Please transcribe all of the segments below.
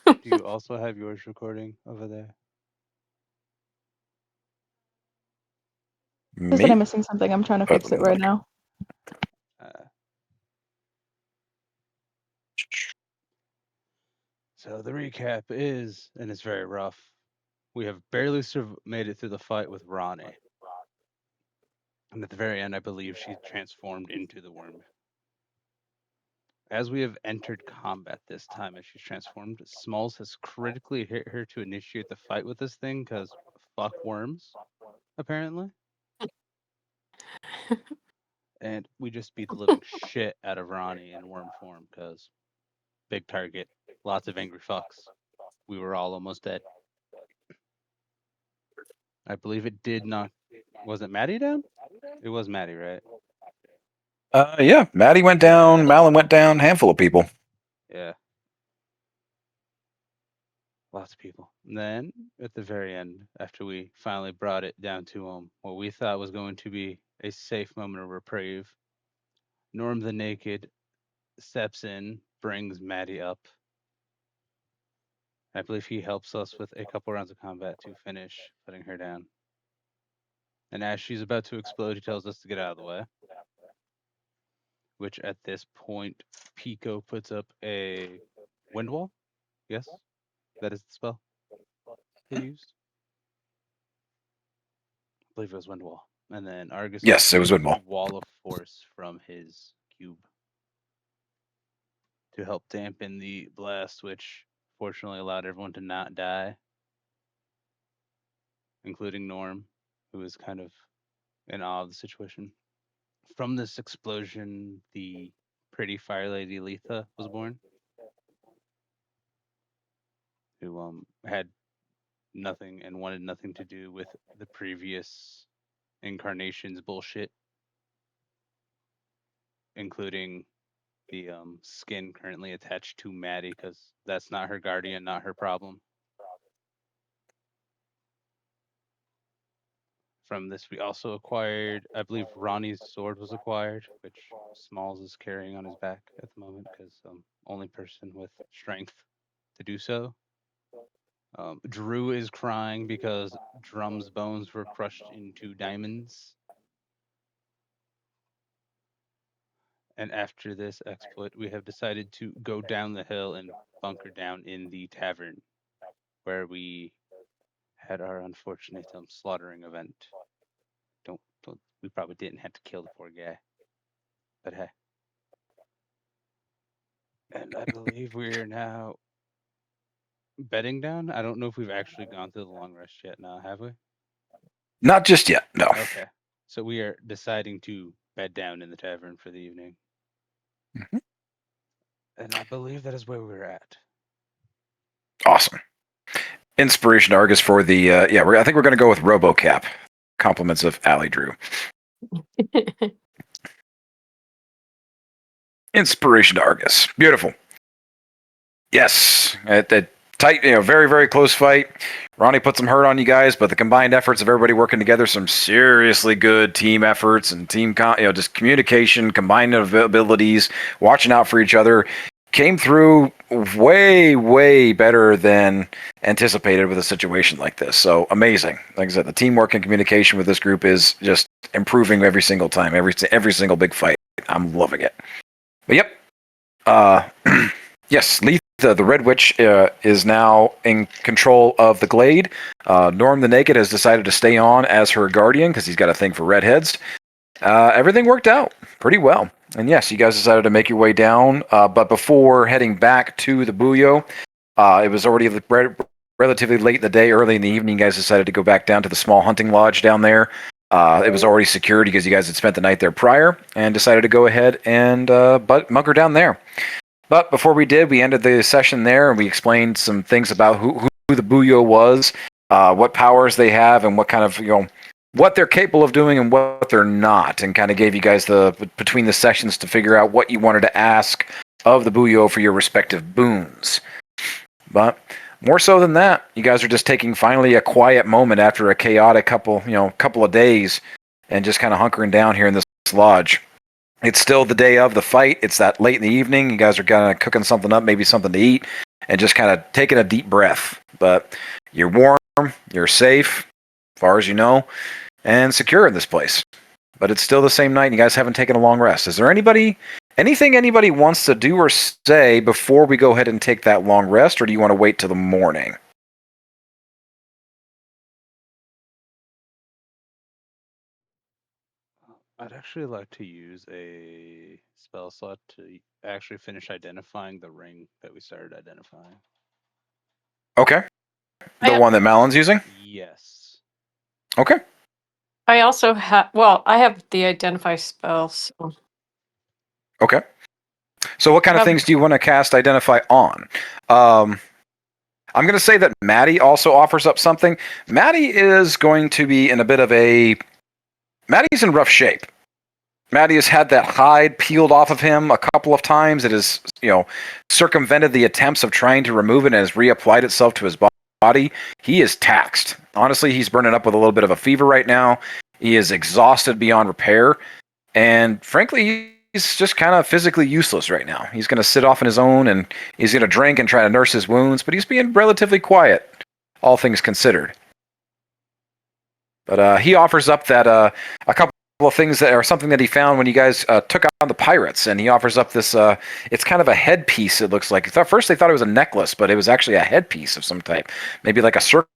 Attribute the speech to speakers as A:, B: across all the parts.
A: Do you also have yours recording over there?
B: Is that I'm
C: Me?
B: missing something? I'm trying to
C: Oh,
B: fix it right now.
A: Uh, so the recap is, and it's very rough. We have barely made it through the fight with Ronnie, and at the very end, I believe she transformed into the worm. As we have entered combat this time, as she's transformed, Smalls has critically hit her to initiate the fight with this thing because fuck worms, apparently. And we just beat the living shit out of Ronnie in worm form because big target, lots of angry fucks. We were all almost dead. I believe it did knock. Was it Maddie down? It was Maddie, right?
C: Yeah, Maddie went down, Malin went down, handful of people.
A: Yeah, lots of people. And then at the very end, after we finally brought it down to what we thought was going to be a safe moment of reprieve, Norm the Naked steps in, brings Maddie up. I believe he helps us with a couple rounds of combat to finish putting her down. And as she's about to explode, he tells us to get out of the way. Which at this point, Pico puts up a wind wall. Yes, that is the spell he used. I believe it was wind wall. And then Argus
C: Yes, it was
A: uses
C: Windmill.
A: wall of force from his cube to help dampen the blast, which fortunately allowed everyone to not die, including Norm, who was kind of in awe of the situation. From this explosion, the pretty fire lady Letha was born, who had nothing and wanted nothing to do with the previous incarnation's bullshit, including the skin currently attached to Maddie, because that's not her guardian, not her problem. From this, we also acquired, I believe Ronnie's sword was acquired, which Smalls is carrying on his back at the moment because only person with strength to do so. Drew is crying because Drum's bones were crushed into diamonds. And after this exploit, we have decided to go down the hill and bunker down in the tavern where we had our unfortunate slaughtering event. Don't we probably didn't have to kill the poor guy, but hey. And I believe we're now bedding down. I don't know if we've actually gone through the long rest yet. Now, have we?
C: Not just yet, no.
A: Okay, so we are deciding to bed down in the tavern for the evening, and I believe that is where we're at.
C: Awesome. Inspiration Argus for the I think we're going to go with RoboCap. Compliments of Allie Drew. Inspiration Argus. Beautiful. Yes, at tight, very, very close fight. Ronnie put some hurt on you guys, but the combined efforts of everybody working together, some seriously good team efforts and just communication, combined abilities, watching out for each other, came through way, way better than anticipated with a situation like this. So amazing. Like I said, the teamwork and communication with this group is just improving every single time, every single big fight. I'm loving it. But yep. Yes, Letha, the Red Witch, is now in control of the Glade. Norm the Naked has decided to stay on as her guardian because he's got a thing for redheads. Everything worked out pretty well. And yes, you guys decided to make your way down. But before heading back to the Booyo, it was already relatively late in the day, early in the evening. You guys decided to go back down to the small hunting lodge down there. It was already secured because you guys had spent the night there prior and decided to go ahead and bunker down there. But before we did, we ended the session there and we explained some things about who the Booyo was, what powers they have, and what kind of, what they're capable of doing and what they're not, and kind of gave you guys between the sessions to figure out what you wanted to ask of the Booyo for your respective boons. But more so than that, you guys are just taking finally a quiet moment after a chaotic couple of days and just kind of hunkering down here in this lodge. It's still the day of the fight. It's that late in the evening. You guys are kind of cooking something up, maybe something to eat. and just kind of taking a deep breath. But you're warm, you're safe, as far as you know, and secure in this place. But it's still the same night, and you guys haven't taken a long rest. Is there anything anybody wants to do or say before we go ahead and take that long rest, or do you want to wait till the morning?
A: I'd actually like to use a spell slot to actually finish identifying the ring that we started identifying.
C: Okay. The
B: I-
C: one that Malon's using?
A: Yes.
C: Okay.
B: I also have, well, I have the identify spell, so
C: Okay. So what kind of things do you want to cast Identify on? I'm going to say that Maddie also offers up something. Maddie is going to be in a bit of a... Maddie's in rough shape. Maddie has had that hide peeled off of him a couple of times. It has, circumvented the attempts of trying to remove it and has reapplied itself to his body. He is taxed. Honestly, he's burning up with a little bit of a fever right now. He is exhausted beyond repair. And frankly, he's just kind of physically useless right now. He's going to sit off on his own, and he's going to drink and try to nurse his wounds, but he's being relatively quiet, all things considered. But he offers up that a couple of things that are something that he found when you guys took on the pirates, and he offers up this. It's kind of a headpiece. It looks like. At first, they thought it was a necklace, but it was actually a headpiece of some type, maybe like a circlet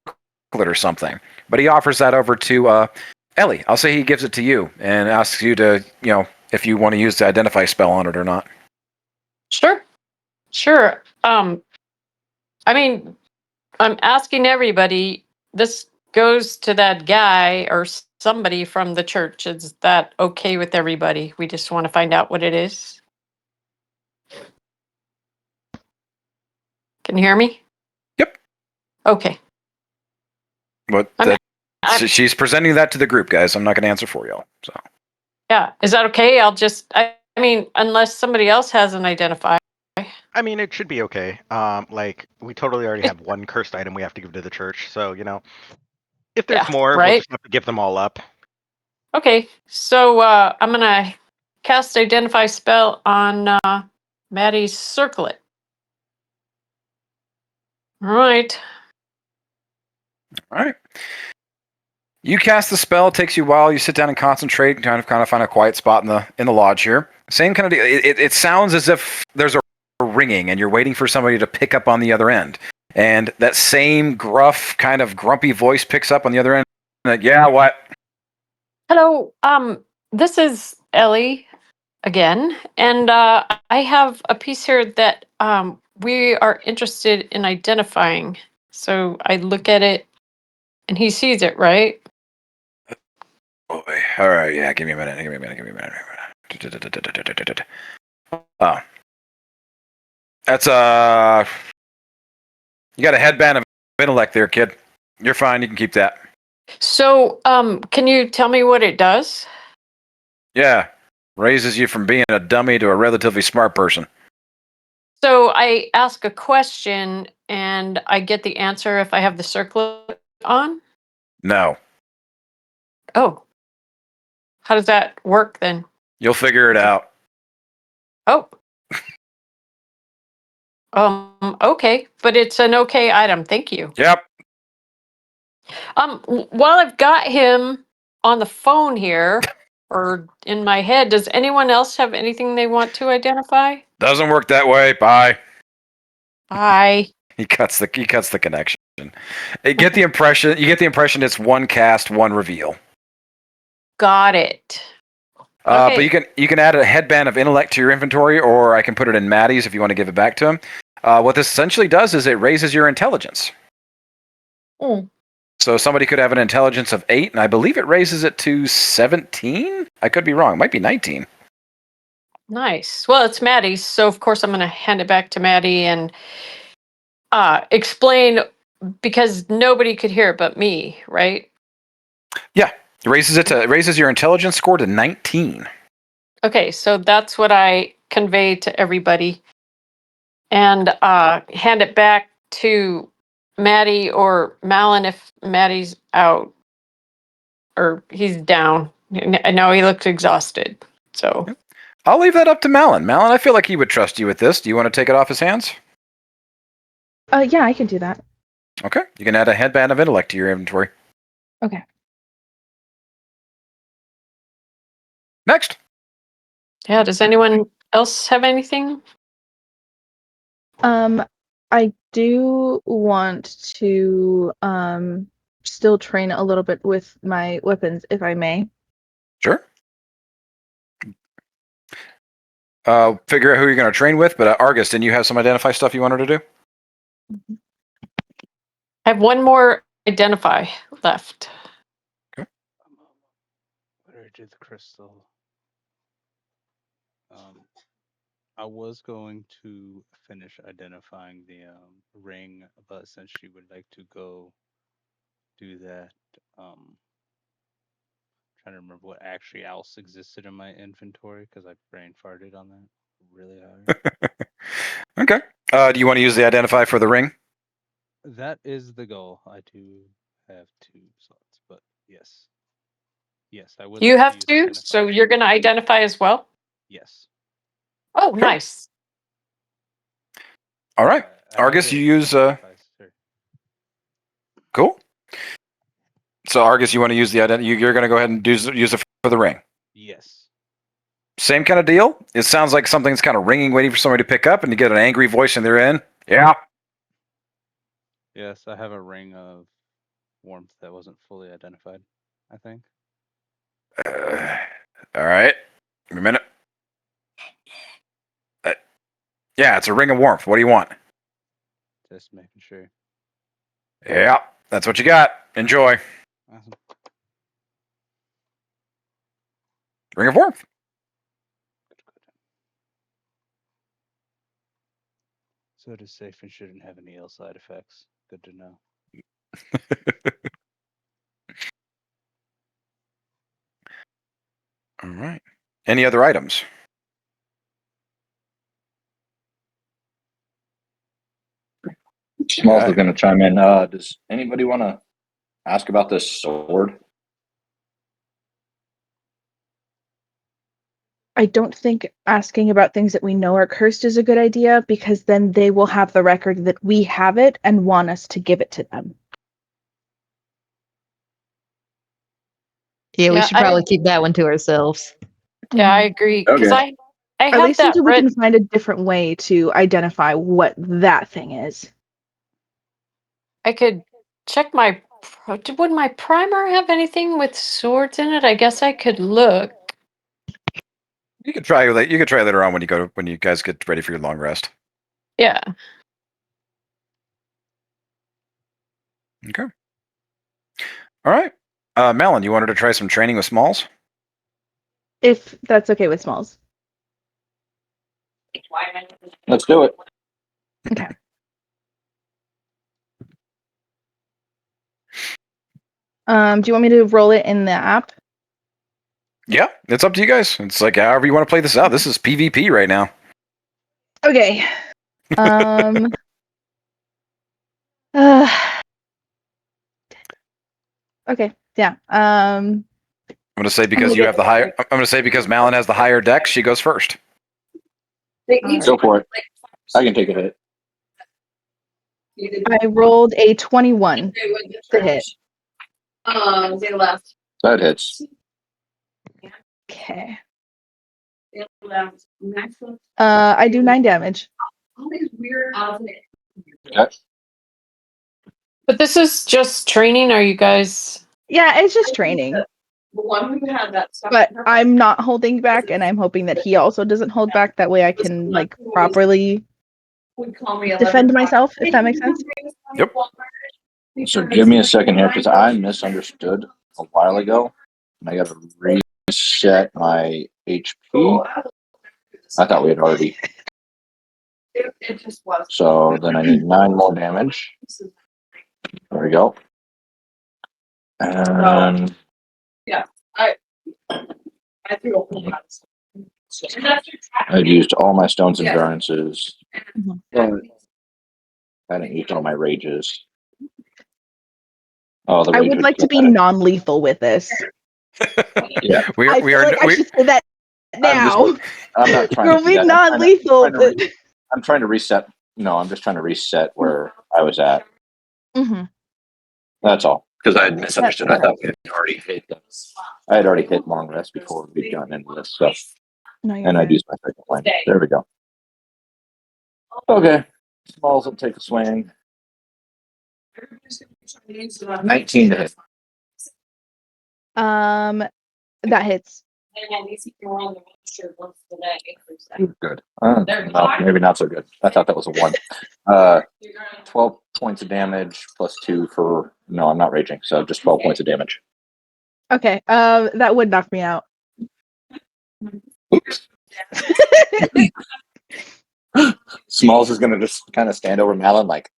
C: or something. But he offers that over to Ellie. I'll say he gives it to you and asks you to, if you want to use the Identify spell on it or not.
B: sure. I mean, I'm asking everybody. This goes to that guy or somebody from the church. Is that okay with everybody? We just want to find out what it is. Can you hear me?
C: Yep.
B: Okay.
C: But she's presenting that to the group, guys. I'm not going to answer for y'all. So
B: Yeah. Is that okay? I mean, unless somebody else has an identify.
D: I mean, it should be okay. We totally already have one cursed item we have to give to the church, so if there's
B: Yeah,
D: more, we'll
B: right?
D: just have to give them all up.
B: Okay. So I'm gonna cast identify spell on Maddie's circlet. All right.
C: all right. You cast the spell. It takes you a while. You sit down and concentrate, and kind of find a quiet spot in the lodge here. Same kind of deal. It sounds as if there's a ringing, and you're waiting for somebody to pick up on the other end. And that same gruff, kind of grumpy voice picks up on the other end. Like, yeah, what?
B: Hello. This is Ellie again, and I have a piece here that we are interested in identifying. So I look at it, and he sees it, right?
C: Oh, boy. All right, yeah. Give me a minute. Oh, that's you got a headband of intellect there, kid. You're fine. You can keep that.
B: So can you tell me what it does?
C: Yeah, raises you from being a dummy to a relatively smart person.
B: So I ask a question and I get the answer if I have the circlet on?
C: No,
B: Oh. How does that work then?
C: you'll figure it out.
B: Oh. Okay, but it's an okay item. Thank you.
C: Yep.
B: While I've got him on the phone here or in my head, does anyone else have anything they want to identify?
C: Doesn't work that way. Bye.
B: Bye.
C: He cuts the connection. You get the impression it's one cast, one reveal.
B: Got it.
C: But
B: Okay.
C: you can add a headband of intellect to your inventory, or I can put it in Maddie's if you want to give it back to him. What this essentially does is it raises your intelligence.
B: Mm.
C: So somebody could have an intelligence of 8, and I believe it raises it to 17. I could be wrong. It might be 19.
B: Nice. Well, it's Maddie's, so of course I'm going to hand it back to Maddie and explain because nobody could hear it but me, right?
C: Yeah, it raises your intelligence score to 19.
B: Okay, so that's what I convey to everybody and hand it back to Maddie or Malin if Maddie's out or he's down. I know he looks exhausted. So
C: I'll leave that up to Malin. Malin, I feel like he would trust you with this. Do you want to take it off his hands?
E: Yeah, I can do that.
C: Okay. You can add a headband of intellect to your inventory.
E: Okay.
C: Next.
B: Yeah, does anyone else have anything?
E: I do want to still train a little bit with my weapons, if I may.
C: Sure. Figure out who you're going to train with, but Argus, didn't you have some identify stuff you wanted to do?
B: I have one more identify left.
A: Where did the crystal? I was going to finish identifying the ring, but since she would like to go do that, trying to remember what actually else existed in my inventory because I brain farted on that really hard.
C: Okay. Do you want to use the identify for the ring?
A: That is the goal. I do have 2 slots, but yes. Yes, I would
B: You
A: like
B: have
A: use
B: to,
A: identify.
B: so you're going to identify as well?
A: Yes.
B: Oh, nice.
C: All right.
A: I have
C: Argus,
A: it
C: you use
A: identifies her.
C: cool. So Argus, you want to use the identity? You're going to go ahead and use it for the ring.
A: Yes.
C: Same kind of deal. It sounds like something's kind of ringing, waiting for somebody to pick up, and you get an angry voice in their end. Yeah.
A: Yes, I have a ring of warmth that wasn't fully identified, I think.
C: All right. Give me a minute. Yeah, it's a ring of warmth. What do you want?
A: Just making sure.
C: Yeah, that's what you got. Enjoy.
A: Awesome.
C: Ring of warmth.
A: So it is safe and shouldn't have any ill side effects. Good to know.
C: All right. Any other items?
F: Smalls
C: Okay.
F: is going to chime in. Does anybody want to ask about this sword?
E: I don't think asking about things that we know are cursed is a good idea because then they will have the record that we have it and want us to give it to them.
G: Yeah, we
B: Yeah,
G: should probably keep that one to ourselves.
B: Yeah, I agree. Because
F: Okay.
B: I
E: At
B: have
E: least
B: that
E: until we
B: red.
E: can find a different way to identify what that thing is.
B: I could check my. Would my primer have anything with swords in it? I guess I could look.
C: You could try that. You could try later on when you guys get ready for your long rest.
B: Yeah.
C: Okay. All right. Malin, you wanted to try some training with Smalls?
E: If that's okay with Smalls.
F: Let's do it.
E: Okay. Do you want me to roll it in the app?
C: Yeah, it's up to you guys. It's like however you want to play this out. This is PvP right now.
E: Okay. Uh, okay. Yeah.
C: I'm gonna say because you have the higher. I'm gonna say because Malin has the higher dex, she goes first.
F: Go for it. I can take a hit.
E: I rolled a 21 to hit.
F: That hits.
E: Okay. I do 9 damage.
F: Okay.
B: But this is just training. Are you guys?
E: Yeah, it's just training. But I'm not holding back, and I'm hoping that he also doesn't hold back. That way I can like properly defend myself, if that makes sense.
C: Yep.
F: So give me a second here because I misunderstood a while ago. And I got to reset my HP. I thought we had already. So then I need 9 more damage. There we go. And I'd used all my stones and endurances. But I hadn't used all my rages. Oh, the
E: I
F: rage
E: would like to be
F: better.
E: non-lethal with this.
F: Yeah.
C: We
E: I
C: we
E: feel
C: are
E: like I should say that now.
F: I'm not trying
E: We're
F: to do
E: being
F: that.
E: non-lethal.
F: I'm trying to reset. No, I'm just trying to reset where I was at.
E: Mm-hmm.
F: That's all. Because I had misunderstood. I thought we had already hit. I had already hit long rest before we'd gotten into this stuff,
E: No, you're
F: and I'd
E: good.
F: used my second line. There we go. Okay, Smalls will take a swing. 19 to hit.
E: That hits.
F: Good. No, maybe not so good. I thought that was a 1. 12 points of damage plus 2 for. No, I'm not raging, so just 12 points of damage.
E: Okay. That would knock me out.
F: Oops. Smalls is gonna just kind of stand over Malin like.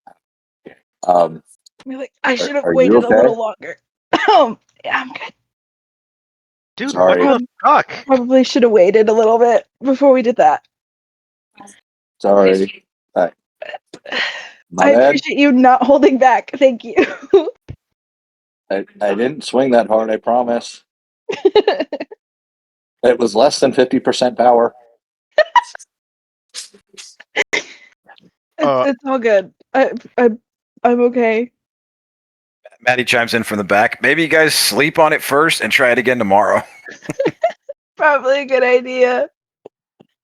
E: I should have
F: are you
E: waited
F: okay?
E: a little longer. Yeah, I'm good.
D: Dude,
F: Sorry.
D: what the fuck?
E: Probably should have waited a little bit before we did that.
F: Sorry. My
E: I
F: bad.
E: appreciate you not holding back. Thank you.
F: I didn't swing that hard, I promise. It was less than 50% power.
E: It's all good. I'm okay.
C: Maddie chimes in from the back. Maybe you guys sleep on it first and try it again tomorrow.
E: Probably a good idea.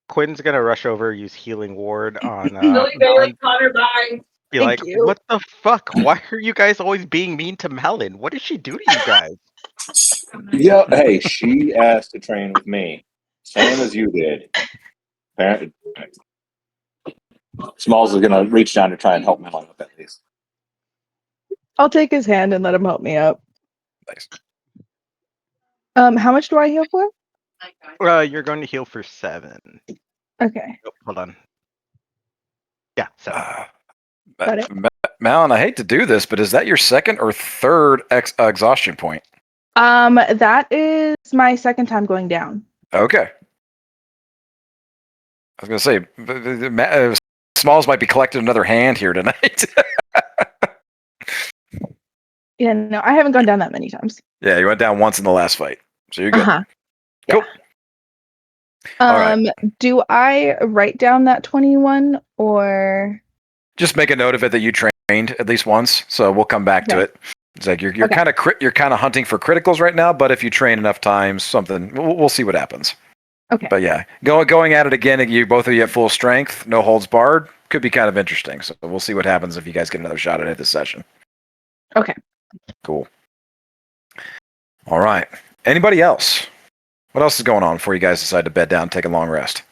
D: Quinn's gonna rush over, use healing ward on
E: Connor, bye.
D: be
E: Thank
D: like,
E: you.
D: what the fuck? Why are you guys always being mean to Melon? What did she do to you guys?
F: Yeah, hey, she asked to train with me. Same as you did. Apparently, Smalls is gonna reach down to try and help Melon up at least.
E: I'll take his hand and let him help me up.
C: Nice.
E: How much do I heal for?
D: You're going to heal for 7.
E: Okay.
D: Oh, hold on. Yeah, 7.
E: Got it.
C: Malin, I hate to do this, but is that your second or third exhaustion point?
E: That is my second time going down.
C: Okay. I was going to say, Smalls might be collecting another hand here tonight.
E: Yeah, no, I haven't gone down that many times.
C: Yeah, you went down once in the last fight, so you're good.
E: Uh-huh.
C: Cool. All right.
E: Do I write down that 21 or
C: Just make a note of it that you trained at least once, so we'll come back to
E: Okay.
C: it. It's like you're
E: Okay.
C: kind of hunting for criticals right now, but if you train enough times, something we'll see what happens.
E: Okay.
C: But yeah, going at it again, you both of you at full strength, no holds barred, could be kind of interesting. So we'll see what happens if you guys get another shot at it this session.
E: Okay.
C: Cool. All right. Anybody else? What else is going on before you guys decide to bed down and take a long rest?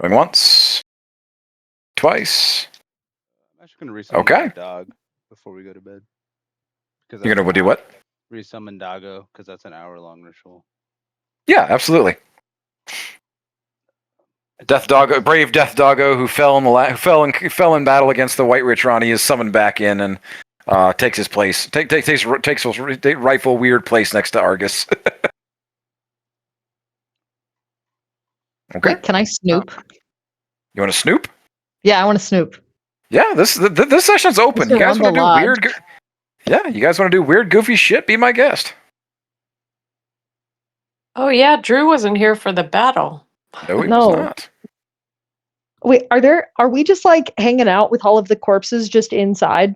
C: Going once, twice.
A: I'm actually going to resummon
C: Okay.
A: my dog before we go to bed.
C: You're gonna do what?
A: Resummon Dago, because that's an hour-long ritual.
C: Yeah, absolutely. Death Doggo, brave Death Doggo, who fell in battle against the White Rich Ronnie, is summoned back in and takes his place. Takes his rightful weird place next to Argus. Okay.
G: Wait, can I snoop?
C: You want to snoop?
G: Yeah, I want to snoop.
C: Yeah, this session's open.
G: Just
C: You guys
G: around
C: want to
G: the
C: do
G: lodge.
C: weird? Yeah, you guys want to do weird, goofy shit? Be my guest.
B: Oh yeah, Drew wasn't here for the battle.
C: No, he
G: No.
C: was not.
G: Wait, are we just like hanging out with all of the corpses just inside?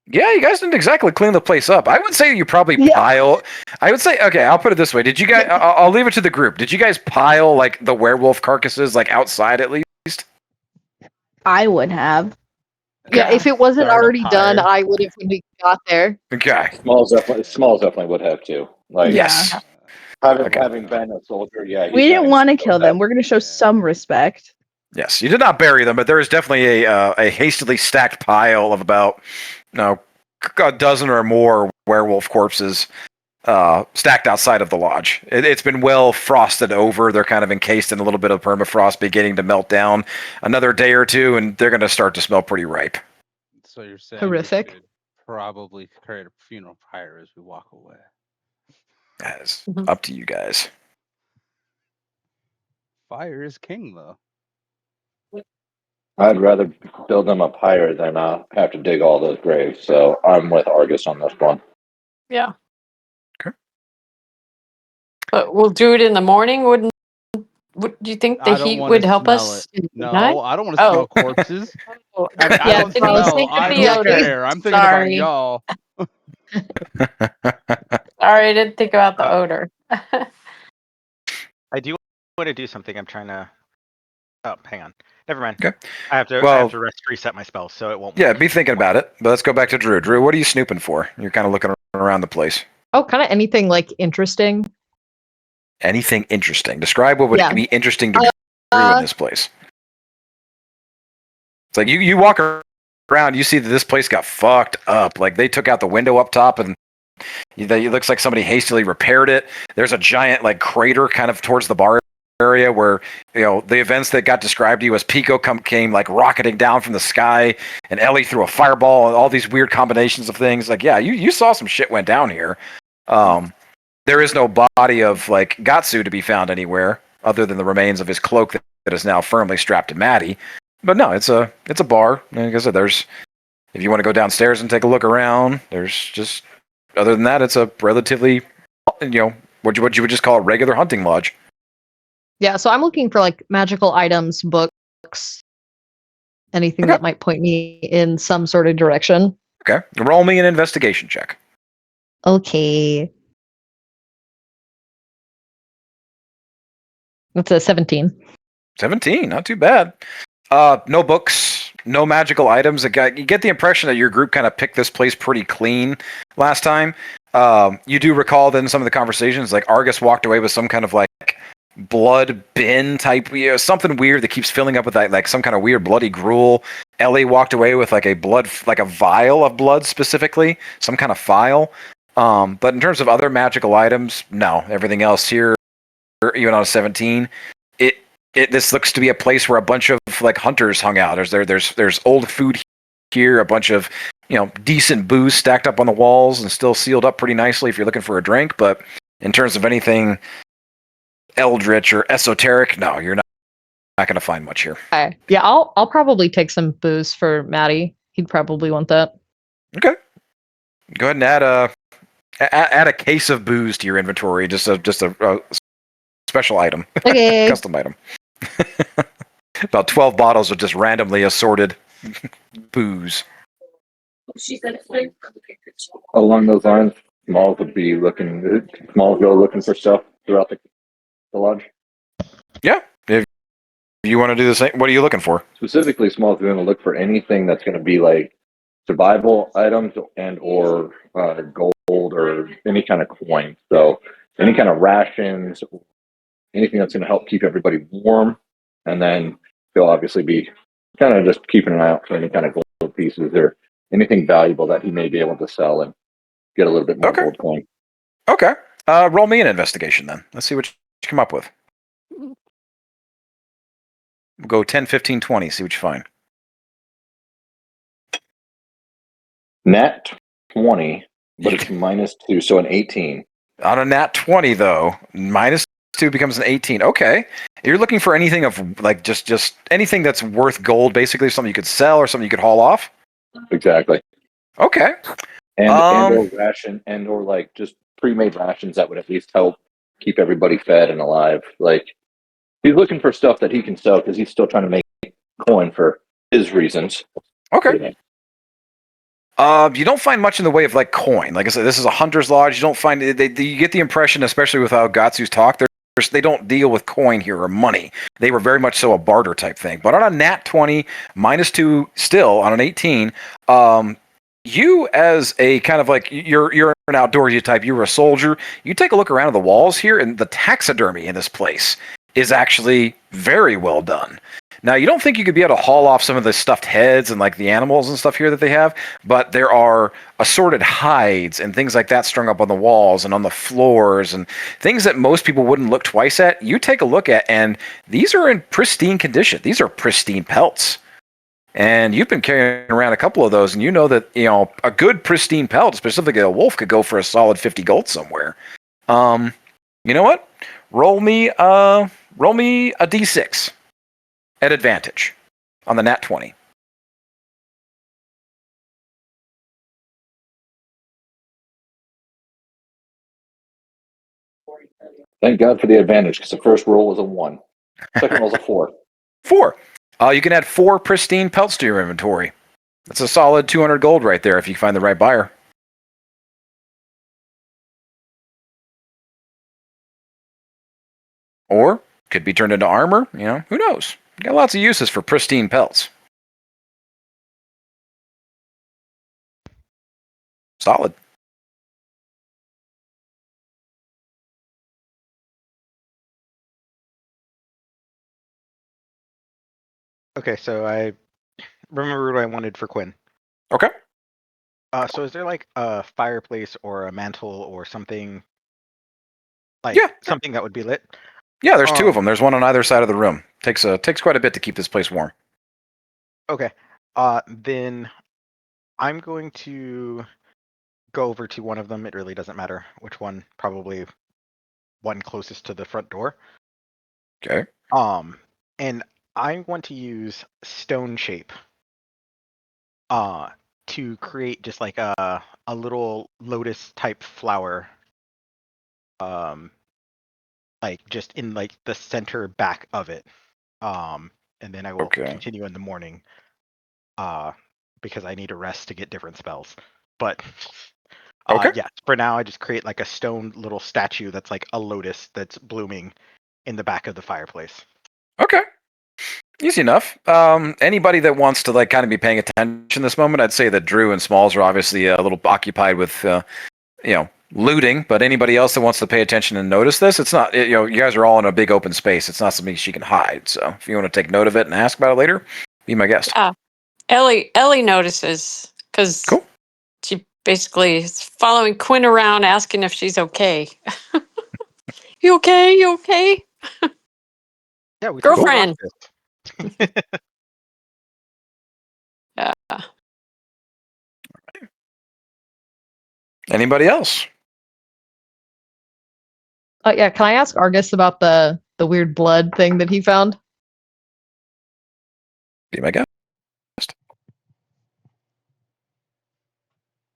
C: Yeah, you guys didn't exactly clean the place up. I would say you probably
G: Yeah.
C: pile. I would say, okay, I'll put it this way. Did you guys? I'll leave it to the group. Did you guys pile like the werewolf carcasses like outside at least?
E: I would have.
G: Yeah, if it wasn't
D: Start a
G: already done,
D: pyre.
G: I would have when we got there.
C: Okay.
F: Smalls definitely would have too. Like
C: Yes.
F: having
C: Okay.
F: been a soldier, yeah.
E: We didn't want to kill them. We're going to show
A: Yeah.
E: some respect.
C: Yes. You did not bury them, but there is definitely a hastily stacked pile of about a dozen or more werewolf corpses stacked outside of the lodge. It's been well frosted over. They're kind of encased in a little bit of permafrost, beginning to melt down. Another day or two, and they're going to start to smell pretty ripe.
A: So you're saying
G: Horrific.
A: we should probably create a funeral pyre as we walk away.
C: That is
B: Mhm.
C: up to you guys.
A: Fire is king, though.
F: I'd rather build them up higher than have to dig all those graves. So I'm with Argus on this one.
B: Yeah.
C: Okay.
B: But we'll do it in the morning. Wouldn't Do you think the
A: I don't
B: heat
A: want
B: would
A: to
B: help
A: smell
B: us?
A: it.
B: in the
A: No,
B: night?
A: I don't want to
B: Oh.
A: smell corpses.
B: Oh,
A: I mean, I
G: Yeah,
A: don't
G: so I was
A: smell.
B: thinking
A: I
B: the
A: don't
B: odor.
A: care. I'm thinking about
B: Sorry.
A: y'all.
B: Sorry, I didn't think about the
D: Uh,
B: odor.
D: I do want to do something. I'm trying to. Oh, hang on. Never mind.
C: Okay.
D: I have to. I
C: Well-
D: have to reset my spell, so it won't.
C: Yeah,
D: work.
C: be thinking about it. But let's go back to Drew. Drew, what are you snooping for? You're kind of looking around the place.
G: Oh, kind of anything like interesting.
C: Anything interesting? Describe what would
G: Yeah.
C: be interesting to Drew in this place. It's like you walk around, you see that this place got fucked up. Like they took out the window up top, and it looks like somebody hastily repaired it. There's a giant like crater kind of towards the bar area where the events that got described to you as Pico came like rocketing down from the sky, and Ellie threw a fireball, and all these weird combinations of things. Like, yeah, you saw some shit went down here. There is no body of like Gatsu to be found anywhere other than the remains of his cloak that is now firmly strapped to Maddie. But no, it's a bar. Like I said, if you want to go downstairs and take a look around, there's just, other than that, it's a relatively, what you would just call a regular hunting lodge.
G: Yeah, so I'm looking for like magical items, books, anything
C: Okay.
G: that might point me in some sort of direction.
C: Okay, roll me an investigation check.
G: Okay. That's a 17.
C: 17, not too bad. No books, no magical items. You get the impression that your group kind of picked this place pretty clean last time. You do recall that in some of the conversations, like Argus walked away with some kind of like blood bin type, something weird that keeps filling up with that, like some kind of weird bloody gruel. Ellie walked away with like a vial of blood specifically, some kind of phial. But in terms of other magical items, no. Everything else here, even on a 17, this looks to be a place where a bunch of like hunters hung out. There's old food here, a bunch of decent booze stacked up on the walls and still sealed up pretty nicely if you're looking for a drink. But in terms of anything eldritch or esoteric, no, you're not going to find much here.
G: Okay. Yeah, I'll probably take some booze for Maddie. He'd probably want that.
C: Okay, go ahead and add a case of booze to your inventory. Just a special item,
G: Okay.
C: custom item. About 12 bottles of just randomly assorted booze.
F: Along those lines, Smalls go looking for stuff throughout the lodge.
C: Yeah, if you want to do the same, what are you looking for?
F: Specifically, Smalls going to look for anything that's going to be like survival items and or gold or any kind of coin. So any kind of rations, anything that's going to help keep everybody warm, and then he'll obviously be kind of just keeping an eye out for any kind of gold pieces or anything valuable that he may be able to sell and get a little bit more
C: Okay.
F: gold coin.
C: Okay, roll me an investigation then. Let's see what you come up with. We'll go 10, 15, 20, see what you find.
F: Nat 20, but it's -2, so an 18.
C: On a nat 20 though, -2 becomes an 18. Okay, you're looking for anything of like just anything that's worth gold, basically something you could sell or something you could haul off.
F: Exactly.
C: Okay.
F: And or ration and or like just pre-made rations that would at least help keep everybody fed and alive. Like he's looking for stuff that he can sell because he's still trying to make coin for his reasons.
C: Okay. You don't find much in the way of like coin. Like I said, this is a hunter's lodge. You don't find you get the impression, especially with how Gatsu's talk, they don't deal with coin here or money. They were very much so a barter type thing. But on a nat 20, -2 still on an 18, you as a kind of like you're an outdoorsy type, you were a soldier, you take a look around at the walls here, and the taxidermy in this place is actually very well done. Now, you don't think you could be able to haul off some of the stuffed heads and like the animals and stuff here that they have, but there are assorted hides and things like that strung up on the walls and on the floors and things that most people wouldn't look twice at. You take a look at, and these are in pristine condition. These are pristine pelts. And you've been carrying around a couple of those, and you know that a good pristine pelt, specifically a wolf, could go for a solid 50 gold somewhere. You know what? Roll me a d6 at advantage on the nat 20.
F: Thank God for the advantage because the first roll was a 1. Second roll's a 4.
C: 4. You can add 4 pristine pelts to your inventory. That's a solid 200 gold right there if you find the right buyer. Or could be turned into armor. You know, who knows? You got lots of uses for pristine pelts. Solid.
D: Okay, so I remember what I wanted for Quinn.
C: Okay.
D: So is there like a fireplace or a mantle or something like
C: Yeah.
D: something that would be lit?
C: Yeah, there's 2 of them. There's one on either side of the room. Takes quite a bit to keep this place warm.
D: Okay. Then I'm going to go over to one of them. It really doesn't matter which one. Probably one closest to the front door.
C: Okay.
D: And I want to use stone shape. To create just like a little lotus type flower. Like just in like the center back of it. And then I will
C: Okay.
D: continue in the morning. Because I need a rest to get different spells. But
C: Okay.
D: yeah, for now I just create like a stone little statue that's like a lotus that's blooming in the back of the fireplace.
C: Okay. Easy enough. Anybody that wants to like kind of be paying attention this moment, I'd say that Drew and Smalls are obviously a little occupied with, looting. But anybody else that wants to pay attention and notice this, it's not. You guys are all in a big open space. It's not something she can hide. So if you want to take note of it and ask about it later, be my guest.
B: Ellie notices because
C: Cool.
B: she basically is following Quinn around, asking if she's okay. You okay? You okay?
D: Yeah, we
B: Girlfriend. Yeah.
C: Anybody else?
G: Yeah, can I ask Argus about the weird blood thing that he found?
C: Be my guest.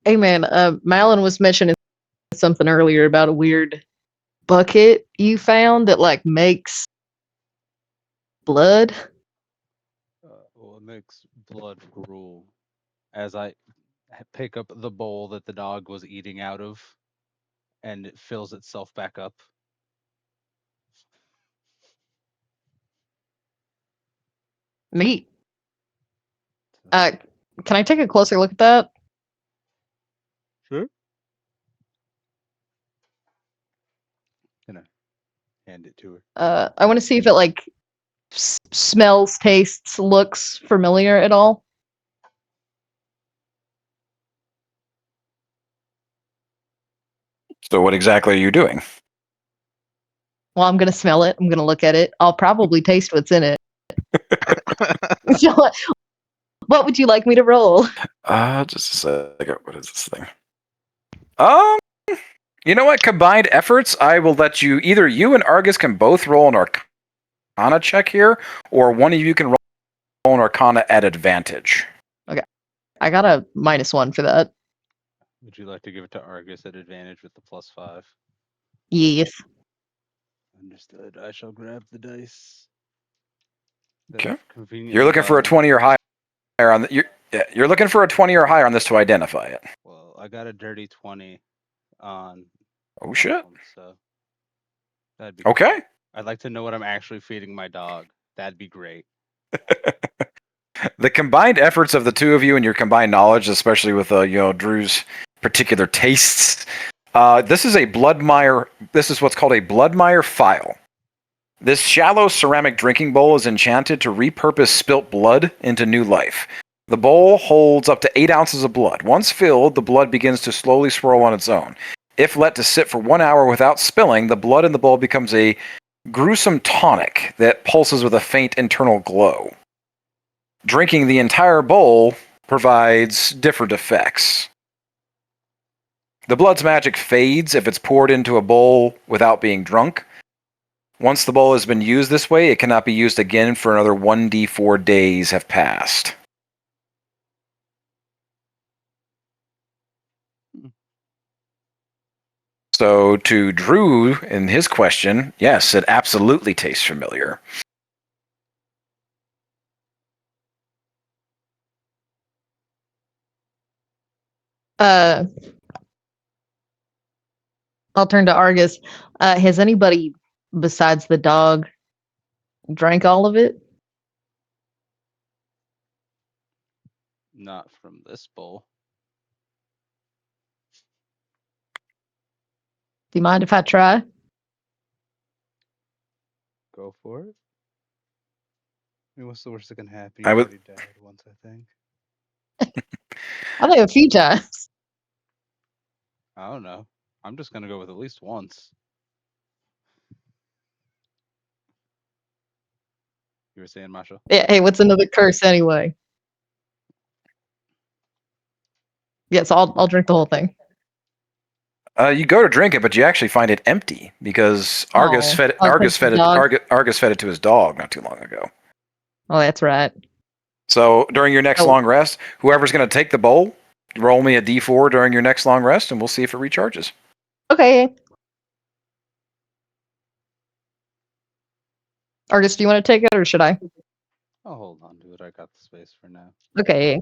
G: Hey man, Malin was mentioning something earlier about a weird bucket you found that like makes blood.
A: Well, it makes blood gruel as I pick up the bowl that the dog was eating out of, and it fills itself back up.
G: Neat. Can I take a closer look at that?
A: Sure. Gonna hand it to her.
G: I want to see if it like smells, tastes, looks familiar at all.
C: So what exactly are you doing?
G: Well, I'm gonna smell it. I'm gonna look at it. I'll probably taste what's in it. So, what would you like me to roll?
C: Just a second. What is this thing? You know what? Combined efforts, I will let you. Either you and Argus can both roll an Arcana check here, or one of you can roll an Arcana at advantage.
G: I got a -1 for that.
A: Would you like to give it to Argus at advantage with the +5?
G: Yes.
A: Understood. I shall grab the dice.
C: Okay. You're looking for a 20 or higher on the. You're looking for a 20 or higher on this to identify it.
A: Well, I got a dirty 20 on.
C: Oh
A: one of
C: shit.
A: them, so that'd be
C: Okay.
A: Great. I'd like to know what I'm actually feeding my dog. That'd be great.
C: The combined efforts of the two of you and your combined knowledge, especially with Drew's particular tastes, this is a Bloodmire. This is what's called a Bloodmire phial. This shallow ceramic drinking bowl is enchanted to repurpose spilt blood into new life. The bowl holds up to 8 ounces of blood. Once filled, the blood begins to slowly swirl on its own. If let to sit for 1 hour without spilling, the blood in the bowl becomes a gruesome tonic that pulses with a faint internal glow. Drinking the entire bowl provides different effects. The blood's magic fades if it's poured into a bowl without being drunk. Once the bowl has been used this way, it cannot be used again for another 1d4 days have passed. So to Drew, in his question, yes, it absolutely tastes familiar.
G: I'll turn to Argus. Has anybody besides the dog drank all of it?
A: Not from this bowl.
G: Do you mind if I try?
A: Go for it. I mean, what's the worst that can happen?
C: I
A: You
C: would-
A: already died once, I think.
G: I think a few times.
A: I don't know. I'm just gonna go with at least once. You were saying, Masha?
G: Yeah, hey, what's another curse anyway? Yes, I'll drink the whole thing.
C: You go to drink it, but you actually find it empty because Argus
G: Oh,
C: fed it.
G: I'll
C: Argus
G: take the
C: fed it.
G: dog.
C: Argus fed it to his dog not too long ago.
G: Oh, that's right.
C: So during your next
G: Oh.
C: long rest, whoever's going to take the bowl, roll me a d4 during your next long rest, and we'll see if it recharges.
G: Okay. Argus, do you want to take it or should I?
A: I'll hold on to it. I got the space for now.
G: Okay.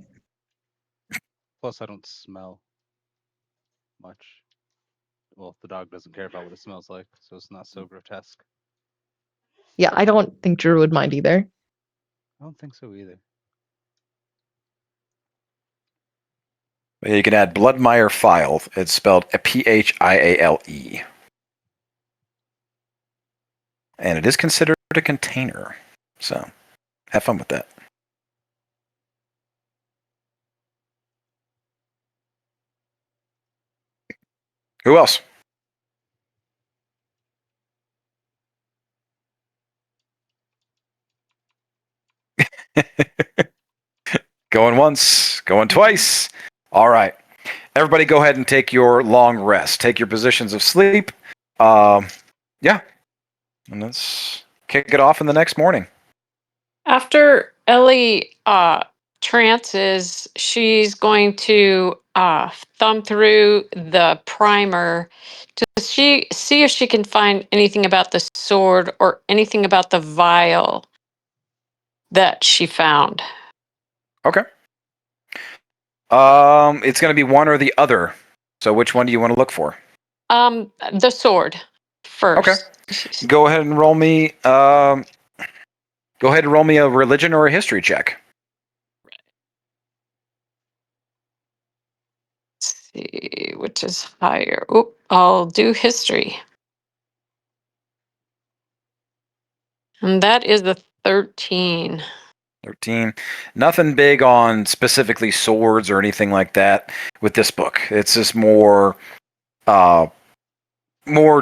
A: Plus, I don't smell much. Well, the dog doesn't care about what it smells like, so it's not so grotesque.
G: Yeah, I don't think Drew would mind either.
A: I don't think so either.
C: You can add Bloodmire Phial. It's spelled Phiale. And it is considered a container. So have fun with that. Who else? Going once, going twice. All right. Everybody go ahead and take your long rest. Take your positions of sleep. Yeah. And let's kick it off in the next morning.
B: After Ellie trances, she's going to thumb through the primer to see if she can find anything about the sword or anything about the vial that she found.
C: Okay. It's going to be one or the other. So which one do you want to look for?
B: The sword first.
C: Go ahead and roll me. Go ahead and roll me a religion or a history check.
B: Let's see which is higher. Oop, I'll do history. And that is the 13.
C: 13. Nothing big on specifically swords or anything like that with this book. It's just more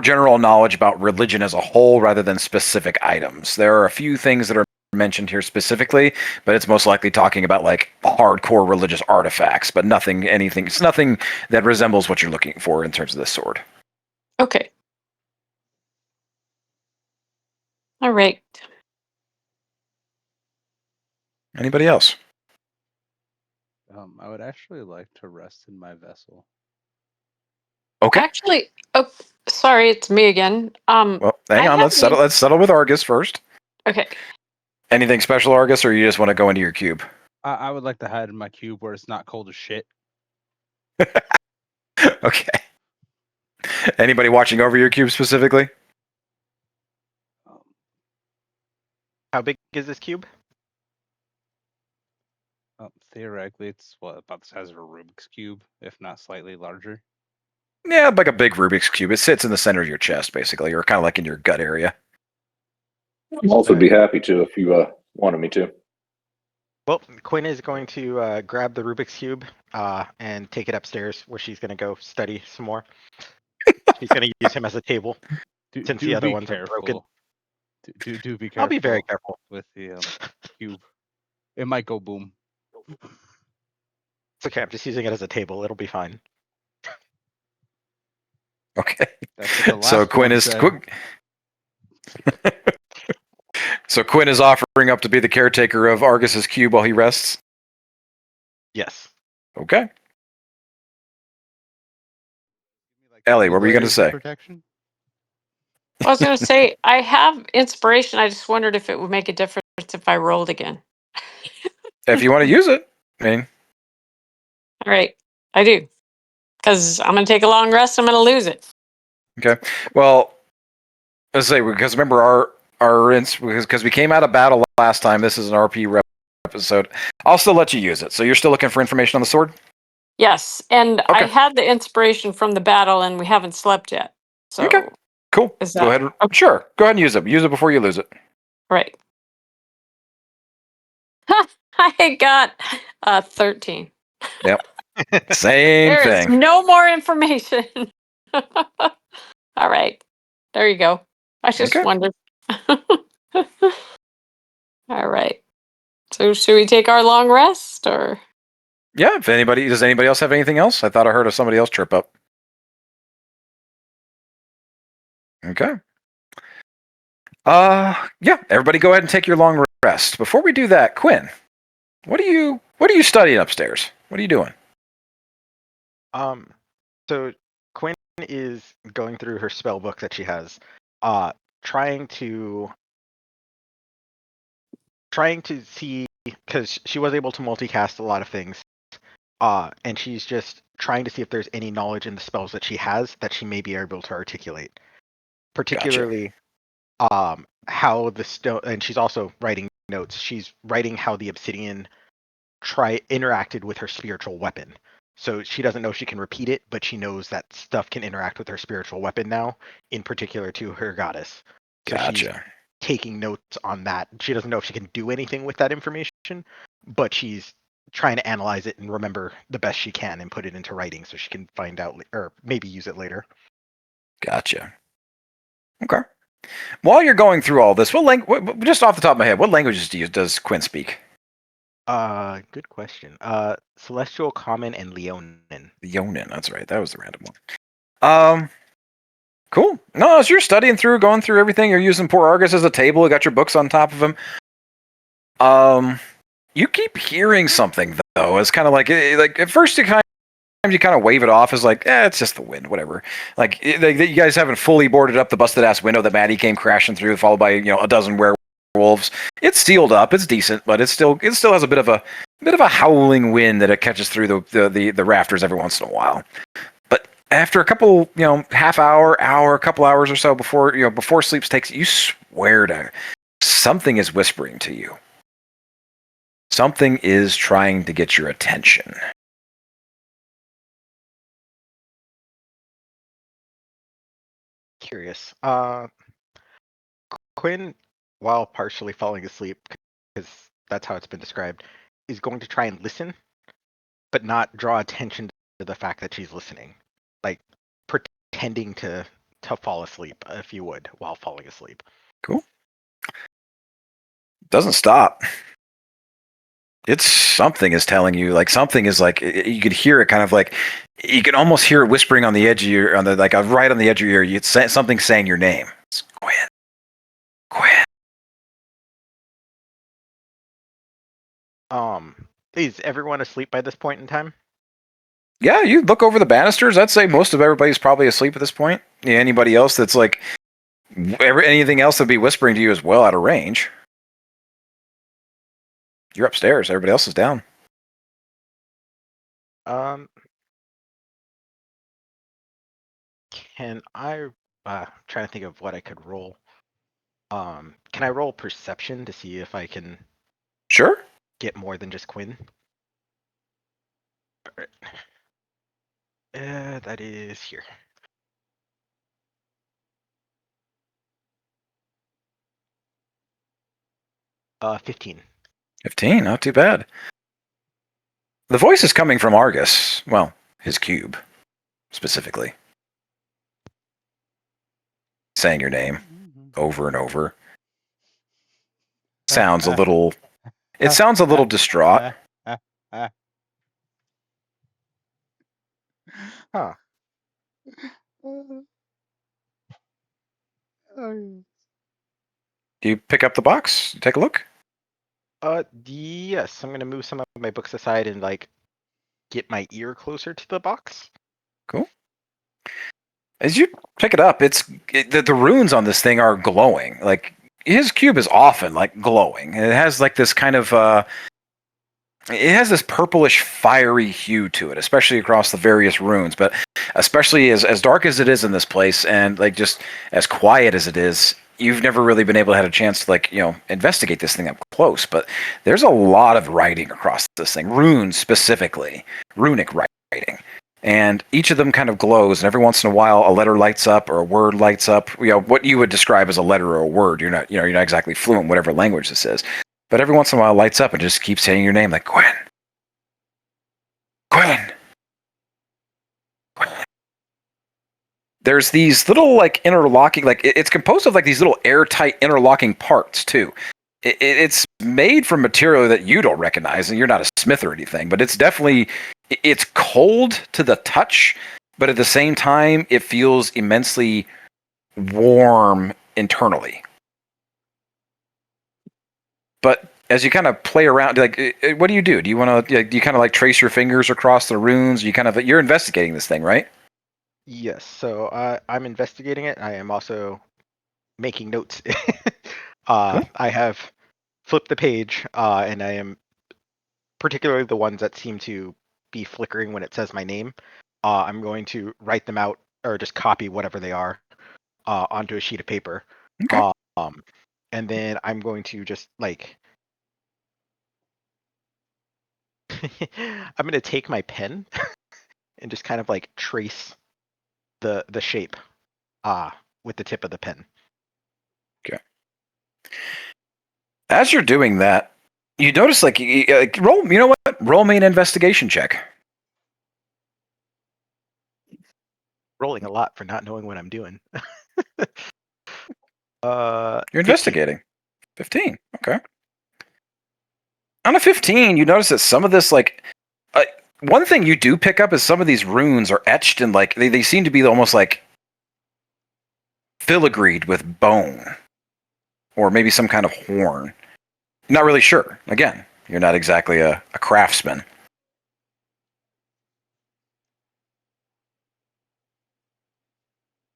C: general knowledge about religion as a whole rather than specific items. There are a few things that are mentioned here specifically, but it's most likely talking about like hardcore religious artifacts, but it's nothing that resembles what you're looking for in terms of this sword.
B: Okay. All right.
C: Anybody else?
A: I would actually like to rest in my vessel.
C: Okay.
B: Actually, oh, sorry, it's me again.
C: Well, hang
B: I
C: on.
B: have
C: Let's settle with Argus first.
B: Okay.
C: Anything special, Argus, or you just want to go into your cube?
A: I would like to hide in my cube where it's not cold as shit.
C: Okay. Anybody watching over your cube specifically?
D: How big is this cube?
A: Theoretically, it's about the size of a Rubik's cube, if not slightly larger.
C: Yeah, like a big Rubik's cube. It sits in the center of your chest, basically, or kind of like in your gut area.
F: I'd also be happy to if you wanted me to.
D: Well, Quinn is going to grab the Rubik's cube and take it upstairs, where she's going to go study some more. She's going to use him as a table since the other ones are broken.
A: Do be careful.
D: I'll be very careful
A: with the cube. It might go boom.
D: It's okay. I'm just using it as a table. It'll be fine.
C: Okay.
A: That's what the last
C: So Quinn
A: one
C: is
A: said.
C: So Quinn is offering up to be the caretaker of Argus's cube while he rests.
D: Yes.
C: Okay. Ellie, what were you going to say?
A: Protection?
B: I was going to say, I have inspiration. I just wondered if it would make a difference if I rolled again.
C: If you want to use it, I mean,
B: All right. I do. because I'm gonna take a long rest. I'm gonna lose it.
C: Okay. Well, let's say because remember because we came out of battle last time. This is an RP rep episode. I'll still let you use it. So you're still looking for information on the sword?
B: Yes, and I
C: Okay.
B: had the inspiration from the battle, and we haven't slept yet. So
C: Okay. Cool.
B: Is
C: Go
B: that-
C: ahead. Sure. Go ahead and use it. Use it before you lose it.
B: right. I got 13.
C: Same
B: There is
C: thing.
B: no more information. All right. There you go. I just
C: Okay.
B: wondered. All right. So should we take our long rest or?
C: Yeah. If anybody does anybody else have anything else? I thought I heard of somebody else trip up. Okay. Yeah. Everybody, go ahead and take your long rest. Before we do that, Quinn, what are you studying upstairs? What are you doing?
D: So Quinn is going through her spell book that she has, trying to see, because she was able to multicast a lot of things, and she's just trying to see if there's any knowledge in the spells that she has that she may be able to articulate, particularly how the stone. And she's also writing notes. She's writing how the obsidian interacted with her spiritual weapon. So she doesn't know if she can repeat it, but she knows that stuff can interact with her spiritual weapon now, in particular to her goddess. So she's
C: Gotcha.
D: taking notes on that. She doesn't know if she can do anything with that information, but she's trying to analyze it and remember the best she can and put it into writing so she can find out or maybe use it later.
C: Gotcha. Okay. While you're going through all this, just off the top of my head, what languages does Quinn speak?
D: Good question. Celestial, Common, and Leonin.
C: Leonin, that's right. That was the random one. Cool. No, as you're studying through, going through everything, you're using poor Argus as a table. You got your books on top of him. You keep hearing something though. It's kind of like at first you kind of wave it off as like, it's just the wind, whatever. Like you guys haven't fully boarded up the busted ass window that Maddie came crashing through, followed by a dozen werewolves. It's sealed up. It's decent, but it still has a bit of a howling wind that it catches through the rafters every once in a while. But after a couple, half hour, a couple hours or so before sleep takes, you swear to something is whispering to you. Something is trying to get your attention.
D: Curious. Quinn, while partially falling asleep, because that's how it's been described, is going to try and listen, but not draw attention to the fact that she's listening. Like pretending to fall asleep, if you would, while falling asleep.
C: Cool. Doesn't stop. It's something is telling you, like something is like you could hear it, kind of like you can almost hear it whispering on the edge of your, right on the edge of your ear. It's something saying your name. It's Quinn.
D: Is everyone asleep by this point in time?
C: Yeah, you look over the banisters. I'd say most of everybody's probably asleep at this point. Yeah, anybody else that's like anything else that'd be whispering to you is well out of range. You're upstairs. Everybody else is down.
D: Can I trying to think of what I could roll? Can I roll perception to see if I can
C: Sure.
D: get more than just Quinn? That is here. Uh, 15.
C: 15, not too bad. The voice is coming from Argus. Well, his cube, specifically. Saying your name over and over. Sounds a little... It sounds a little distraught.
D: Huh.
C: Do you pick up the box? Take a look?
D: Yes, I'm gonna move some of my books aside and get my ear closer to the box.
C: Cool. As you pick it up, the runes on this thing are glowing. Like his cube is often like glowing. And it has like this kind of It has this purplish, fiery hue to it, especially across the various runes. But especially as dark as it is in this place, and like just as quiet as it is, you've never really been able to have a chance to investigate this thing up close. But there's a lot of writing across this thing, runes specifically, runic writing. And each of them kind of glows, and every once in a while, a letter lights up or a word lights up. What you would describe as a letter or a word. You're not exactly fluent, whatever language this is. But every once in a while, it lights up and just keeps saying your name, like Gwen, Gwen, Gwen. There's these little interlocking, it's composed of these little airtight interlocking parts too. It's made from material that you don't recognize, and you're not a smith or anything. But it's cold to the touch, but at the same time, it feels immensely warm internally. But as you kind of play around, what do? Do you want to? Do you kind of trace your fingers across the runes? You're investigating this thing, right?
D: Yes. So I'm investigating it. I am also making notes.
C: Cool.
D: I have flipped the page, and I am particularly the ones that seem to be flickering when it says my name. I'm going to write them out or just copy whatever they are onto a sheet of paper.
C: Okay.
D: And then I'm going to just I'm going to take my pen and just kind of trace the shape with the tip of the pen.
C: Okay. As you're doing that, you notice roll. You know what? Roll me an investigation check.
D: Rolling a lot for not knowing what I'm doing.
C: You're
D: 15.
C: investigating. 15. Okay. On a 15, you notice that some of this, one thing you do pick up is some of these runes are etched in, they seem to be almost filigreed with bone. Or maybe some kind of horn. Not really sure. Again, you're not exactly a craftsman.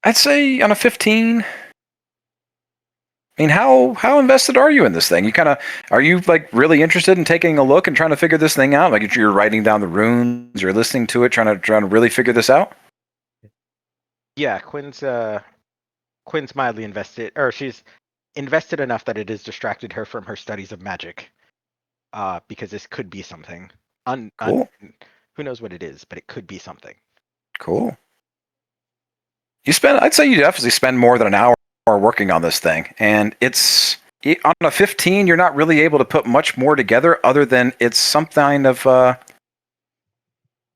C: I'd say on a 15. I mean, how invested are you in this thing? Are you really interested in taking a look and trying to figure this thing out? Like you're writing down the runes, you're listening to it, trying to really figure this out?
D: Yeah, Quinn's mildly invested, or she's invested enough that it has distracted her from her studies of magic. Because this could be something.
C: Cool.
D: Who knows what it is, but it could be something.
C: Cool. I'd say you definitely spend more than an hour working on this thing. And on a 15, you're not really able to put much more together other than it's some kind of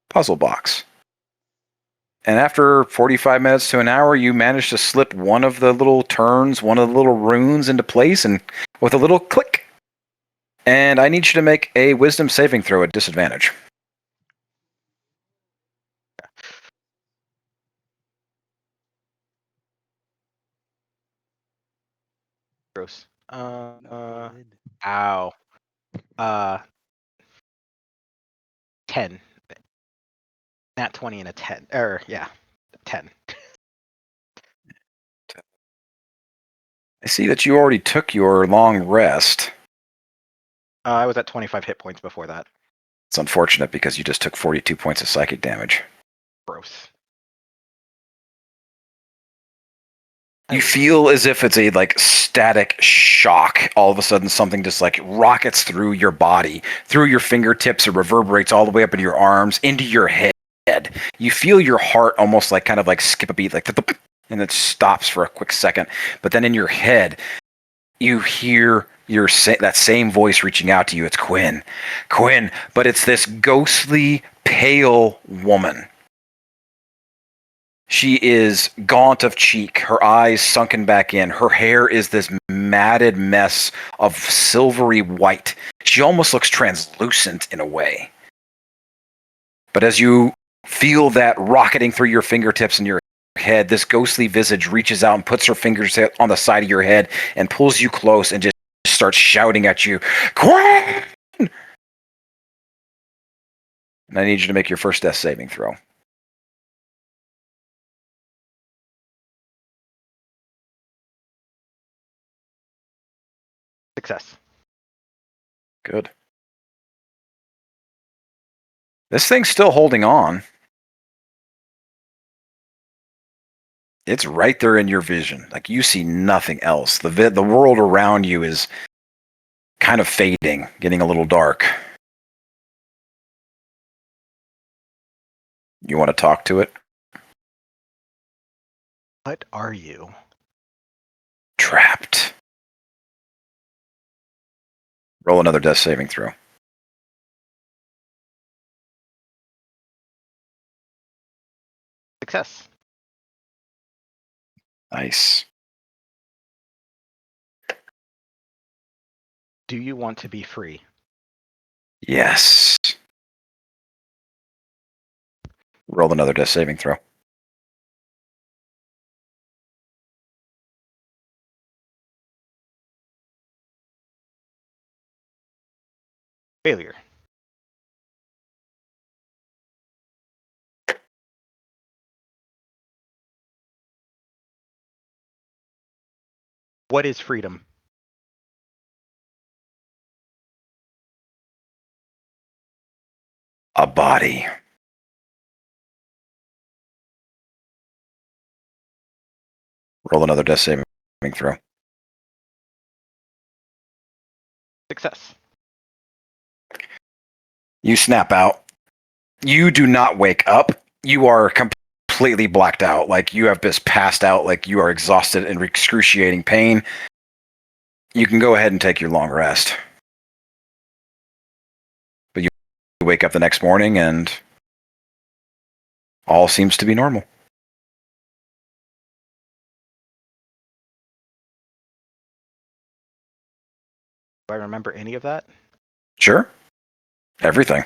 C: puzzle box. And after 45 minutes to an hour, you manage to slip one of the little turns, one of the little runes into place, and with a little click. And I need you to make a wisdom saving throw at disadvantage.
D: Gross.
A: Not good.
D: Ow. 10. Nat 20 and a 10. 10.
C: I see that you already took your long rest.
D: I was at 25 hit points before that.
C: It's unfortunate because you just took 42 points of psychic damage.
D: Gross.
C: You feel as if it's a static shock. All of a sudden, something just rockets through your body, through your fingertips, it reverberates all the way up into your arms, into your head. You feel your heart almost skip a beat, and it stops for a quick second. But then in your head, you hear that same voice reaching out to you. It's Quinn, but it's this ghostly, pale woman. She is gaunt of cheek, her eyes sunken back in. Her hair is this matted mess of silvery white. She almost looks translucent in a way. But as you feel that rocketing through your fingertips and your head, this ghostly visage reaches out and puts her fingers on the side of your head and pulls you close and just starts shouting at you, Quinn! And I need you to make your first death saving throw.
D: Success.
C: Good. This thing's still holding on. It's right there in your vision. Like you see nothing else. The world around you is kind of fading, getting a little dark. You want to talk to it?
D: What are you?
C: Trapped. Roll another death saving throw.
D: Success.
C: Nice.
D: Do you want to be free?
C: Yes. Roll another death saving throw.
D: Failure. What is freedom?
C: A body. Roll another death saving throw.
D: Success.
C: You snap out. You do not wake up. You are completely blacked out. Like you have just passed out. Like you are exhausted and excruciating pain. You can go ahead and take your long rest. But you wake up the next morning and all seems to be normal.
D: Do I remember any of that?
C: Sure. Everything.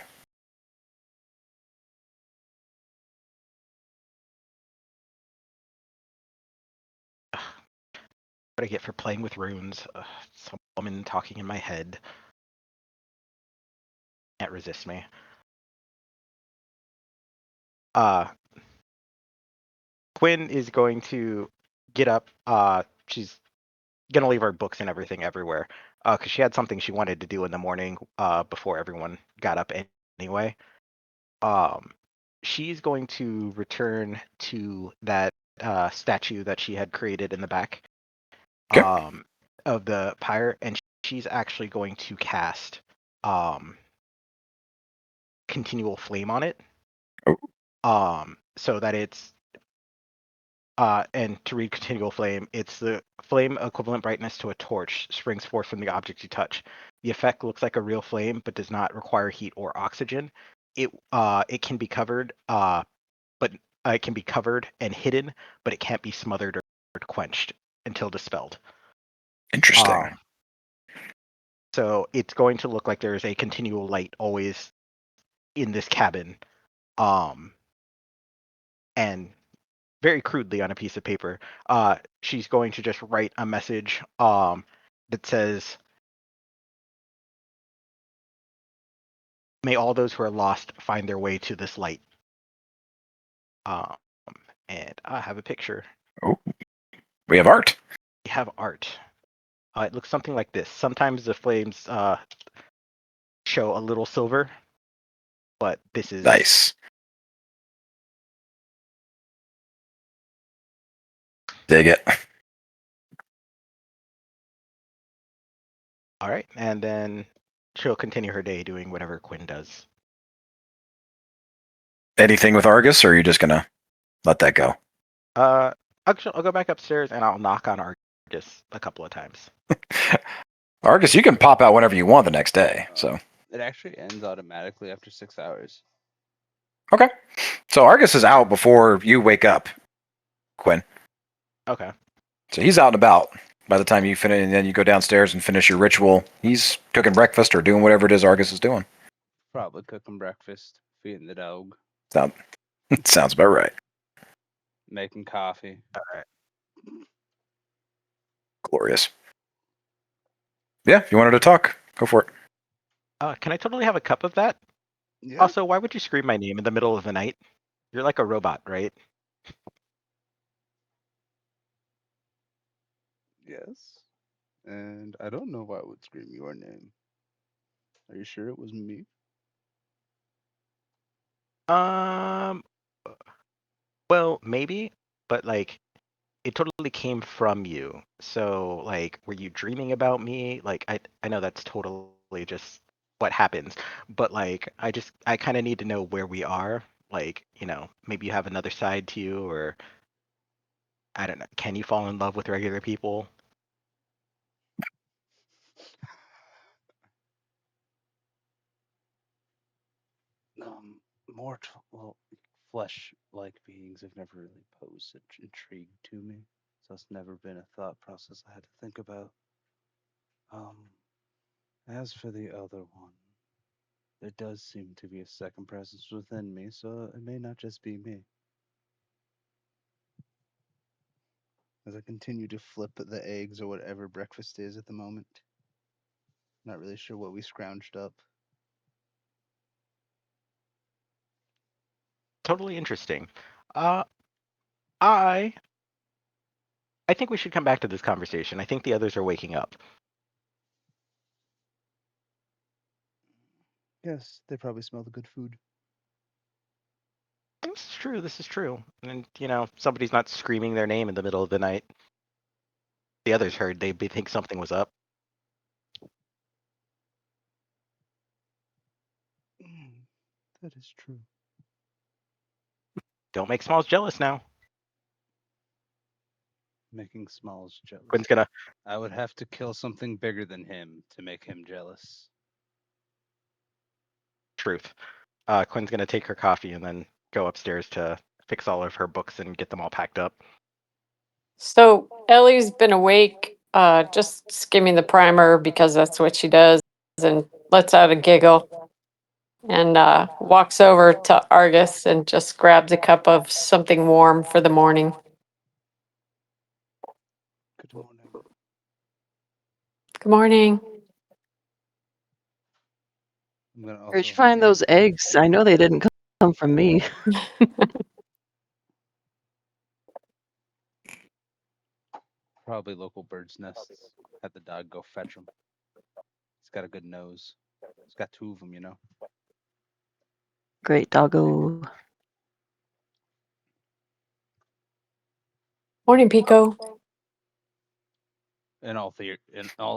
D: What I get for playing with runes? Some woman talking in my head. Can't resist me. Quinn is going to get up. She's gonna leave her books and everything everywhere. Because she had something she wanted to do in the morning. Before everyone got up anyway. She's going to return to that statue that she had created in the back.
C: Okay.
D: Of the pyre, and she's actually going to cast continual flame on it. So that it's and to read continual flame, it's the flame equivalent brightness to a torch springs forth from the object you touch. The effect looks like a real flame, but does not require heat or oxygen. It can be covered, but it can be covered and hidden, but it can't be smothered or quenched until dispelled.
C: Interesting.
D: So it's going to look like there is a continual light always in this cabin. And very crudely on a piece of paper, she's going to just write a message that says, "May all those who are lost find their way to this light." And I have a picture.
C: Oh, we have art.
D: We have art. It looks something like this. Sometimes the flames show a little silver, but this is
C: Nice. Dig it.
D: all right. And then she'll continue her day doing whatever Quinn does.
C: Anything with Argus, or are you just gonna let that go?
D: I'll go back upstairs and I'll knock on Argus a couple of times.
C: Argus, you can pop out whenever you want the next day. So
A: It actually ends automatically after 6 hours.
C: okay. So Argus is out before you wake up, Quinn.
D: Okay.
C: So he's out and about by the time you finish, and then you go downstairs and finish your ritual. He's cooking breakfast or doing whatever it is Argus is doing.
A: Probably cooking breakfast, feeding the dog,
C: Sounds about right.
A: making coffee.
D: All right.
C: Glorious. Yeah, if you wanted to talk, go for it.
D: Can I totally have a cup of that?
A: Yeah.
D: Also, why would you scream my name in the middle of the night? You're like a robot, right?
A: Yes. And I don't know why I would scream your name. Are you sure it was me?
D: Um, well, maybe, but like it totally came from you. So like, were you dreaming about me? Like, I know that's totally just what happens, but like, I kind of need to know where we are. Like, maybe you have another side to you, or I don't know. Can you fall in love with regular people?
A: Mortal, well, flesh-like beings have never really posed such intrigue to me, so it's never been a thought process I had to think about. Um, as for the other one, there does seem to be a second presence within me, so it may not just be me. As I continue to flip the eggs or whatever breakfast is at the moment, not really sure what we scrounged up.
D: Totally interesting. Uh, I I think we should come back to this conversation. I think the others are waking up.
A: Yes, they probably smell the good food.
D: This is true. This is true. And somebody's not screaming their name in the middle of the night. The others heard. They think something was up.
A: That is true.
D: Don't make Smalls jealous now.
A: Making Smalls jealous.
D: Quinn's gonna.
A: I would have to kill something bigger than him to make him jealous.
D: Truth. Quinn's gonna take her coffee and then go upstairs to fix all of her books and get them all packed up.
B: So Ellie's been awake, just skimming the primer because that's what she does, and lets out a giggle and walks over to Argus and just grabs a cup of something warm for the morning.
A: Good morning.
B: Good morning.
A: I'm gonna
H: Where'd
A: also
H: you find those
A: hand-
H: eggs? I know they didn't come from me.
A: Probably local birds' nests. Had the dog go fetch them. He's got a good nose. He's got two of them, you know.
H: Great doggo.
B: Morning, Pico.
A: In all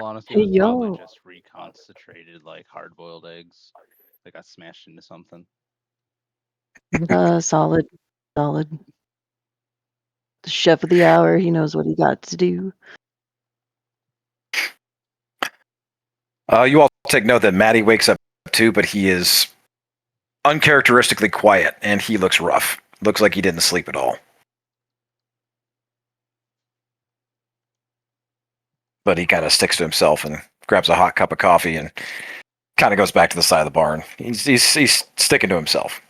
A: honesty, it
H: Hey,
A: was probably
H: yo.
A: just reconcentrated, like hard-boiled eggs. They got smashed into something.
H: Solid. Solid. The chef of the hour. He knows what he got to do.
C: You all take note that Maddie wakes up too, but he is uncharacteristically quiet and he looks rough. Looks like he didn't sleep at all. But he kind of sticks to himself and grabs a hot cup of coffee and kind of goes back to the side of the barn. He's sticking to himself.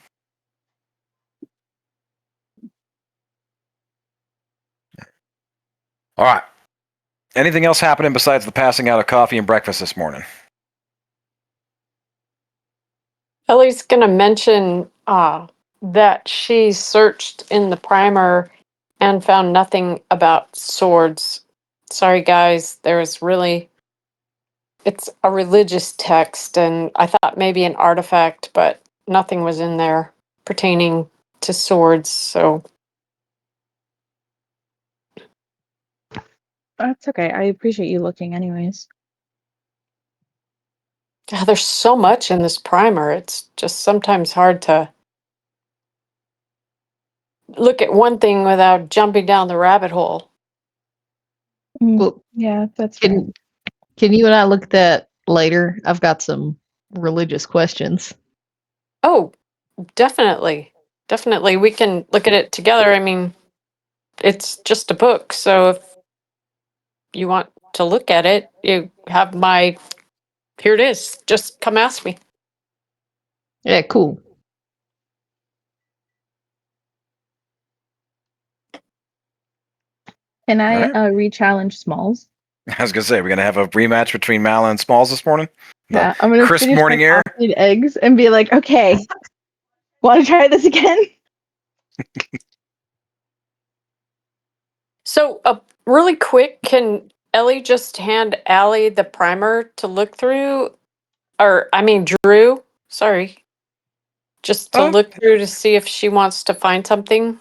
C: All right. Anything else happening besides the passing out of coffee and breakfast this morning?
B: Ellie's gonna mention that she searched in the primer and found nothing about swords. Sorry, guys. It's a religious text, and I thought maybe an artifact, but nothing was in there pertaining to swords. So
E: That's okay. I appreciate you looking, anyways.
B: God, there's so much in this primer. It's just sometimes hard to look at one thing without jumping down the rabbit hole.
G: Well,
E: Yeah, that's fair.
G: can you and I look at that later? I've got some religious questions.
B: Oh, definitely. Definitely. We can look at it together. I mean, it's just a book. So if you want to look at it, you have here it is. Just come ask me.
G: Yeah, cool.
E: Can I
C: Alright.
E: re-challenge Smalls?
C: I was gonna say we're gonna have a rematch between Malin and Smalls this morning. The
E: Yeah, I'm gonna
C: crisp
E: finish
C: morning
E: my
C: air.
E: coffee and eggs and be like, okay, want to try this again?
B: So, really quick, can Ellie just hand Allie the primer to look through? Or, I mean, Drew, sorry. just to look through to see if she wants to find something?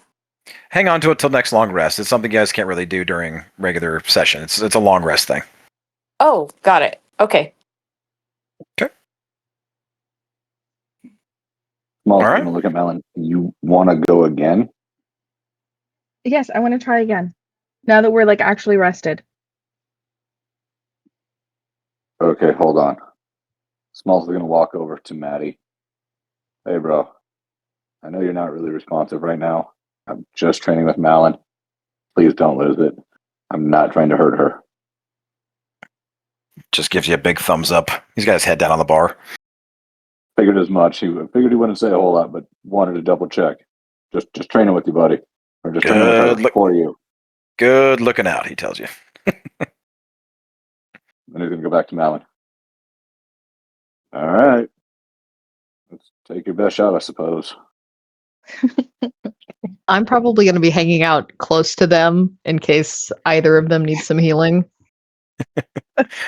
C: Hang on to it till next long rest. It's something you guys can't really do during regular session. It's a long rest thing.
B: Oh, got it. Okay.
F: Small's
C: All right.
F: gonna look at Melon. You want to go again?
E: Yes, I want to try again. Now that we're like actually rested.
F: Okay, hold on. Smalls is gonna walk over to Maddie. Hey, bro. I know you're not really responsive right now. I'm just training with Malin. Please don't lose it. I'm not trying to hurt her.
C: Just gives you a big thumbs up. He's got his head down on the bar.
F: Figured as much. He figured he wouldn't say a whole lot, but wanted to double check. Just training with you, buddy. Or just training with her for you.
C: Good looking out, he tells you.
F: Then he's gonna go back to Malin. All right. Let's take your best shot, I suppose.
G: I'm probably going to be hanging out close to them in case either of them needs some healing.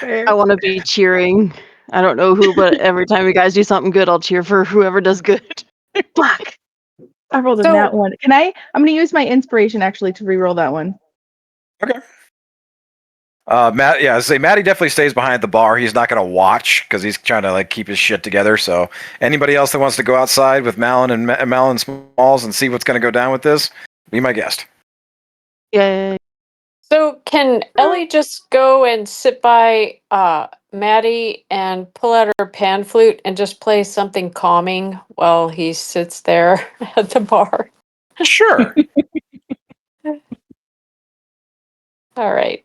H: I want to be cheering. I don't know who, but every time you guys do something good, I'll cheer for whoever does good.
E: Fuck. I rolled a
B: So-
E: nat one. I'm going to use my inspiration actually to re-roll that one.
C: Okay. I say Matty definitely stays behind the bar. He's not going to watch because he's trying to like keep his shit together. So anybody else that wants to go outside with Malin and Malin Smalls and see what's going to go down with this, be my guest.
H: Yay.
B: So can Ellie just go and sit by Maddie and pull out her pan flute and just play something calming while he sits there at the bar?
C: Sure.
B: All right.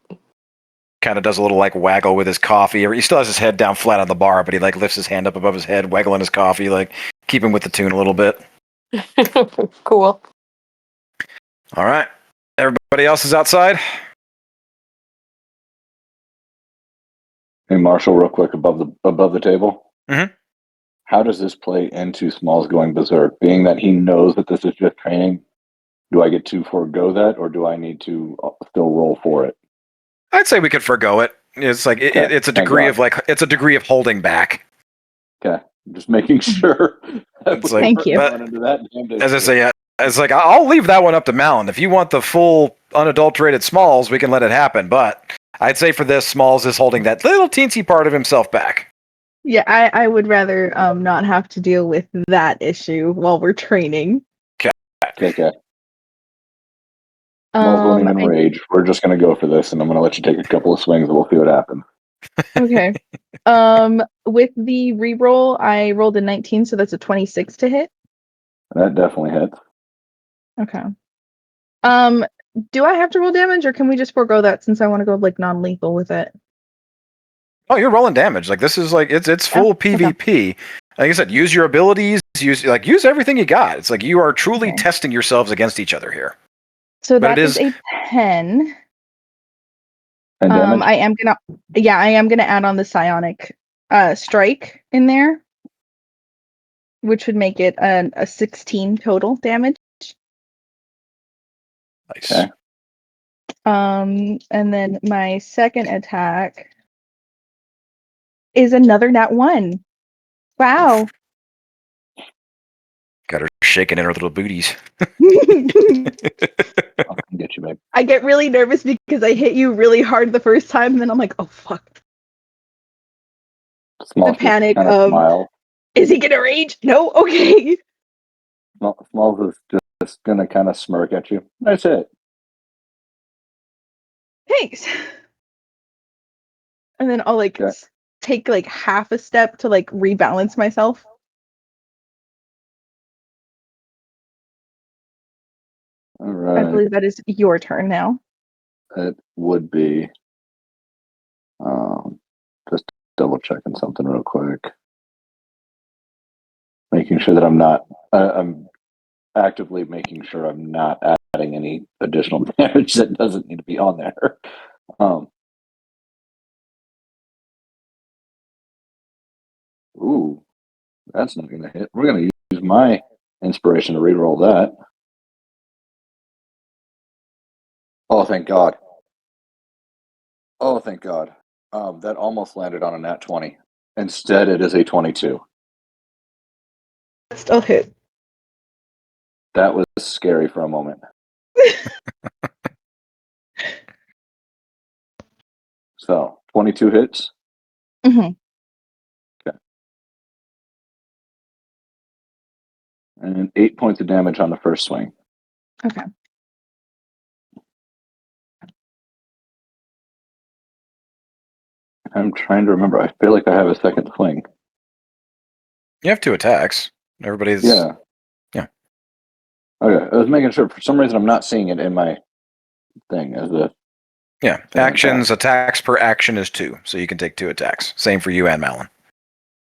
C: Kind of does a little like waggle with his coffee. He still has his head down flat on the bar, but he like lifts his hand up above his head, waggling his coffee, like keep him with the tune a little bit.
B: Cool.
C: All right. Everybody else is outside.
F: Hey, Marshall, real quick above the table.
C: Mhm.
F: How does this play into Smalls going berserk? Being that he knows that this is just training, do I get to forego that, or do I need to still roll for it?
C: I'd say we could forgo it. It's like
F: Okay,
C: it's a
F: thank
C: degree
F: God.
C: of it's a degree of holding back.
F: Okay, I'm just making sure.
C: It's like-
E: Thank you.
F: Run into that damn
C: As I say, it's like I'll leave that one up to Malin. If you want the full unadulterated Smalls, we can let it happen. But I'd say for this, Smalls is holding that little teensy part of himself back.
E: Yeah, I would rather not have to deal with that issue while we're training.
F: Okay. Smalls winning in rage. We're just gonna go for this, and I'm gonna let you take a couple of swings, and we'll see what happens.
E: Okay. With the reroll, I rolled a 19, so that's a 26 to hit.
F: That definitely hits.
E: Okay. Do I have to roll damage, or can we just forego that since I want to go like non-lethal with it?
C: Oh, you're rolling damage. Like this is like it's full
E: okay.
C: PvP. Like I said, use your abilities. Use everything you got. It's like you are truly
E: Okay.
C: testing yourselves against each other here.
E: So
C: But
E: that
C: it
E: is
C: is-
E: a 10.
F: And damage.
E: I am gonna add on the psionic strike in there, which would make it a 16 total damage.
C: Nice.
F: Okay.
E: And then my second attack is another nat 1. Wow.
C: Got her shaking in her little booties.
F: I'll come get you, babe.
E: I get really nervous because I hit you really hard the first time, and then I'm like, oh fuck.
F: Smalls
E: panic
F: kind of
E: of-
F: smile.
E: Is he gonna rage? No? Okay.
F: Smalls is just gonna kind of smirk at you. Nice hit.
E: Thanks. And then I'll like
F: Okay.
E: take like half a step to like rebalance myself.
F: All
E: I
F: right.
E: believe that is your turn now.
F: It would be. Just double checking something real quick. Making sure that I'm actively making sure I'm not adding any additional damage that doesn't need to be on there. Ooh, that's not going to hit. We're going to use my inspiration to reroll that. Oh, thank God. Oh, thank God. That almost landed on a nat 20. Instead, it is a 22.
E: Still hit.
F: That was scary for a moment. So 22 hits.
E: hmm
F: And 8 points of damage on the first swing.
E: Okay.
F: I'm trying to remember. I feel like I have a second swing.
C: You have 2 attacks. Everybody's
F: Yeah.
C: Yeah.
F: Okay. I was making sure. For some reason, I'm not seeing it in my thing as a.
C: Yeah.
F: Second
C: Actions, attacks per action is 2, so you can take 2 attacks. Same for you and Malin.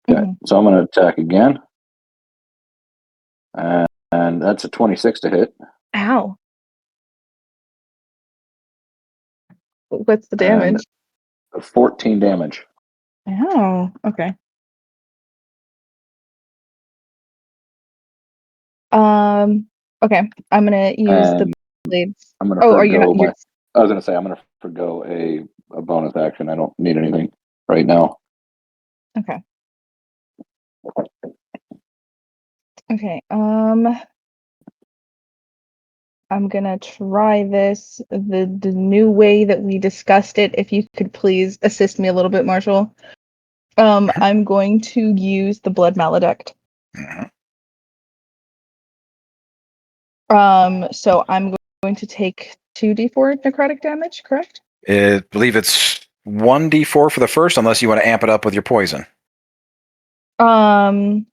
F: Okay.
E: Mhm.
F: So I'm going to attack again. And that's a 26 to hit.
E: Ow. What's the damage?
F: 14 damage.
E: Ow. Okay. Okay. I'm gonna use the
F: And
E: blades.
F: I'm going to
E: Oh, are you
F: forgo
E: not? You're,
F: I was going to say I'm going to forgo a bonus action. I don't need anything right now.
E: okay. Okay. I'm gonna try this the new way that we discussed it. If you could please assist me a little bit, Marshall. I'm going to use the blood maledict.
C: Mhm.
E: So I'm going to take 2d4 necrotic damage, correct?
C: I believe it's 1d4 for the first, unless you want to amp it up with your poison.
E: Um,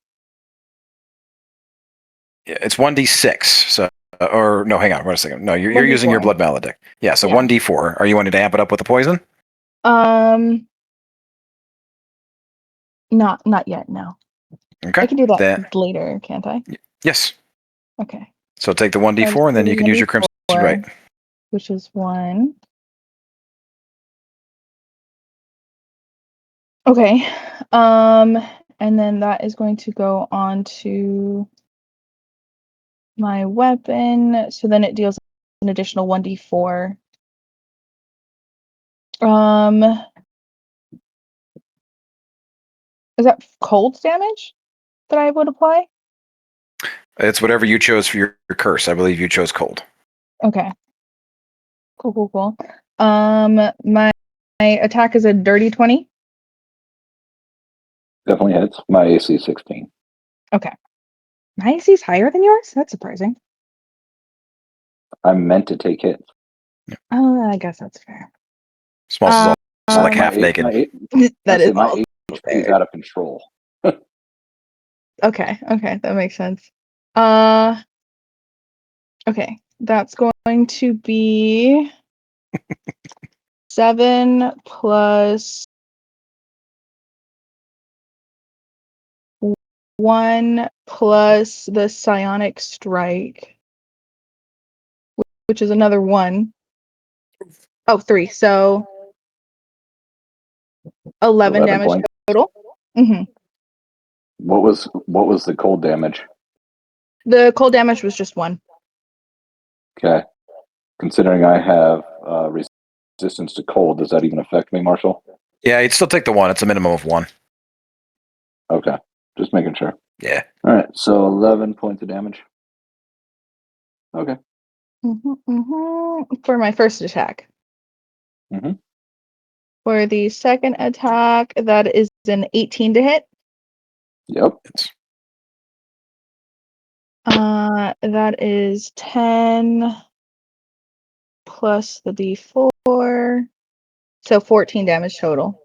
C: Yeah, it's 1d6. So, or no, hang on, wait a second. No, you're using your
E: 1d4.
C: blood maledict. Yeah, so
E: Yeah.
C: 1d4. Are you wanting to amp it up with the poison?
E: Not yet, no.
C: Okay.
E: I can do that
C: Then,
E: later, can't I?
C: yes.
E: Okay.
C: So take the 1d4, and then you can use your crimson.
E: 1d4,
C: Right.
E: which is 1. Okay. And then that is going to go on to my weapon. So then it deals an additional 1d4. Is that cold damage that I would apply?
C: It's whatever you chose for your curse. I believe you chose cold.
E: Okay. Cool. My attack is a dirty 20.
F: Definitely hits. My AC 16.
E: Okay. My AC is higher than yours? That's surprising.
F: I'm meant to take hits.
E: Oh, I guess that's fair.
C: Smalls is also like
F: My
C: half
F: A-
C: naked.
F: my
E: That is
F: my
E: also
F: HP is
E: fair.
F: out of control.
E: Okay, that makes sense. Okay, that's going to be 7 plus 1 plus the psionic strike, which is another 1. Oh, 3. So 11 damage
F: points.
E: total. Mm-hmm.
F: What was the cold damage?
E: The cold damage was just 1.
F: Okay. Considering I have resistance to cold, does that even affect me, Marshall?
C: Yeah, you'd still take the 1. It's a minimum of 1.
F: Okay. Just making sure.
C: Yeah.
F: All right. So 11 points of damage. Okay.
E: For my first attack.
F: Mm-hmm.
E: For the second attack, that is an 18 to hit.
F: Yep.
E: That is 10 plus the d4, so 14 damage total.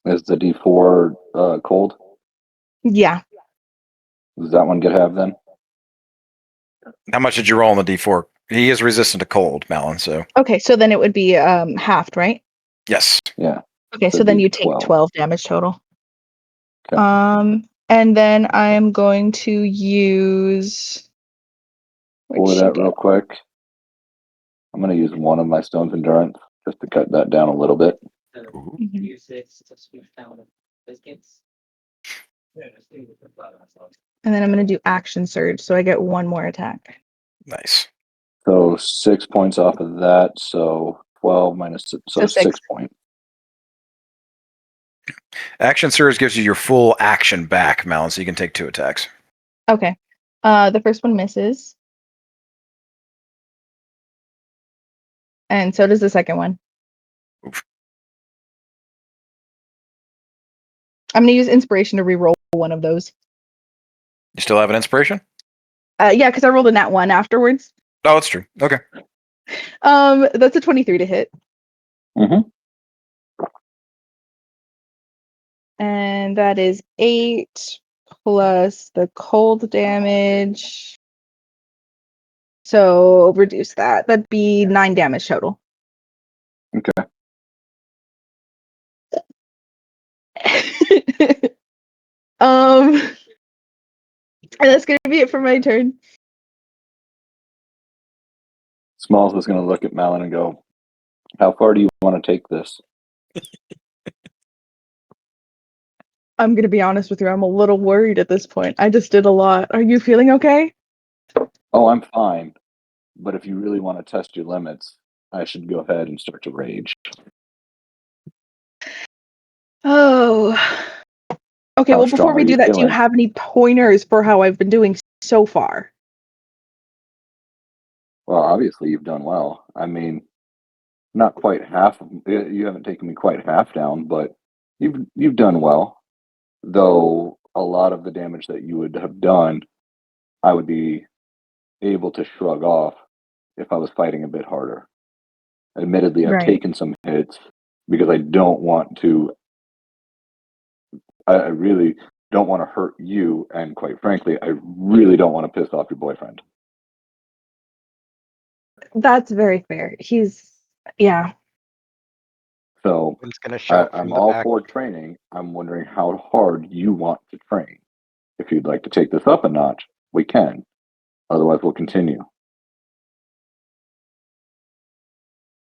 F: Is the D4 cold?
E: Yeah.
F: Does that one get halved then?
C: How much did you roll on the d4? He is resistant to cold, Malin, so.
E: Okay, so then it would be halved, right?
C: Yes.
F: Yeah.
E: Okay,
F: So
E: so then you take
F: 12.
E: 12 damage total.
F: Okay.
E: And then I am going to use.
F: Pull it out real quick. I'm going to use one of my Stone's Endurance just to cut that down a little bit.
E: And then I'm going to do action surge, so I get 1 more attack.
C: Nice.
F: So 6 points off of that. So 12 minus, so 6 points.
C: Action surge gives you your full action back, Malin, so you can take 2 attacks.
E: Okay. The first one misses. And so does the second one.
C: Oof.
E: I'm gonna use inspiration to re-roll one of those.
C: You still have an inspiration?
E: Yeah, because I rolled a nat 1 afterwards.
C: Oh, that's true. Okay.
E: That's a 23 to hit.
F: Mm-hmm.
E: And that is 8 plus the cold damage. So reduce that. That'd be 9 damage total.
F: Okay.
E: And that's gonna be it for my turn.
F: Smalls is going to look at Malin and go, "How far do you want to take this?"
E: I'm gonna be honest with you, I'm a little worried at this point. I just did a lot. Are you feeling okay?
F: Oh, I'm fine. But if you really want to test your limits, I should go ahead and start to rage.
E: Oh. Okay,
F: How
E: well, before
F: strong
E: we
F: are
E: do
F: you
E: that, do you
F: feeling?
E: have any pointers for how I've been doing so far?
F: Well, obviously you've done well. I mean, not quite half. You haven't taken me quite half down, but you've done well. Though a lot of the damage that you would have done, I would be able to shrug off if I was fighting a bit harder. Admittedly, I've
E: Right.
F: taken some hits because I don't want to. I really don't want to hurt you, and quite frankly, I really don't want to piss off your boyfriend.
E: That's very fair. Yeah.
F: So
D: Quinn's gonna shout from
F: I'm
D: the
F: all
D: back.
F: for training. I'm wondering how hard you want to train. If you'd like to take this up a notch, we can. Otherwise, we'll continue.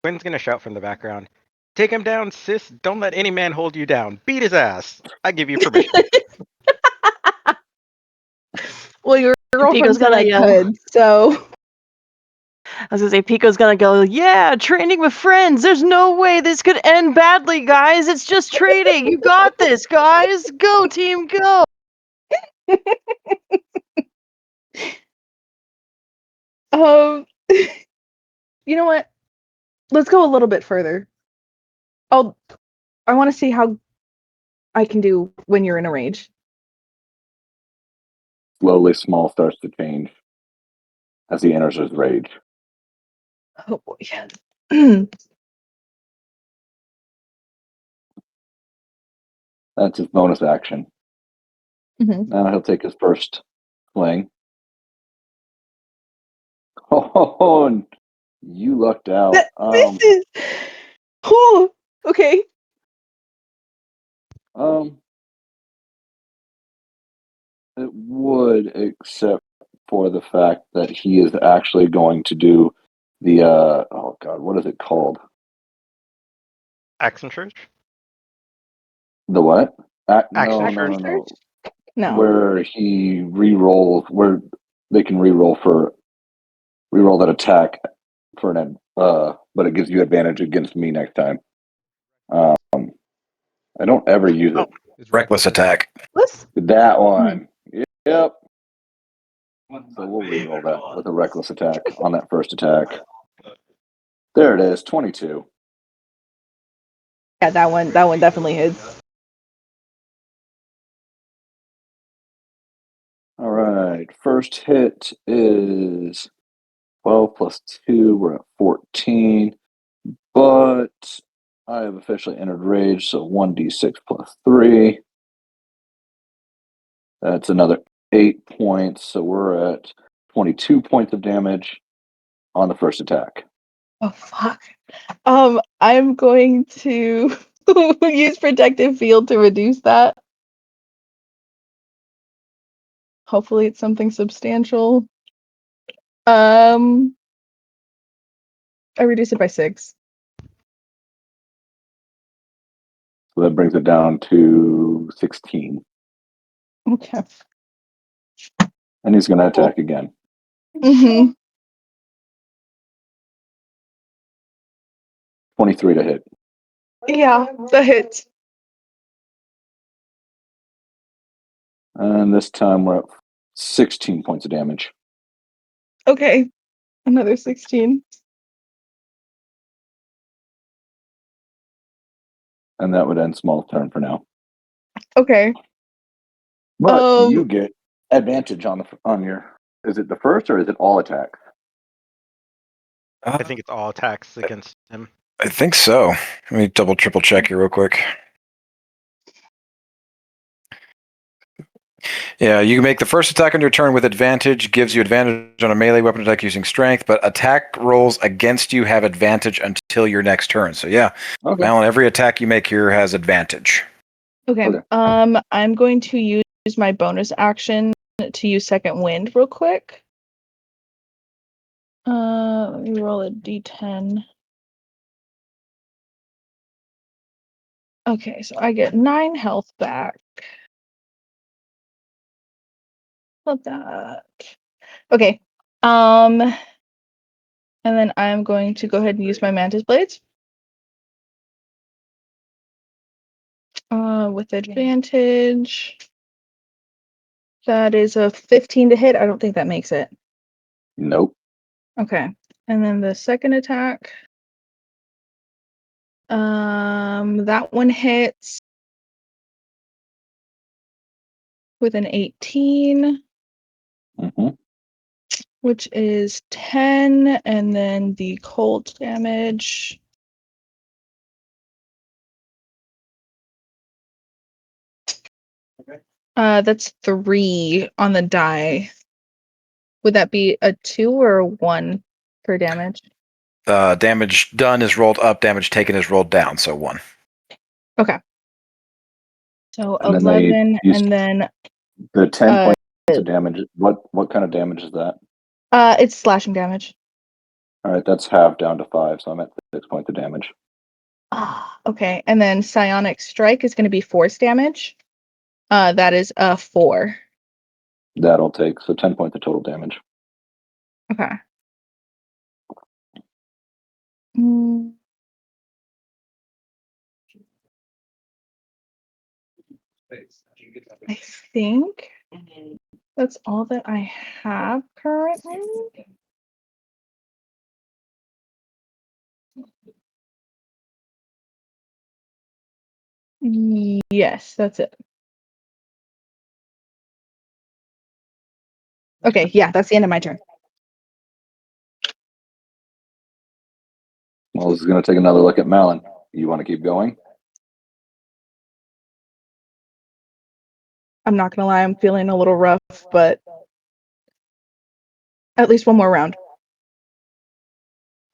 D: Quinn's gonna shout from the background. Take him down, sis. Don't let any man hold you down. Beat his ass. I give you permission.
E: Well, your girlfriend
H: Pico's
E: said
H: gonna
E: I
H: yell.
E: could, so
H: I was gonna say Pico's gonna go, yeah, training with friends. There's no way this could end badly, guys. It's just training. You got this, guys. Go, team, go.
E: um you know what? Let's go a little bit further. I want to see how I can do when you're in a rage.
F: Slowly, Small starts to change as he enters his rage.
E: Oh boy. Mhm.
F: That's his bonus action. Now he'll take his first swing. Oh, you lucked out.
E: This is oh, okay.
F: It would, except for the fact that he is actually going to do the oh god, what is it called?
D: Action Church?
F: The what? No,
D: Action
F: no,
D: Church?
F: no, no.
E: No.
F: Where he re-rolls, where they can re-roll that attack for an but it gives you advantage against me next time. I don't ever use it.
A: It's
C: Reckless attack.
E: Let's
F: That one. Yep. So we'll re-roll that with a reckless attack on that first attack. There it is, 22.
E: yeah, that one definitely hits.
F: All right. First hit is 12 plus 2. We're at 14. But I have officially entered rage, so 1d6 plus 3. That's another 8 points, so we're at 22 points of damage on the first attack.
E: Oh fuck. I'm going to use protective field to reduce that. Hopefully it's something substantial. I reduce it by 6.
F: So that brings it down to 16.
E: Okay.
F: And he's going to attack again.
E: Mm-hmm.
F: 23 to hit.
E: Yeah, the hit.
F: And this time we're at 16 points of damage.
E: Okay. Another 16.
F: And that would end Small's turn for now.
E: Okay.
F: But you get advantage on your. Is it the first or is it all attacks?
D: I think it's all attacks against him.
C: I think so. Let me double, triple check here real quick. Yeah, you can make the first attack on your turn with advantage, gives you advantage on a melee weapon attack using strength, but attack rolls against you have advantage until your next turn. So yeah,
F: Okay.
C: Malin, every attack you make here has advantage.
E: Okay.
F: Okay.
E: I'm going to use my bonus action to use second wind real quick. Let me roll a d10. Okay, so I get 9 health back. Love that. Okay. And then I'm going to go ahead and use my Mantis Blades. With advantage. That is a 15 to hit. I don't think that makes it.
F: Nope.
E: Okay. And then the second attack. That one hits with an 18,
F: Mm-hmm.
E: which is 10, and then the cold damage. That's 3 on the die. Would that be a 2 or a 1 for damage?
C: Damage done is rolled up, damage taken is rolled down, so 1.
E: Okay. So
F: And then
E: 11,
F: you
E: and then
F: the 10 points of damage. What kind of damage is that?
E: it's slashing damage.
F: All right, that's half down to 5, so I'm at 6 points of damage.
E: Okay, and then psionic strike is going to be force damage. That is a 4.
F: That'll take, so 10 points of total damage.
E: Okay. Mm. I think that's all that I have currently. Yes, that's it. Okay, yeah, that's the end of my turn.
F: Well, this is going to take another look at Malin. You want to keep going?
E: I'm not gonna lie, I'm feeling a little rough, but at least one more round.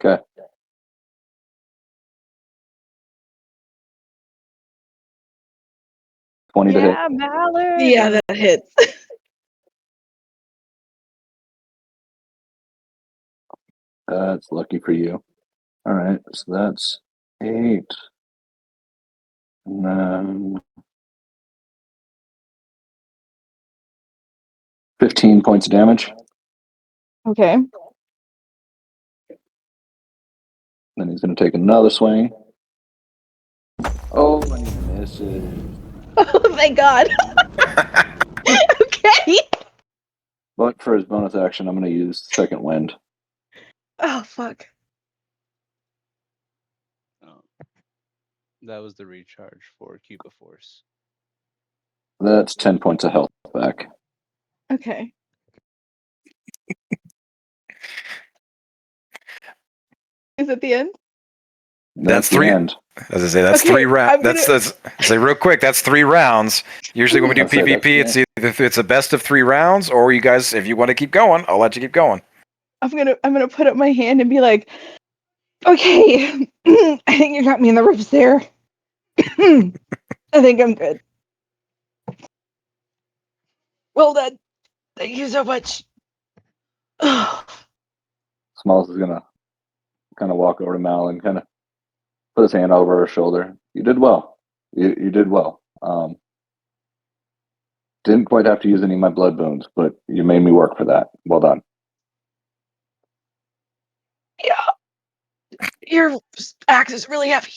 F: Okay. $20 to hit.
H: Yeah, Mallard.
E: Yeah, that hits.
F: That's lucky for you. All right, so that's 8. And then 15 points of damage.
E: Okay.
F: Then he's going to take another swing. Oh, and he misses.
E: Oh, thank God. Okay.
F: But for his bonus action, I'm going to use second wind.
E: Oh, fuck.
A: That was the recharge for Cuba Force.
F: That's 10 points of health back.
E: Okay. Is it the end?
C: That's
F: the
C: 3.
F: end.
C: As I say, that's
E: Okay,
C: 3 rounds.
E: I'm gonna-
C: That's say real quick. That's 3 rounds. Usually when we do
F: I'll say that's
C: PvP, it's either if it's a best of 3 rounds, or you guys, if you want to keep going, I'll let you keep going.
E: I'm gonna put up my hand and be like, okay, I think you got me in the ropes there. I think I'm good. Well done. Thank you so much.
F: Smalls is going to kind of walk over to Mal and kind of put his hand over her shoulder. You did well. You did well. Didn't quite have to use any of my blood boons, but you made me work for that. Well done.
E: Yeah. Your axe is really heavy.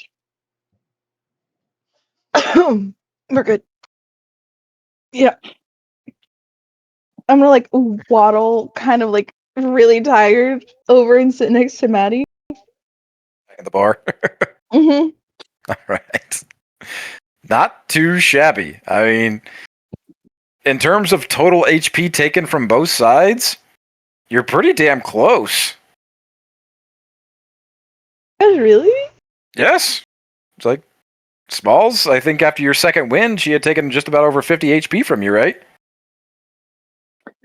E: We're good. Yeah. I'm gonna like waddle, kind of like really tired, over and sit next to Maddie.
C: In the bar.
E: Mm-hmm.
C: All right. Not too shabby. I mean, in terms of total HP taken from both sides, you're pretty damn close.
E: Really?
C: Yes. It's like Smalls, I think after your second win, she had taken just about over 50 HP from you, right?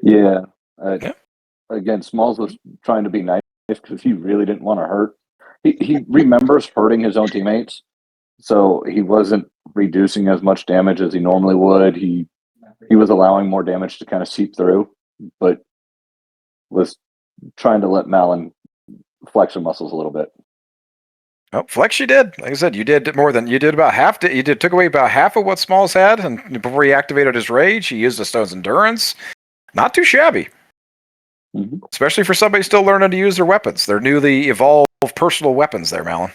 F: Yeah.
C: Yeah.
F: Again, Smalls was trying to be nice because he really didn't want to hurt. He remembers hurting his own teammates, so he wasn't reducing as much damage as he normally would. He was allowing more damage to kind of seep through, but was trying to let Malin flex her muscles a little bit.
C: Oh, flex you did. Like I said, you did more than you did about half. Took away about half of what Smalls had, and before he activated his rage, he used the Stone's Endurance. Not too shabby.
F: Mm-hmm.
C: Especially for somebody still learning to use their weapons. Their newly evolved personal weapons there, Malin.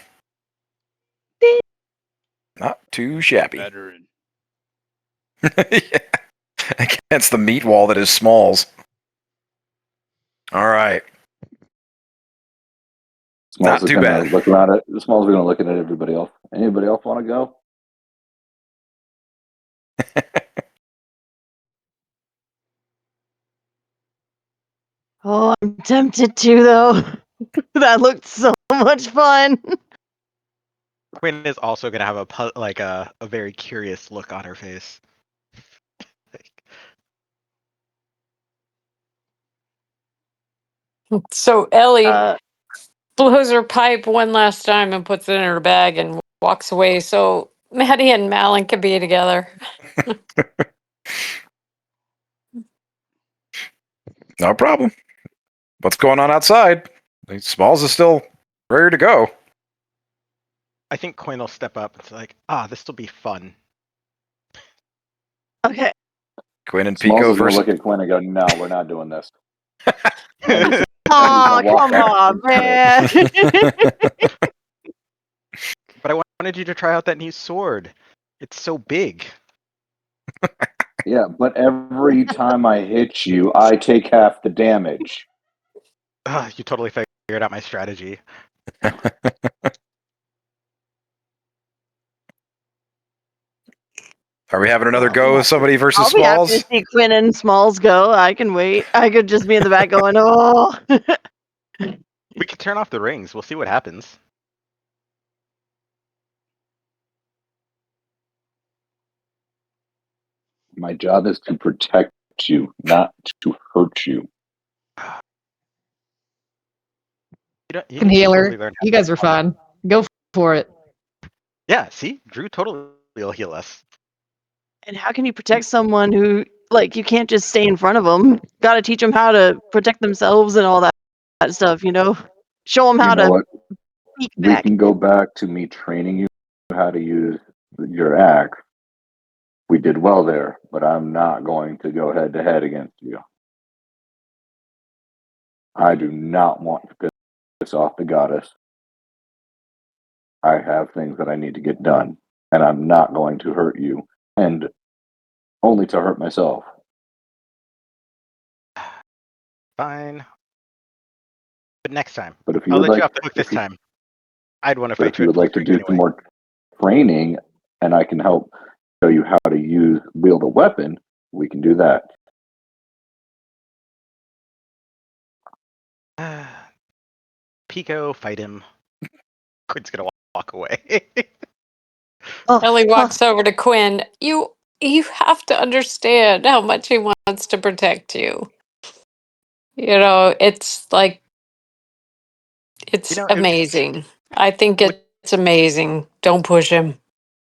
C: Not too shabby.
A: Veteran.
C: Yeah. Against the meat wall that is Smalls. All right.
F: Smalls
C: Not
F: is
C: too
F: gonna
C: bad.
F: look around at Smalls is gonna look at everybody else. Anybody else want to go?
H: Oh, I'm tempted to though. That looked so much fun.
D: Quinn is also gonna have a very curious look on her face.
B: So Ellie
H: Uh,
B: blows her pipe one last time and puts it in her bag and walks away so Maddie and Malin can be together.
C: No problem. What's going on outside? Smalls is still ready to go.
D: I think Quinn will step up and say like, this will be fun.
H: okay.
C: Quinn and
F: Smalls
C: Pico
F: is gonna
C: versus.
F: look at Quinn and go, "No, we're not doing this."
H: Oh,
F: walk
H: come
F: off.
H: on, man.
D: But I wanted you to try out that new sword. It's so big.
F: Yeah, but every time I hit you, I take half the damage.
D: You totally figured out my strategy.
C: Are we having another
D: Oh,
C: go of somebody versus
H: I'll be happy
C: Smalls?
H: to see Quinn and Smalls go. I can wait. I could just be in the back going, oh.
D: We can turn off the rings. We'll see what happens.
F: My job is to protect you, not to hurt you.
D: You
G: Can
D: can
G: heal her.
D: totally learn how
G: You
D: to
G: guys are
D: respond.
G: fine. Go for it.
D: Yeah, see? Drew totally will heal us.
H: And how can you protect someone who, like, you can't just stay in front of them? Got to teach them how to protect themselves and all that stuff, you know? Show them how
F: You know
H: to
F: what?
H: speak
F: We
H: back.
F: can go back to me training you how to use your axe. We did well there, but I'm not going to go head to head against you. I do not want to piss off the goddess. I have things that I need to get done, and I'm not going to hurt you, and only to hurt myself.
D: Fine. But next time.
F: But if you
D: I'll
F: would
D: let you
F: like,
D: off the hook this time. I'd want to
F: but
D: fight
F: if
D: you
F: you
D: at
F: would
D: full
F: like to
D: strength
F: do
D: anyway.
F: some more training, and I can help show you how to wield a weapon, we can do that.
D: Pico, fight him. Quinn's gonna walk away.
H: Oh,
B: Ellie
H: oh,
B: walks over to Quinn. You have to understand how much he wants to protect you. You know, it's like it's
D: You know,
B: amazing. I think
D: would-
B: it's amazing. Don't push him.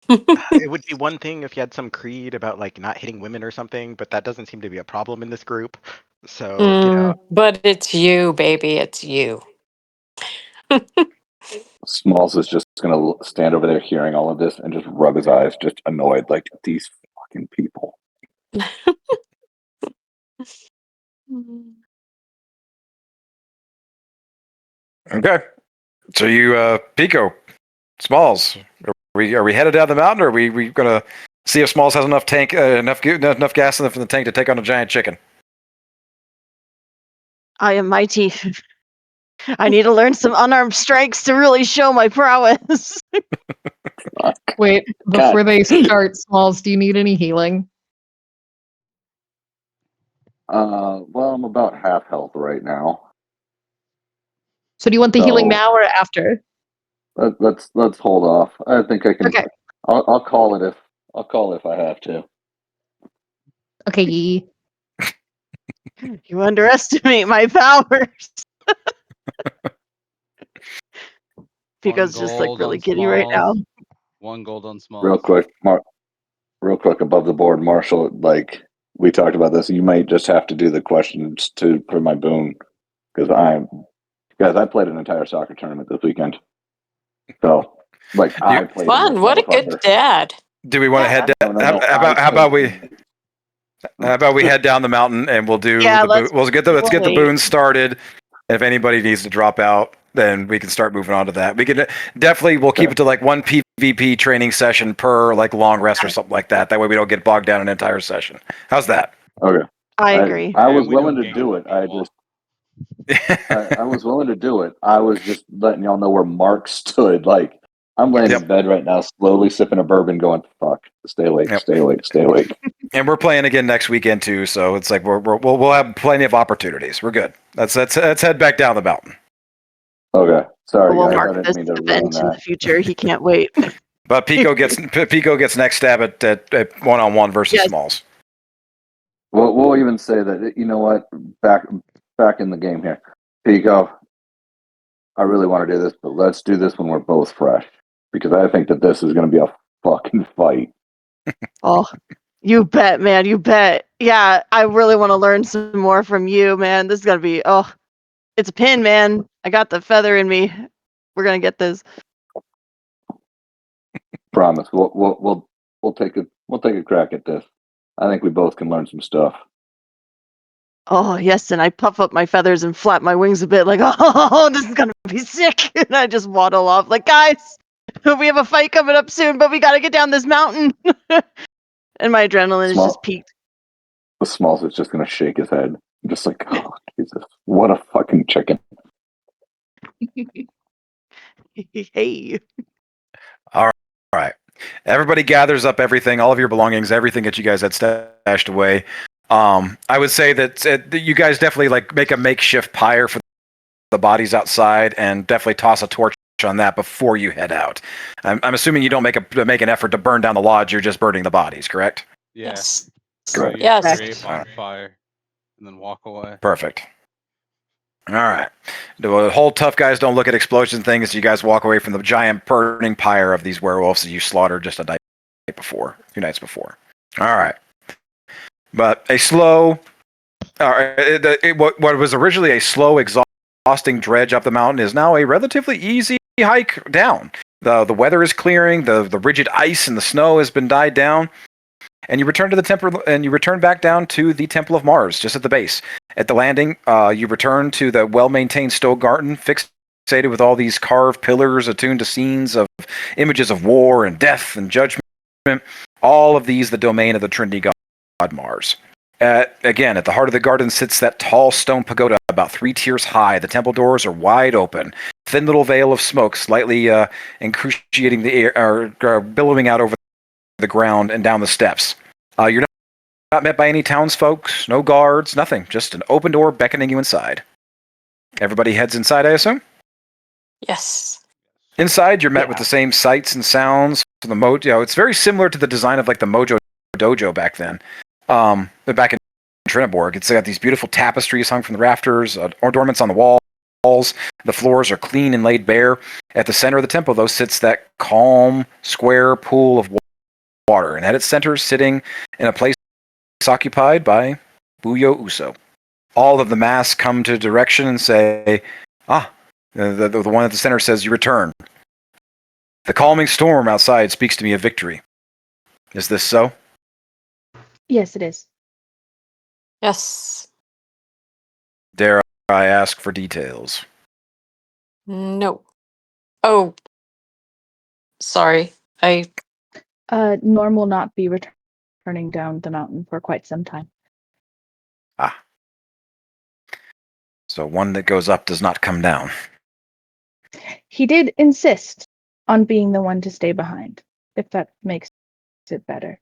D: it would be one thing if you had some creed about like not hitting women or something, but that doesn't seem to be a problem in this group. So,
B: But it's you, baby. It's you.
F: Smalls is just going to stand over there hearing all of this and just rub his eyes, just annoyed, like, these fucking people.
C: Okay. So you, Pico, Smalls, are we headed down the mountain, or are we gonna see if Smalls has enough gas in the tank to take on a giant chicken?
H: I am mighty. I need to learn some unarmed strikes to really show my prowess.
G: Wait, before they start, Smalls, do you need any healing?
F: Well, I'm about half health right now.
G: So do you want the healing
F: So-
G: now or after?
F: Let's hold off. I think I can.
G: Okay.
F: I'll call it if I have to.
G: Okay.
H: You underestimate my powers. Pico's just like
A: gold
H: really
A: on
H: giddy right now.
A: Smalls. 1 gold on Smalls.
F: Real quick, real quick above the board, Marshall. Like we talked about this, you might just have to do the questions for my boon because I played an entire soccer tournament this weekend. So I played in this
B: Fun. What a good
F: motherfucker.
B: dad.
C: Do we want to head down?
F: No,
C: How about we head down the mountain and we'll do
H: Yeah,
C: let's get the
H: wait.
C: boons started. If anybody needs to drop out, then we can start moving on to that. We can we'll keep it to like 1 PvP training session per like long rest or something like that. That way we don't get bogged down an entire session. How's that?
F: Okay.
H: I agree.
F: I was
A: And we
F: willing
A: don't
F: to
A: gain
F: do it. I
A: people.
F: just I was willing to do it. I was just letting y'all know where Mark stood. Like I'm laying
C: Yep.
F: in bed right now, slowly sipping a bourbon, going, "Fuck, stay awake,
C: Yep.
F: stay awake, stay awake."
C: And we're playing again next weekend too, so it's like we'll have plenty of opportunities. We're good. Let's head back down the mountain.
F: Okay, sorry
H: We'll
F: guys, I
H: mark
F: didn't
H: this
F: mean to ruin
H: event in the
F: that.
H: future. He can't wait.
C: But Pico gets next stab at one-on-one versus
H: Yes.
C: Smalls.
F: We'll even say that you know what, back in the game here, Pico. I really want to do this, but let's do this when we're both fresh because I think that this is going to be a fucking fight.
H: Oh, you bet, man. You bet. Yeah, I really want to learn some more from you, man. This is gonna be it's a pin, man. I got the feather in me. We're gonna get this.
F: Promise. We'll take a crack at this. I think we both can learn some stuff.
H: Oh yes, and I puff up my feathers and flap my wings a bit, like, oh, this is gonna be sick. And I just waddle off, like, guys, we have a fight coming up soon, but we gotta get down this mountain. And my adrenaline is just peaked.
F: The Smalls is just gonna shake his head, just like, oh Jesus, what a fucking chicken.
H: Hey.
C: All right. Everybody gathers up everything, all of your belongings, everything that you guys had stashed away. I would say that you guys definitely like make a makeshift pyre for the bodies outside, and definitely toss a torch on that before you head out. I'm assuming you don't make an effort to burn down the lodge. You're just burning the bodies, correct?
A: Yeah.
B: Yes.
A: So you
B: Yes.
A: create bonfire and then walk away.
C: Perfect. All right. The whole tough guys don't look at explosion things. You guys walk away from the giant burning pyre of these werewolves that you slaughtered just a few nights before. All right. But a slow, what was originally a slow, exhausting dredge up the mountain is now a relatively easy hike down. The weather is clearing. The rigid ice and the snow has been died down. And you return to the temple, and you return back down to the Temple of Mars, just at the base. At the landing, you return to the well-maintained stone garden, fixated with all these carved pillars attuned to scenes of images of war and death and judgment. All of these the domain of the Trinity god Mars. Again, at the heart of the garden sits that tall stone pagoda, about 3 tiers high. The temple doors are wide open. Thin little veil of smoke, slightly excruciating the air, or billowing out over the ground and down the steps. You're not met by any townsfolk, no guards, nothing. Just an open door beckoning you inside. Everybody heads inside, I assume?
B: Yes.
C: Inside, you're met with the same sights and sounds. It's very similar to the design of like the Mojo Dojo back then. Back in Trinaborg, it's got these beautiful tapestries hung from the rafters, ornaments on the walls. The floors are clean and laid bare. At the center of the temple, though, sits that calm, square pool of water, and at its center, sitting in a place occupied by Buyo Uso. All of the masks come to direction and say, the one at the center says, "You return." The calming storm outside speaks to me of victory. Is this so?
E: Yes, it is.
B: Yes.
C: Dare I ask for details?
B: No. Oh. Sorry.
E: Norm will not be returning down the mountain for quite some time.
C: So one that goes up does not come down.
E: He did insist on being the one to stay behind, if that makes it better.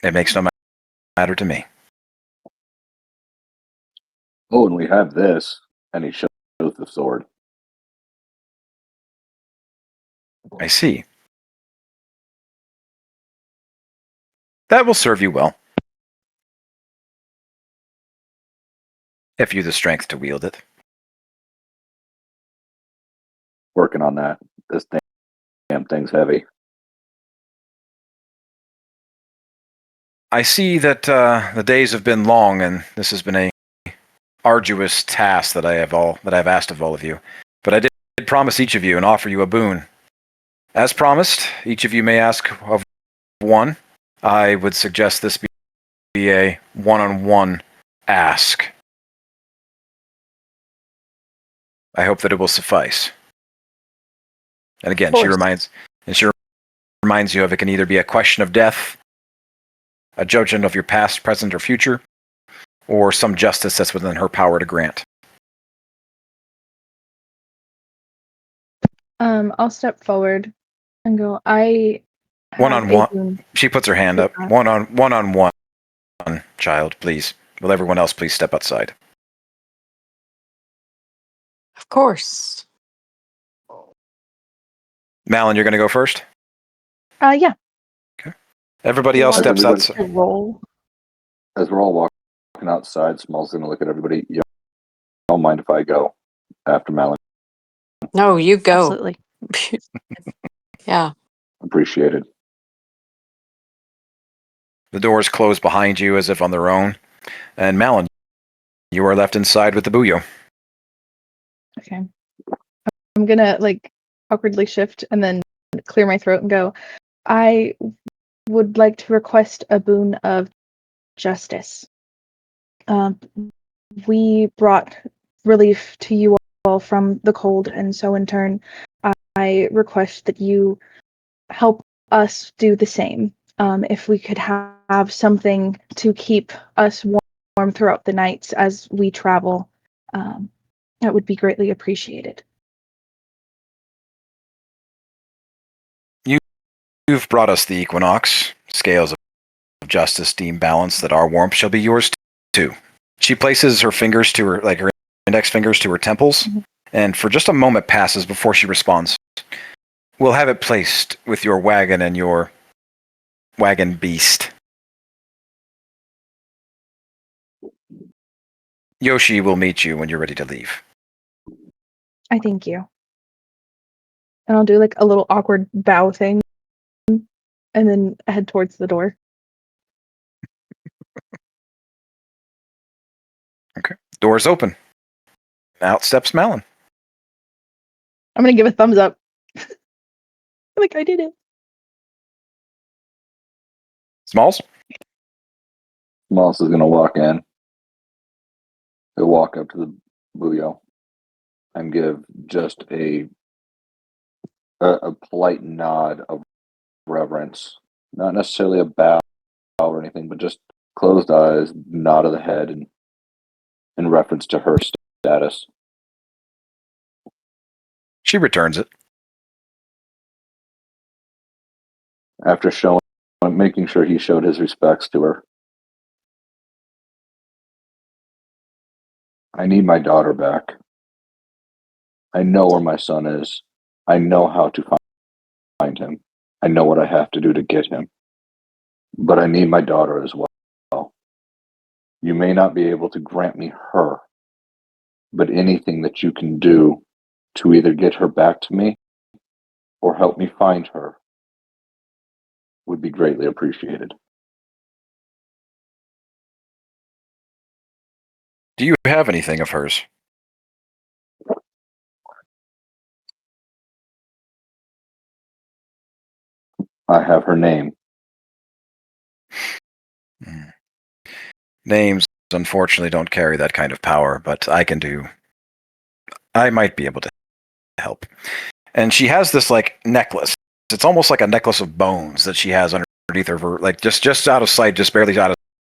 C: It makes no matter to me.
F: Oh, and we have this. And he shows the sword.
C: I see. That will serve you well. If you the strength to wield it.
F: Working on that. This damn thing's heavy.
C: I see that the days have been long, and this has been a arduous task that I've asked of all of you. But I did promise each of you and offer you a boon. As promised, each of you may ask of one. I would suggest this be a one-on-one ask. I hope that it will suffice. And again, she reminds you of it can either be a question of death, a judgment of your past, present, or future, or some justice that's within her power to grant.
E: I'll step forward and go, I have a
C: One-on-one.
E: boon.
C: She puts her hand up. One-on-one, child, please. Will everyone else please step outside?
B: Of course.
C: Malin, you're going to go first?
E: Yeah.
C: Everybody else steps outside.
E: To roll.
F: As we're all walking outside, Small's going to look at everybody. You don't mind if I go after Malin.
B: No, you go.
H: Absolutely.
B: Yeah.
F: Appreciated.
C: The doors close behind you as if on their own. And Malin, you are left inside with the Buyo.
E: Okay. I'm gonna awkwardly shift and then clear my throat and go, I would like to request a boon of justice. We brought relief to you all from the cold, and so in turn, I request that you help us do the same. If we could have something to keep us warm throughout the nights as we travel, that would be greatly appreciated.
C: You've brought us the equinox, scales of justice deem balanced, that our warmth shall be yours too. She places her fingers to her, her index fingers to her temples, and for just a moment passes before she responds. We'll have it placed with your wagon and your wagon beast. Yoshi will meet you when you're ready to leave.
E: I thank you. And I'll do a little awkward bow thing and then head towards the door.
C: Okay. Doors open. Out steps Malin.
E: I'm gonna give a thumbs up. I did it.
C: Smalls?
F: Smalls is going to walk in. He'll walk up to the Buyo and give just a polite nod of reverence. Not necessarily a bow or anything, but just closed eyes, nod of the head in reference to her status.
C: She returns it.
F: After making sure he showed his respects to her. I need my daughter back. I know where my son is. I know how to find him. I know what I have to do to get him. But I need my daughter as well. You may not be able to grant me her, but anything that you can do to either get her back to me or help me find her would be greatly appreciated.
C: Do you have anything of hers?
F: I have her name.
C: Names, unfortunately, don't carry that kind of power, but I might be able to help. And she has this necklace. It's almost like a necklace of bones that she has underneath her, just out of sight, just barely out of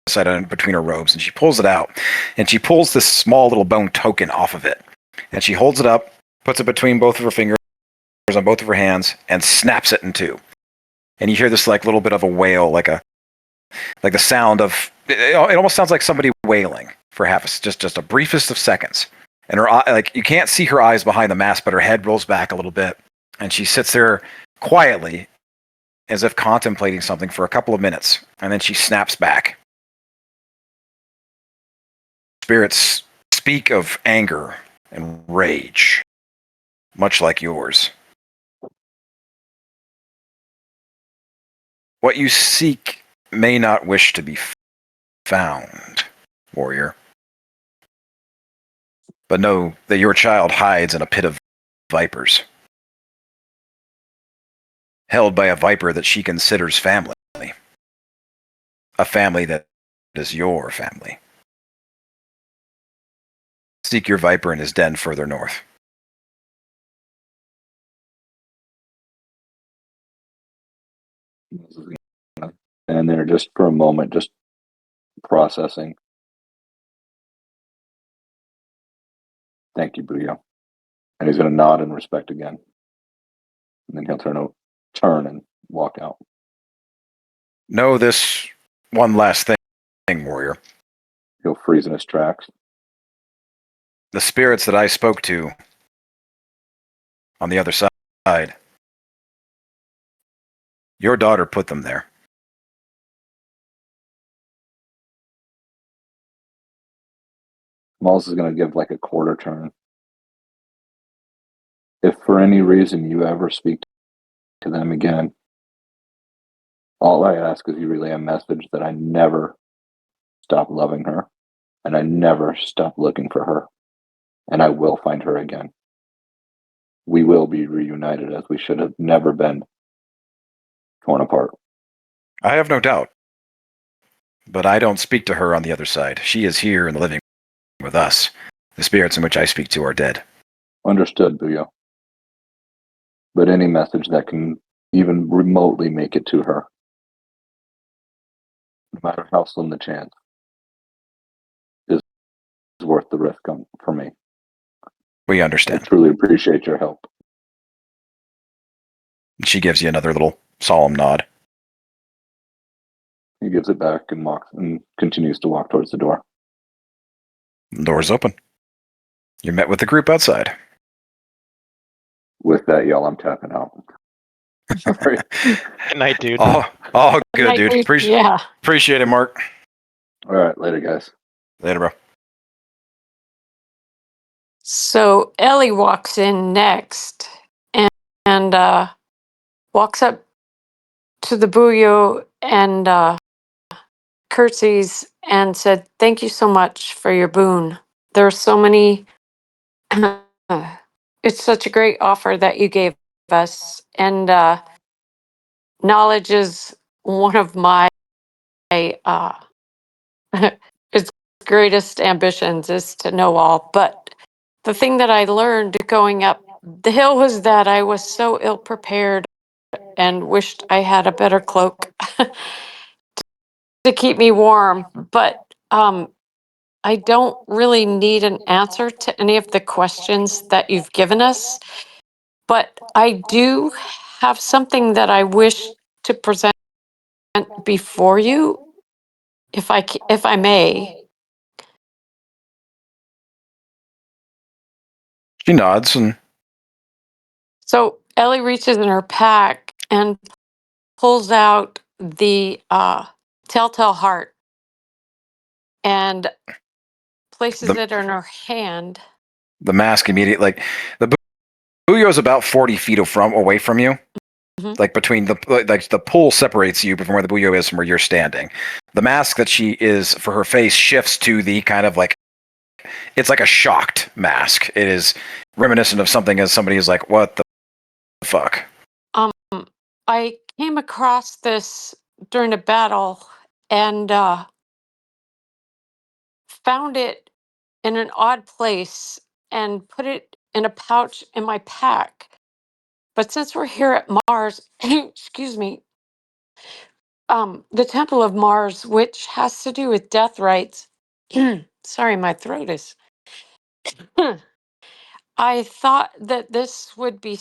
C: side between her robes, and she pulls it out, and she pulls this small little bone token off of it, and she holds it up, puts it between both of her fingers on both of her hands, and snaps it in two. And you hear this like little bit of a wail, like the sound of it almost sounds like somebody wailing for just a briefest of seconds. And her like you can't see her eyes behind the mask, but her head rolls back a little bit, and she sits there quietly, as if contemplating something for a couple of minutes, and then she snaps back. Spirits speak of anger and rage, much like yours. What you seek may not wish to be found, warrior. But know that your child hides in a pit of vipers, held by a viper that she considers family. A family that is your family. Seek your viper in his den further north.
F: And they're just for a moment, just processing. Thank you, Buyo. And he's going to nod in respect again. And then he'll turn and walk out.
C: Know this one last thing, warrior.
F: He'll freeze in his tracks.
C: The spirits that I spoke to on the other side, your daughter put them there.
F: Malls is going to give like a quarter turn. If for any reason you ever speak to them again, all I ask is you relay a message that I never stop loving her, and I never stop looking for her, and I will find her again. We will be reunited as we should have never been torn apart.
C: I have no doubt. But I don't speak to her on the other side. She is here in the living with us. The spirits in which I speak to are dead.
F: Understood, Buyo. But any message that can even remotely make it to her, no matter how slim the chance, is worth the risk for me.
C: We
F: I
C: understand.
F: truly appreciate your help.
C: She gives you another little solemn nod.
F: He gives it back and walks and continues to walk towards the door.
C: The door's open. You're met with the group outside.
F: With that yell, I'm tapping out. Sorry.
D: Good night, dude.
C: Oh, good, dude.
B: Yeah.
C: Appreciate it, Mark.
F: All right, later, guys.
C: Later, bro.
B: So Ellie walks in next and walks up to the Buyo and curtsies and said, "Thank you so much for your boon. There are so many, it's such a great offer that you gave us. And knowledge is one of my its greatest ambitions is to know all. But the thing that I learned going up the hill was that I was so ill prepared and wished I had a better cloak to keep me warm. But I don't really need an answer to any of the questions that you've given us. But I do have something that I wish to present before you, if I may."
C: She nods and
B: So Ellie reaches in her pack and pulls out the telltale heart and places it in her hand.
C: the mask immediately, like, the Buyo's about 40 feet away from you.
B: Mhm.
C: Like between the pool separates you from where the Buyo is from where you're standing. The mask that she is for her face shifts to the kind of like, it's like a shocked mask. It is reminiscent of something as somebody is like, what the fuck?
B: I came across this during a battle and found it in an odd place and put it in a pouch in my pack. But since we're here at Mars, excuse me, the Temple of Mars, which has to do with death rites. Sorry, my throat is. I thought that this would be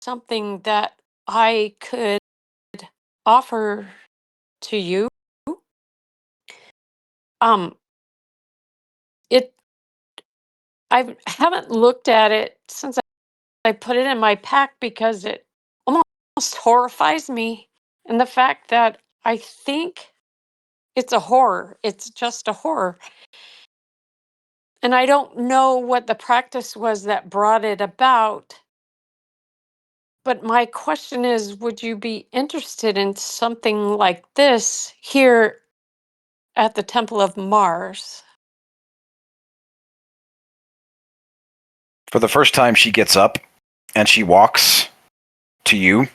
B: something that I could offer to you. Um, it. I haven't looked at it since I put it in my pack because it almost horrifies me, and the fact that I think it's a horror. It's just a horror. And I don't know what the practice was that brought it about. But my question is, would you be interested in something like this here at the Temple of Mars?
C: For the first time, she gets up and she walks to you.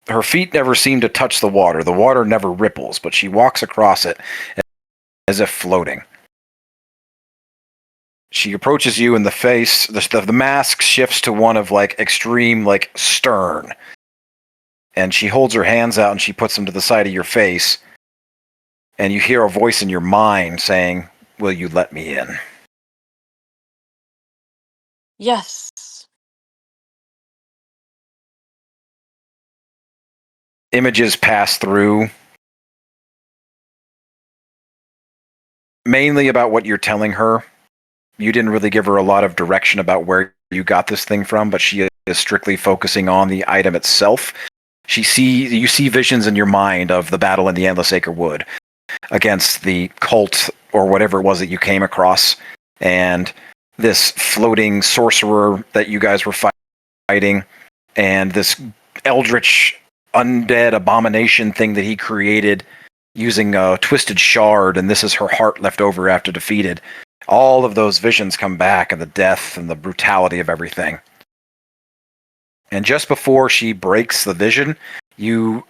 C: Her feet never seem to touch the water. The water never ripples, but she walks across it as if floating. She approaches you in the face. The mask shifts to one of like extreme, like stern. And she holds her hands out and she puts them to the side of your face. And you hear a voice in your mind saying, "Will you let me in?"
B: Yes.
C: Images pass through, mainly about what you're telling her. You didn't really give her a lot of direction about where you got this thing from, but she is strictly focusing on the item itself. You see visions in your mind of the battle in the Endless Acre Wood against the cult or whatever it was that you came across, and this floating sorcerer that you guys were fighting, and this eldritch undead abomination thing that he created using a twisted shard, and this is her heart left over after defeated. All of those visions come back, and the death and the brutality of everything. And just before she breaks the vision, you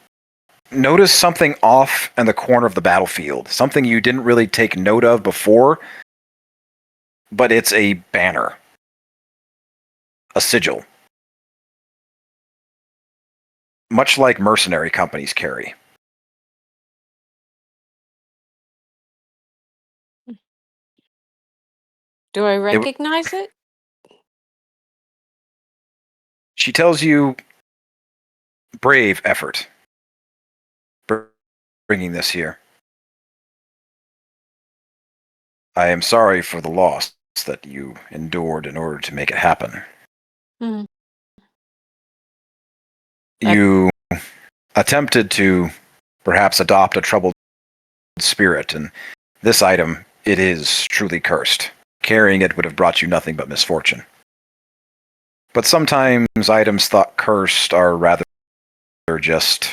C: notice something off in the corner of the battlefield. Something you didn't really take note of before, but it's a banner. A sigil. Much like mercenary companies carry.
B: Do I recognize it?
C: She tells you, brave effort bringing this here. I am sorry for the loss that you endured in order to make it happen.
B: Hmm.
C: You attempted to perhaps adopt a troubled spirit, and this item, it is truly cursed. Carrying it would have brought you nothing but misfortune. But sometimes items thought cursed are rather just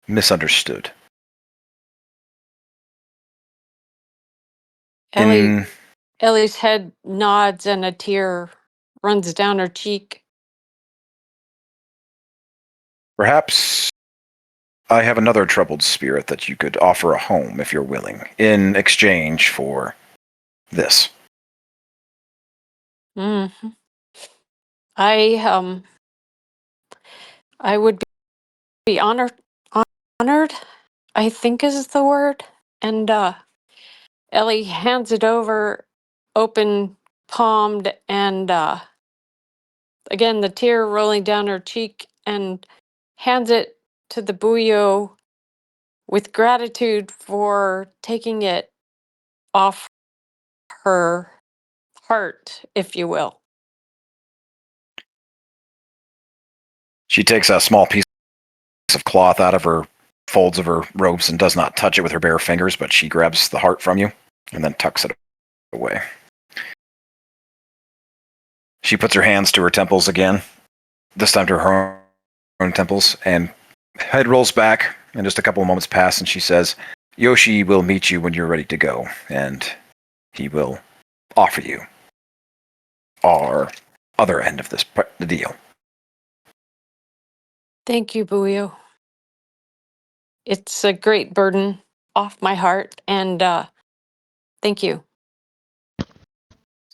C: misunderstood.
B: Ellie's head nods and a tear runs down her cheek.
C: Perhaps I have another troubled spirit that you could offer a home if you're willing, in exchange for this.
B: Mm-hmm. I would be honored, I think is the word. And Ellie hands it over, open palmed, and again the tear rolling down her cheek, and hands it to the Buyo with gratitude for taking it off her heart, if you will.
C: She takes a small piece of cloth out of her folds of her robes and does not touch it with her bare fingers, but she grabs the heart from you and then tucks it away. She puts her hands to her temples again, this time to her own temples, and head rolls back, and just a couple of moments pass, and she says, Yoshi will meet you when you're ready to go, and he will offer you our other end of the deal.
B: Thank you, Buyo. It's a great burden off my heart, and thank you.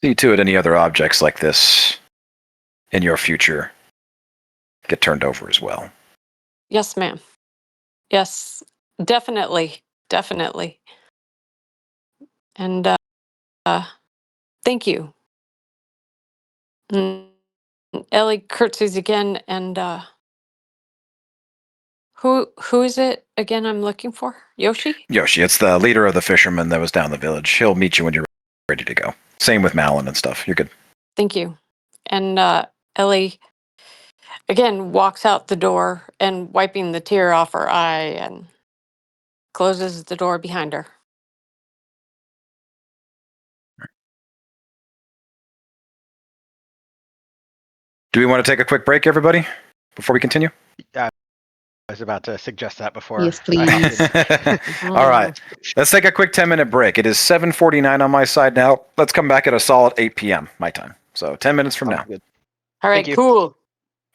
C: See to it any other objects like this in your future get turned over as well.
B: Yes, ma'am. Yes, Definitely, definitely. And thank you. Mm, Ellie curtsies again, and who is it again? I'm looking for Yoshi.
C: Yoshi, it's the leader of the fishermen that was down the village. He'll meet you when you're ready to go. Same with Malin and stuff. You're good.
B: Thank you. And Ellie again walks out the door and wiping the tear off her eye and closes the door behind her.
C: Do we want to take a quick break, everybody, before we continue?
D: I was about to suggest that before.
G: Yes, please.
C: All right. Let's take a quick 10-minute break. It is 7:49 on my side now. Let's come back at a solid 8 p.m. my time. So 10 minutes from now.
D: Good.
B: All right,
D: Thank you.
B: cool.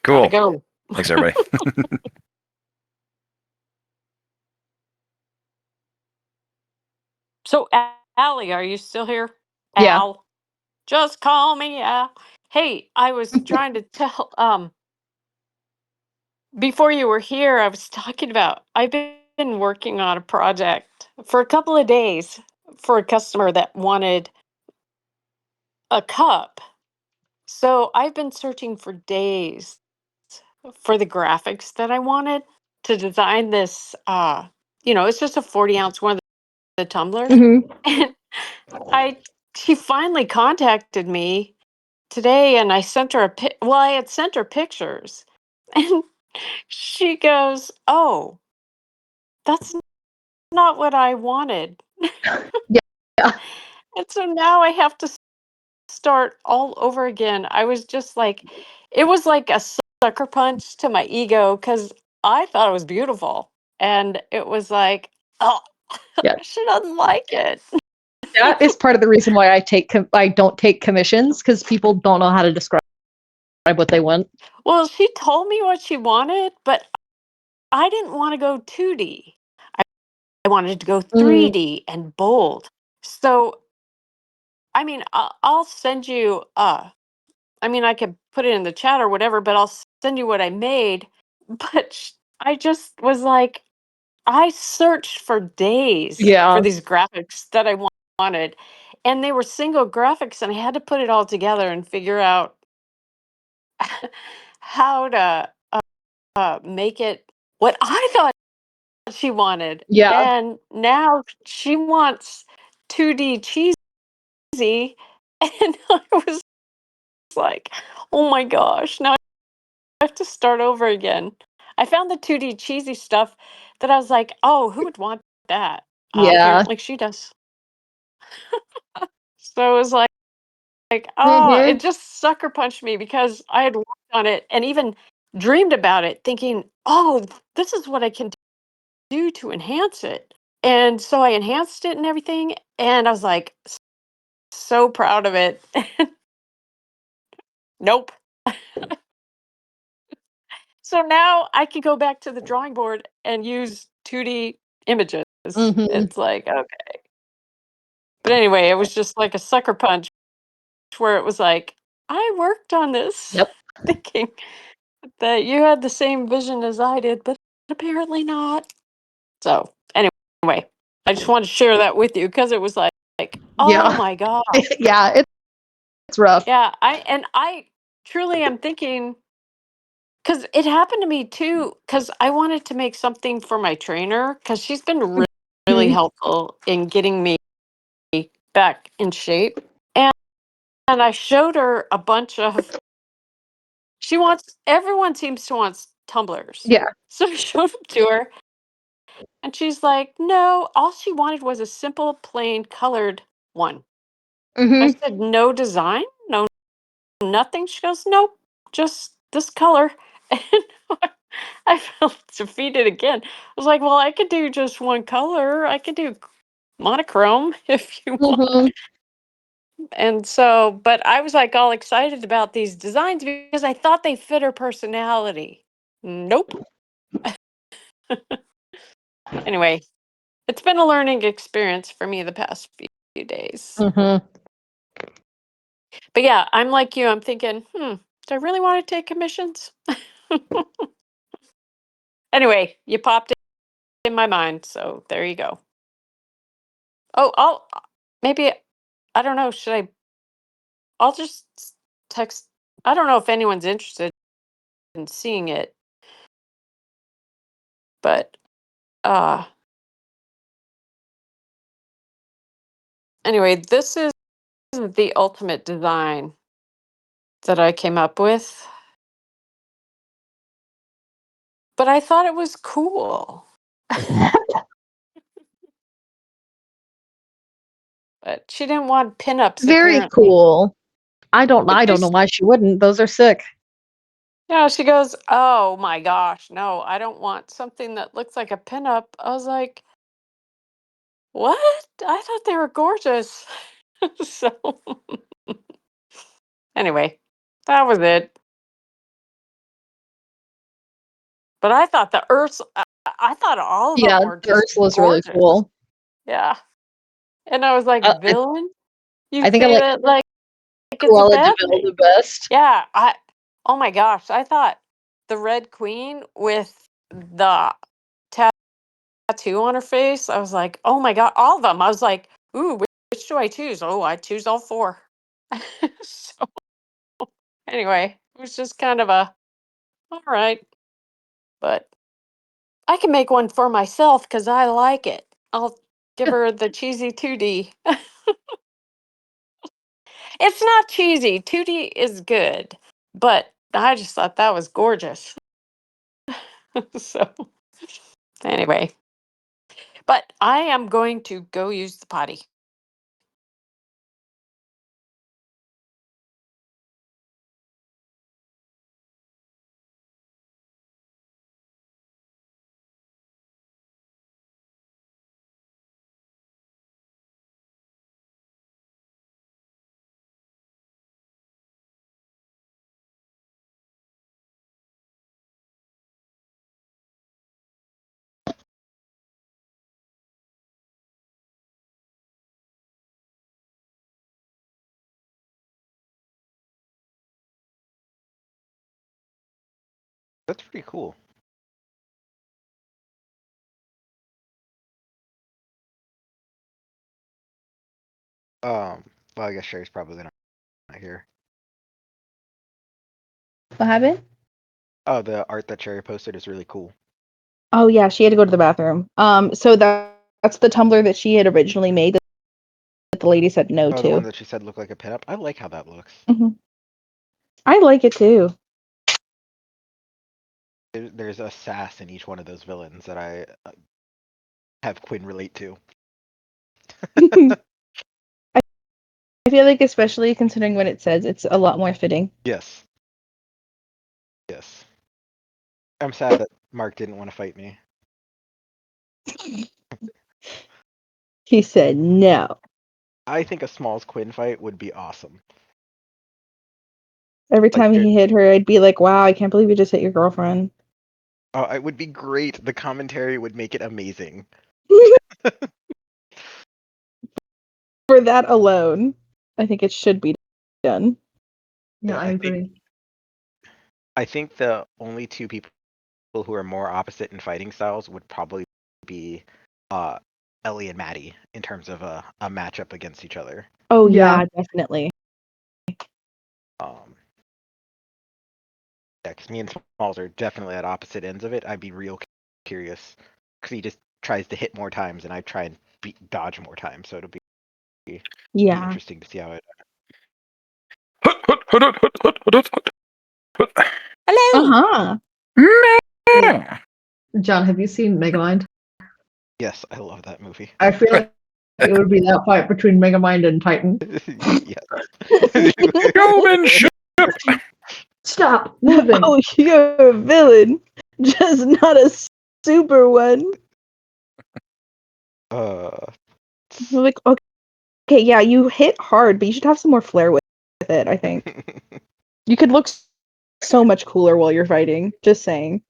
C: Cool.
B: Gotta go.
C: Thanks, everybody.
B: So, Allie, are you still here?
E: Yeah.
B: Al, just call me Al. Hey, I was trying to tell. Before you were here, I was talking about. I've been working on a project for a couple of days for a customer that wanted a cup. So I've been searching for days for the graphics that I wanted to design this. It's just a 40-ounce one of the tumblers.
E: Mhm.
B: And she finally contacted me today, and I sent her I had sent her pictures, and she goes, "Oh, that's not what I wanted."
E: Yeah.
B: And so now I have to start all over again. I was just like, it was like a sucker punch to my ego because I thought it was beautiful, and it was like, oh,
E: Yeah.
B: she doesn't like it.
E: That is part of the reason why I don't take commissions, because people don't know how to describe what they want.
B: Well, she told me what she wanted, but I didn't want to go 2D. I wanted to go 3D and bold. So, I mean, I'll send you, I could put it in the chat or whatever, but I'll send you what I made. But I just was like, I searched for days
E: Yeah.
B: for these graphics that I wanted. And they were single graphics, and I had to put it all together and figure out how to make it what I thought she wanted.
E: Yeah.
B: And now she wants 2D cheesy. And I was like, oh my gosh, now I have to start over again. I found the 2D cheesy stuff that I was like, oh, who would want that?
E: Yeah.
B: Apparently she does. So it was it just sucker punched me because I had worked on it and even dreamed about it, thinking, oh, this is what I can do to enhance it. And so I enhanced it and everything, and I was like so proud of it. Nope. So now I can go back to the drawing board and use 2D images. It's like, okay. But anyway, it was just like a sucker punch where it was like, I worked on this
E: Yep.
B: thinking that you had the same vision as I did, but apparently not. So anyway, I just wanted to share that with you because it was like, oh
E: Yeah.
B: my God.
E: Yeah, it's rough.
B: Yeah, I truly am thinking, because it happened to me too, because I wanted to make something for my trainer because she's been really helpful in getting me back in shape. And I showed her a bunch of, everyone seems to want tumblers.
E: Yeah.
B: So I showed them to her, and she's like, no, all she wanted was a simple, plain colored one. I said, no design, no nothing. She goes, nope, just this color. And I felt defeated again. I was like, well, I could do just one color. I could do monochrome if you want. And so, but I was like all excited about these designs because I thought they fit her personality. Nope. Anyway, it's been a learning experience for me the past few days. But yeah, I'm like you. I'm thinking, do I really want to take commissions? Anyway, you popped in my mind. So there you go. Oh, maybe, I don't know. I'll just text. I don't know if anyone's interested in seeing it, but anyway, this is the ultimate design that I came up with. But I thought it was cool. But she didn't want pinups.
G: Very
B: apparently.
G: cool. I don't
B: But
G: know why she wouldn't. Those are sick.
B: Yeah, she goes, "Oh my gosh, no, I don't want something that looks like a pinup." I was like, "What? I thought they were gorgeous." So anyway, that was it. But I thought I thought all of
G: Yeah,
B: them were just
G: Ursula's really
B: gorgeous.
G: cool.
B: Yeah, and I was like, "Villain? You
G: I think I
B: say
G: like
B: that like it's a
G: Cruella
B: bad
G: de Vil
B: thing?"
G: the best.
B: Yeah, oh my gosh, I thought the Red Queen with the tattoo on her face, I was like, "Oh my god, all of them." I was like, "Ooh, which do I choose?" Oh, I choose all four. So anyway, it was just kind of a all right, but I can make one for myself because I like it. I'll give her the cheesy 2D. It's not cheesy. 2D is good, but I just thought that was gorgeous. So anyway, but I am going to go use the potty.
D: That's pretty cool. Well, I guess Sherry's probably not here.
E: What happened?
D: Oh, the art that Sherry posted is really cool.
E: Oh yeah, she had to go to the bathroom. So that's the Tumblr that she had originally made that the lady said no
D: Oh, the one
E: to.
D: that she said looked like a pinup. I like how that looks.
E: I like it too.
D: There's a sass in each one of those villains that I have Quinn relate to.
E: I feel like, especially considering what it says, it's a lot more fitting.
D: Yes. Yes. I'm sad that Mark didn't want to fight me.
E: He said no.
D: I think a Smalls Quinn fight would be awesome.
E: Every
D: Like,
E: time he hit her, I'd be like, "Wow, I can't believe you just hit your girlfriend."
D: oh, it would be great. The commentary would make it amazing.
E: For that alone, I think it should be done.
G: Yeah,
D: Yeah,
G: I agree.
D: I think the only two people who are more opposite in fighting styles would probably be Ellie and Maddie in terms of a matchup against each other.
E: Oh
G: Yeah.
E: yeah, definitely.
D: Yeah, because me and Smalls are definitely at opposite ends of it. I'd be real curious because he just tries to hit more times, and I try and dodge more times. So it'll be
E: Yeah.
D: interesting to see how it.
B: Hello.
E: Uh-huh.
G: John, have you seen Megamind?
D: Yes, I love that movie.
G: I feel like it would be that fight between Megamind and Titan.
D: Yes.
C: Human ship.
G: Stop moving.
E: Oh, you're a villain, just not a super one. You're like, okay, yeah, you hit hard, but you should have some more flair with it, I think. You could look so much cooler while you're fighting, just saying.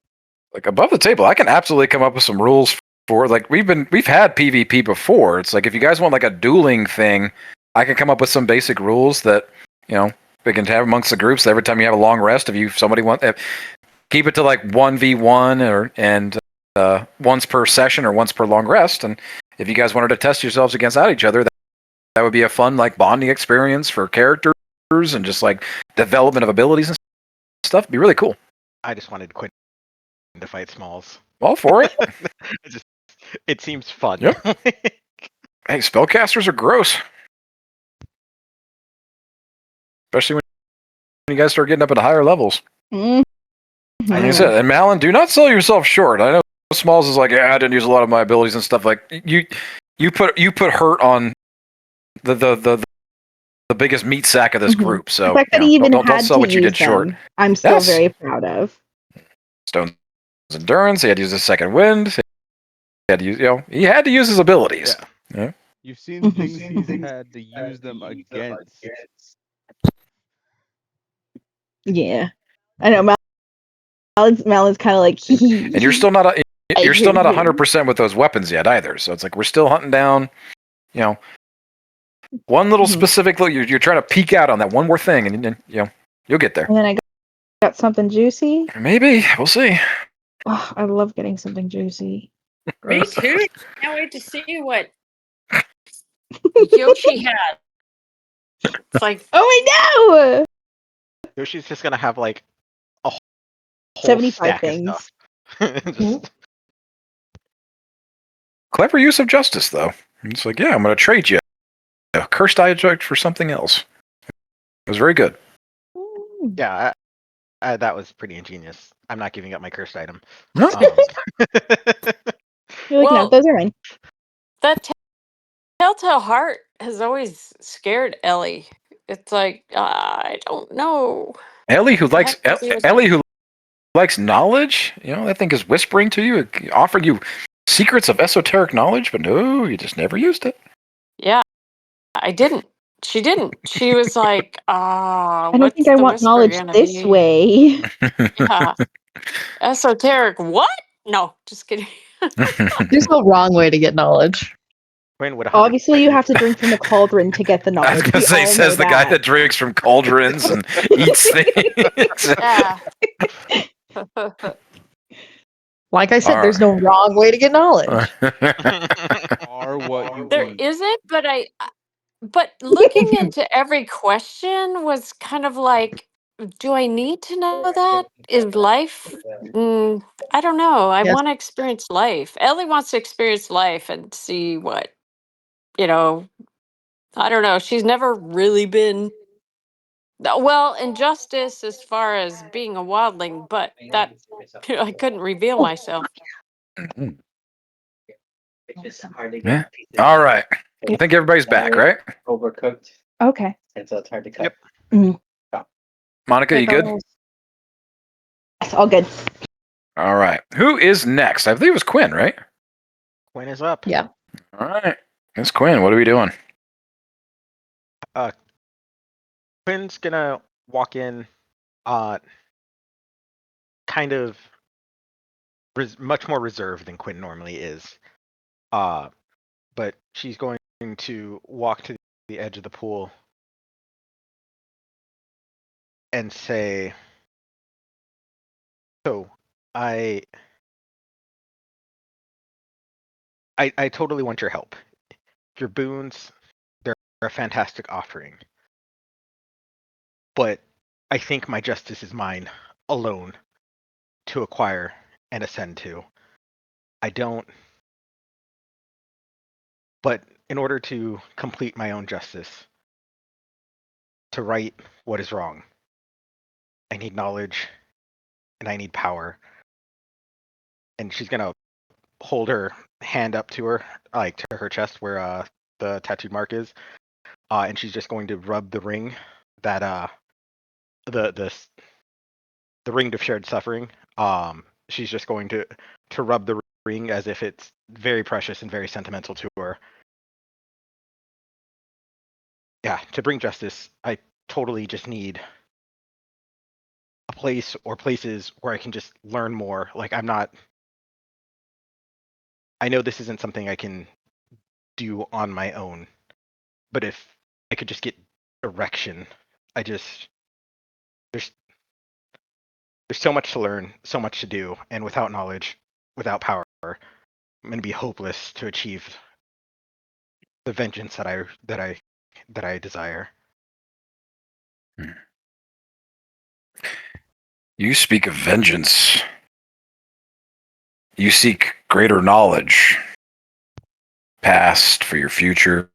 C: Like above the table, I can absolutely come up with some rules for like we've had PvP before. It's like if you guys want like a dueling thing, I can come up with some basic rules that we can have amongst the groups. Every time you have a long rest, if somebody keep it to like 1v1 and once per session or once per long rest. And if you guys wanted to test yourselves against each other, that would be a fun like bonding experience for characters and just like development of abilities and stuff. It'd be really cool.
D: I just wanted Quinn to fight Smalls.
C: All for it.
D: It seems fun.
C: Yep. Hey, spellcasters are gross. Especially when you guys start getting up at higher levels.
E: Mhm.
C: Like I said, and Malin, do not sell yourself short. I know Smalls is like, yeah, I didn't use a lot of my abilities and stuff. Like you put hurt on the biggest meat sack of this
E: Mhm.
C: group. So
E: The fact that he even
C: don't
E: had
C: sell
E: to
C: what you
E: use
C: did short.
E: them, I'm still
C: Yes.
E: very proud of.
C: Stone's endurance. He had to use his second wind. He had to use, he had to use his abilities. Yeah.
A: You've seen
E: Mhm.
A: things he's had to use them against.
E: Yeah, I know. Malin's kind of like,
C: And you're still not you're still not 100% with those weapons yet either. So it's like we're still hunting down, one little
E: Mhm.
C: specific. You're trying to peek out on that one more thing, and then you'll get there.
E: And then I got something juicy.
C: Maybe we'll see.
E: Oh, I love getting something juicy.
B: Me too. Can't wait to see what Yoshi had. It's like,
E: Oh, I know.
D: Yoshi's just gonna have like a whole
E: 75
D: stack
E: things.
D: of stuff. Just,
C: Clever use of justice, though. It's like, yeah, I'm going to trade you a cursed object for something else. It was very good.
D: yeah, that was pretty ingenious. I'm not giving up my cursed item.
C: No.
E: You're like, no,
B: well,
E: those are mine.
B: that telltale heart has always scared Ellie. It's like, I don't know.
C: Ellie, who likes
B: have to see what's-
C: Ellie, who likes knowledge, that thing is whispering to you, offering you secrets of esoteric knowledge, but no, you just never used it.
B: Yeah, I didn't. She didn't. She was like,
E: I don't
B: what's
E: think I
B: the
E: want
B: whisper
E: knowledge
B: gonna
E: this
B: be?
E: way.
B: Yeah. Esoteric. What? No, just kidding.
G: There's no wrong way to get knowledge.
D: Quinn would 100%
E: Obviously, you have to drink from the cauldron to get the
C: I
E: knowledge.
C: was going to say,
E: We all
C: says
E: know
C: the guy that drinks from cauldrons and eats things.
B: Yeah.
G: Like I said, there's no wrong way to get knowledge.
A: Are what you
B: There
A: eat.
B: isn't, but looking into every question was kind of like, do I need to know that? Is life? I don't know. I
G: Yes.
B: want to experience life. Ellie wants to experience life and see what, I don't know. She's never really been well in justice as far as being a wildling, but that I couldn't reveal myself.
C: Yeah. All right. I think everybody's back, right?
I: Overcooked,
E: Okay.
I: and so it's hard to cut.
C: Monica, you good?
E: It's all good.
C: All right. Who is next? I believe it was Quinn, right?
D: Quinn is up.
G: Yeah.
C: All right. It's Quinn. What are we doing?
D: Quinn's gonna walk in, kind of much more reserved than Quinn normally is. But she's going to walk to the edge of the pool and say, "So, I totally want your help. Your boons, they're a fantastic offering. But I think my justice is mine alone to acquire and ascend to. I don't. But in order to complete my own justice, to right what is wrong, I need knowledge and I need power." And she's gonna hold her hand up to her, like to her chest where the tattooed mark is, and she's just going to rub the ring that the ring of shared suffering. She's just going to rub the ring as if it's very precious and very sentimental to her. Yeah, to bring justice, I totally just need a place or places where I can just learn more. Like I know this isn't something I can do on my own, but if I could just get direction, there's so much to learn, so much to do, and without knowledge, without power, I'm going to be hopeless to achieve the vengeance that I desire.
C: You speak of vengeance. You seek greater knowledge, past for your future,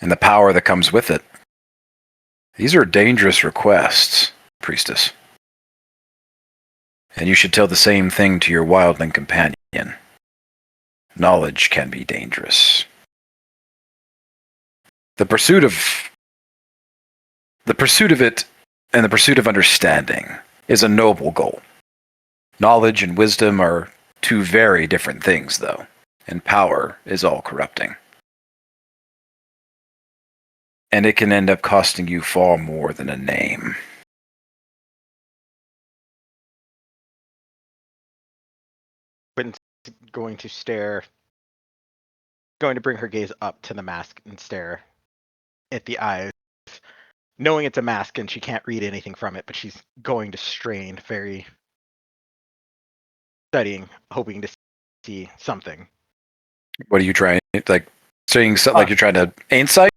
C: and the power that comes with it. These are dangerous requests, priestess. And you should tell the same thing to your wildling companion. Knowledge can be dangerous. The pursuit of it and the pursuit of understanding is a noble goal. Knowledge and wisdom are two very different things, though, and power is all corrupting. And it can end up costing you far more than a name.
D: Quinn's going to bring her gaze up to the mask and stare at the eyes, knowing it's a mask and she can't read anything from it, but she's going to strain, very studying, hoping to see something.
C: What are you trying, like, saying something like you're trying to insight?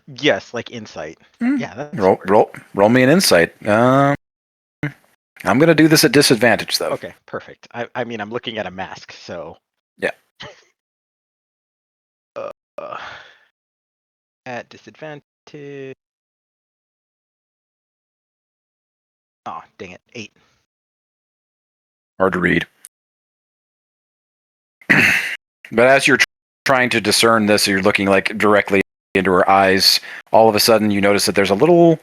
D: Yes, like insight. Yeah, that's
C: Roll me an insight. I'm gonna do this at disadvantage, though.
D: okay. Perfect. I mean, I'm looking at a mask, so
C: Yeah.
D: At disadvantage. Oh, dang it! 8.
C: Hard to read. But as you're trying to discern this, you're looking like directly into her eyes. All of a sudden, you notice that there's a little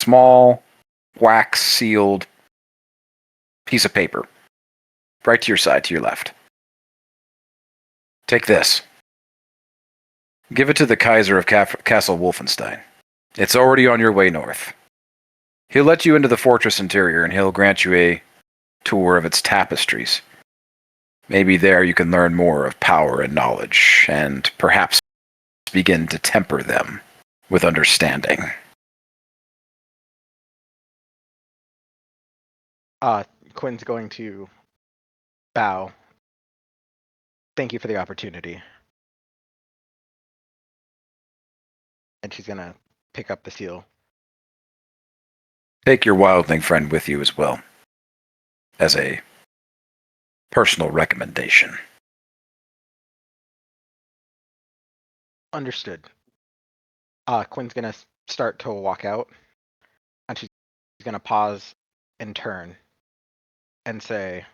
C: small wax sealed piece of paper right to your side, to your left. Take this. Give it to the Kaiser of Castle Wolfenstein. It's already on your way north. He'll let you into the fortress interior, and he'll grant you a tour of its tapestries. Maybe there you can learn more of power and knowledge, and perhaps begin to temper them with understanding.
D: Quinn's going to bow. Thank you for the opportunity. And she's gonna pick up the seal.
C: Take your wildling friend with you as well, as a personal recommendation.
D: Understood. Quinn's gonna start to walk out, and she's gonna pause and turn and say,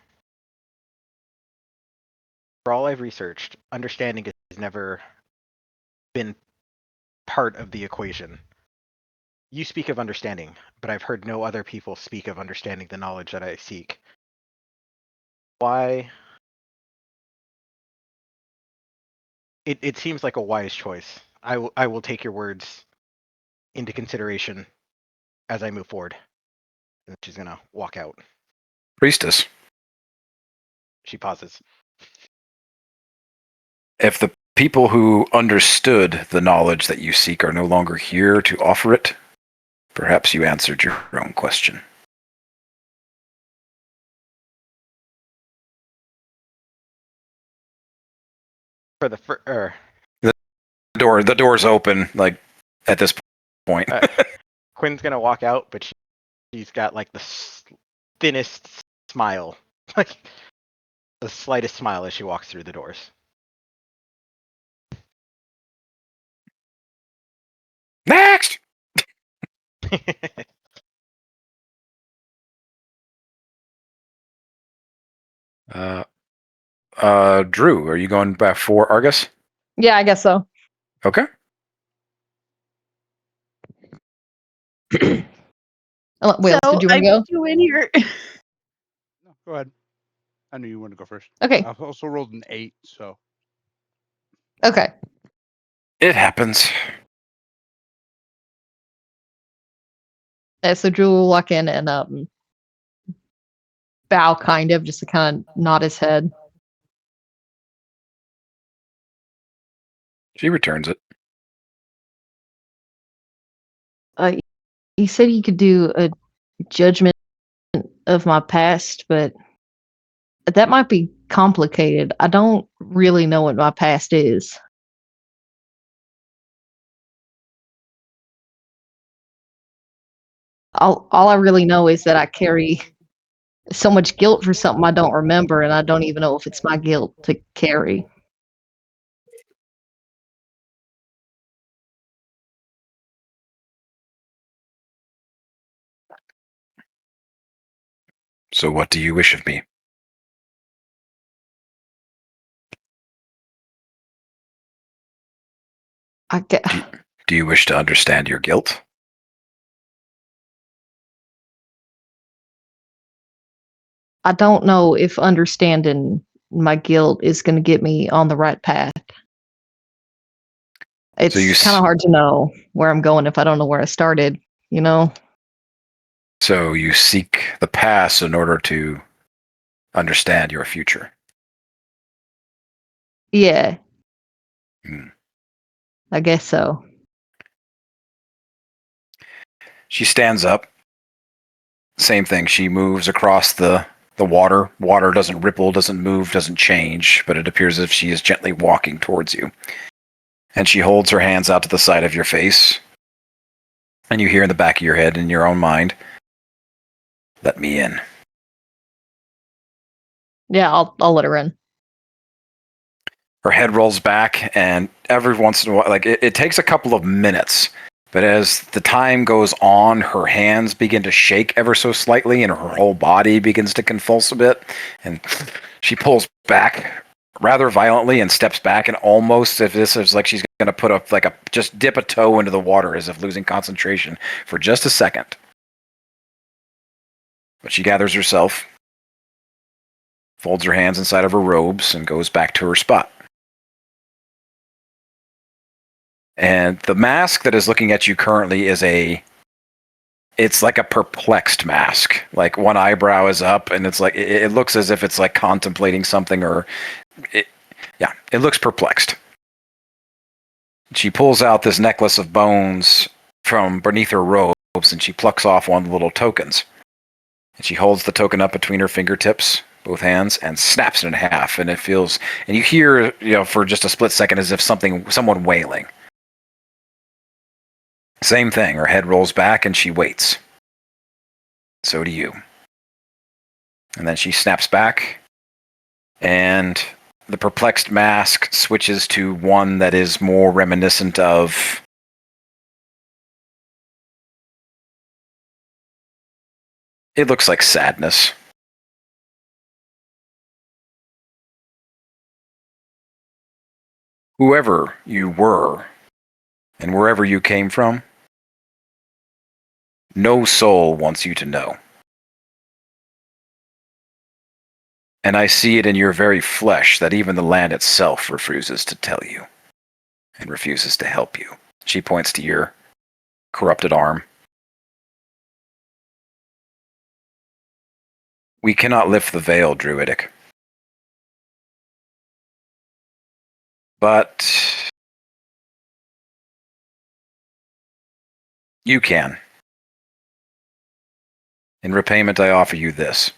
D: for all I've researched, understanding has never been part of the equation. You speak of understanding, but I've heard no other people speak of understanding the knowledge that I seek. Why? It seems like a wise choice. I will take your words into consideration as I move forward. And she's gonna walk out.
C: Priestess,
D: She pauses.
C: if the people who understood the knowledge that you seek are no longer here to offer it, perhaps you answered your own question.
D: For the
C: The door's open, like, at this point.
D: Quinn's gonna walk out, but she's got like the thinnest smile, like the slightest smile as she walks through the doors.
C: Next! Drew, are you going back for Argus?
G: Yeah, I guess so.
C: Okay.
G: Wales, did you want to go?
H: You in here?
A: No, go ahead. I knew you wanted to go first.
G: Okay.
A: I've also rolled an 8, so
G: Okay.
C: It happens.
G: So Drew will walk in and bow, kind of, just to kind of nod his head.
C: She returns it.
G: He said he could do a judgment of my past, but That might be complicated. I don't really know what my past is. All I really know is that I carry so much guilt for something I don't remember, and I don't even know if it's my guilt to carry.
C: So what do you wish of me?
G: I get.
C: Do you wish to understand your guilt?
G: I don't know if understanding my guilt is going to get me on the right path. It's kind of hard to know where I'm going if I don't know where I started, you know?
C: So you seek the past in order to understand your future.
G: Yeah.
C: Hmm.
G: I guess so.
C: She stands up. Same thing. She moves across the water. Water doesn't ripple, doesn't move, doesn't change, but it appears as if she is gently walking towards you. And she holds her hands out to the side of your face. And you hear in the back of your head, in your own mind, "Let me in."
G: Yeah, I'll let her in.
C: Her head rolls back, and every once in a while, like it takes a couple of minutes, but as the time goes on, her hands begin to shake ever so slightly, and her whole body begins to convulse a bit, and she pulls back rather violently and steps back, and almost if this is like she's going to put just dip a toe into the water as if losing concentration for just a second. But she gathers herself, folds her hands inside of her robes, and goes back to her spot. And the mask that is looking at you currently it's like a perplexed mask. Like one eyebrow is up, and it's like it looks as if it's like contemplating something, it looks perplexed. She pulls out this necklace of bones from beneath her robes, and she plucks off one of the little tokens. And she holds the token up between her fingertips, both hands, and snaps it in half. And it feels, and you hear, for just a split second, as if someone wailing. Same thing. Her head rolls back, and she waits. So do you. And then she snaps back, and the perplexed mask switches to one that is more reminiscent of it looks like sadness. Whoever you were, and wherever you came from, no soul wants you to know. And I see it in your very flesh that even the land itself refuses to tell you and refuses to help you. She points to your corrupted arm. We cannot lift the veil, Druidic. But you can. In repayment, I offer you this.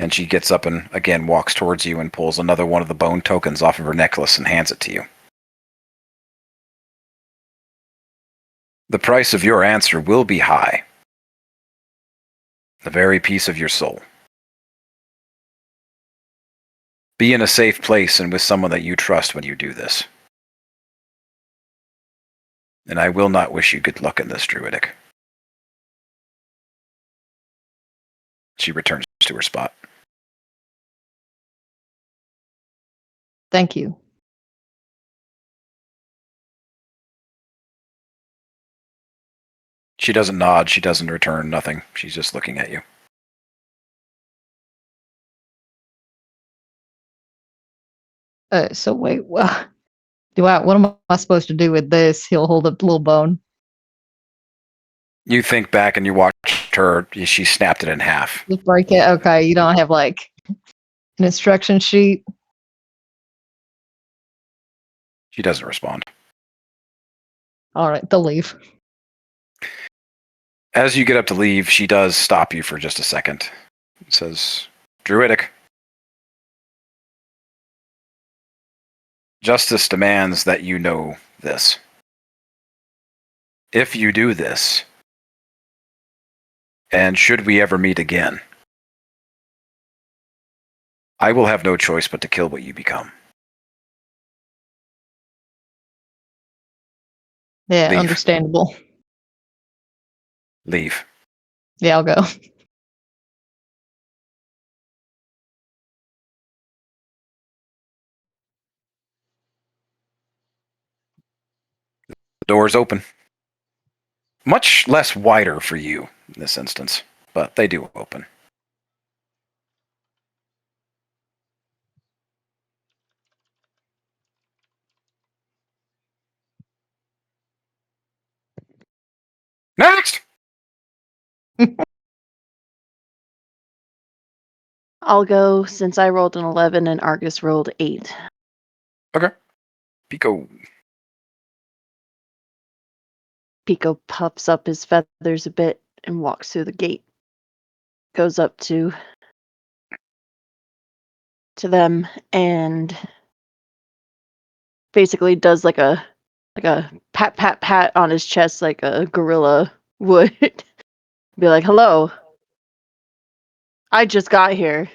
C: And she gets up and again walks towards you and pulls another one of the bone tokens off of her necklace and hands it to you. The price of your answer will be high. The very piece of your soul. Be in a safe place and with someone that you trust when you do this. And I will not wish you good luck in this, Druidic. She returns to her spot.
G: Thank you.
C: She doesn't nod. She doesn't return nothing. She's just looking at you.
G: So wait, what am I supposed to do with this? He'll hold up the little bone.
C: You think back and you watch her. She snapped it in half.
G: Just break it. Okay, you don't have like an instruction sheet.
C: She doesn't respond.
G: All right, they'll leave.
C: As you get up to leave, she does stop you for just a second. It says, Druidic, Justice demands that you know this. If you do this, and should we ever meet again, I will have no choice but to kill what you become.
G: Yeah,
C: Leave.
G: understandable.
C: Leave.
G: Yeah, I'll go.
C: The door's open. Much less wider for you in this instance, but they do open. Next!
H: I'll go since I rolled an 11 and Argus rolled 8.
C: Pico.
H: Pico puffs up his feathers a bit and walks through the gate. Goes up to them and basically does like a pat pat pat on his chest like a gorilla would. Be like, "Hello. I just got here.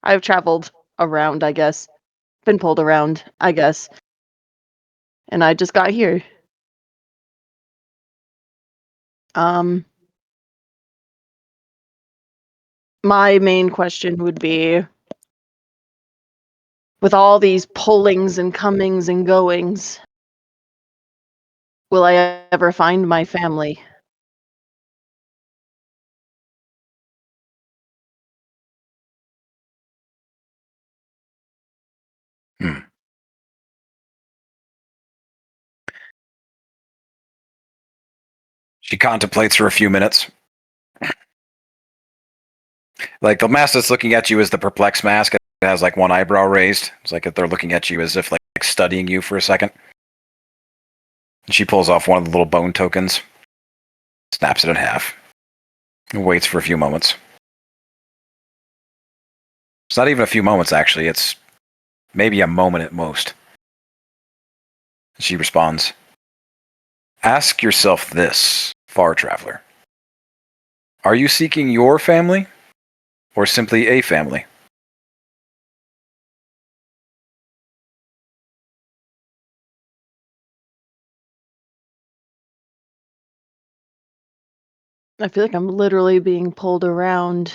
H: I've traveled around, I guess. Been pulled around, I guess. And I just got here." My main question would be, with all these pullings and comings and goings, will I ever find my family?
C: She contemplates for a few minutes. Like, the mask that's looking at you is the perplexed mask. It has like one eyebrow raised. It's like they're looking at you as if like studying you for a second. And she pulls off one of the little bone tokens, snaps it in half, and waits for a few moments. It's not even a few moments, actually. It's maybe a moment at most. She responds, "Ask yourself this, far traveler. Are you seeking your family, or simply a family?"
H: I feel like I'm literally being pulled around,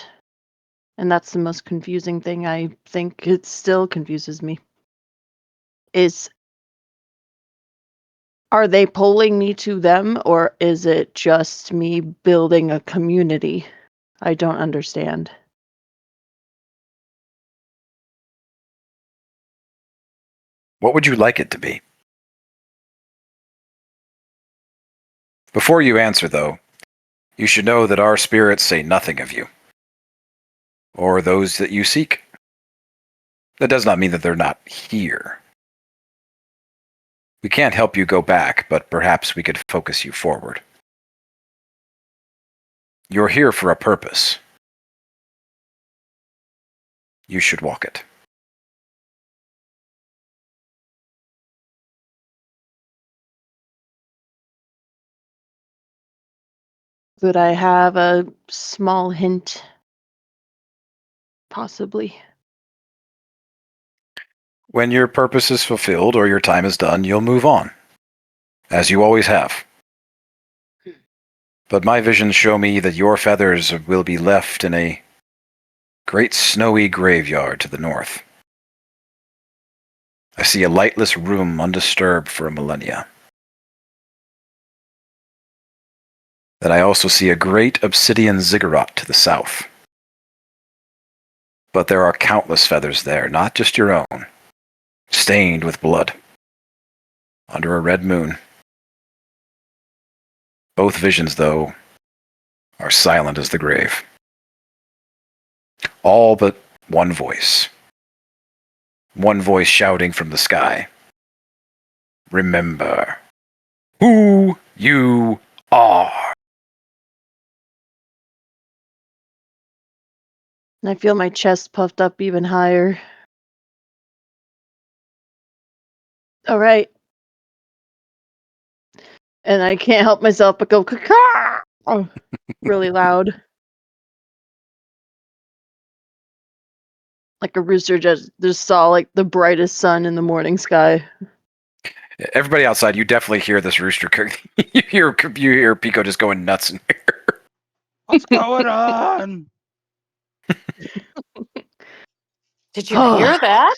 H: and that's the most confusing thing. I think it still confuses me. Are they pulling me to them, or is it just me building a community? I don't understand.
C: What would you like it to be? Before you answer, though, you should know that our spirits say nothing of you, or those that you seek. That does not mean that they're not here. We can't help you go back, but perhaps we could focus you forward. You're here for a purpose. You should walk it.
H: Could I have a small hint? Possibly.
C: When your purpose is fulfilled or your time is done, you'll move on, as you always have. But my visions show me that your feathers will be left in a great snowy graveyard to the north. I see a lightless room undisturbed for a millennia. Then I also see a great obsidian ziggurat to the south. But there are countless feathers there, not just your own, stained with blood, under a red moon. Both visions, though, are silent as the grave. All but one voice. One voice shouting from the sky. Remember who you are.
H: I feel my chest puffed up even higher. All right. And I can't help myself but go caw really loud. Like a rooster just saw like the brightest sun in the morning sky.
C: Everybody outside, you definitely hear this rooster cook. you hear Pico just going nuts in here.
A: What's going on?
B: Did you hear that?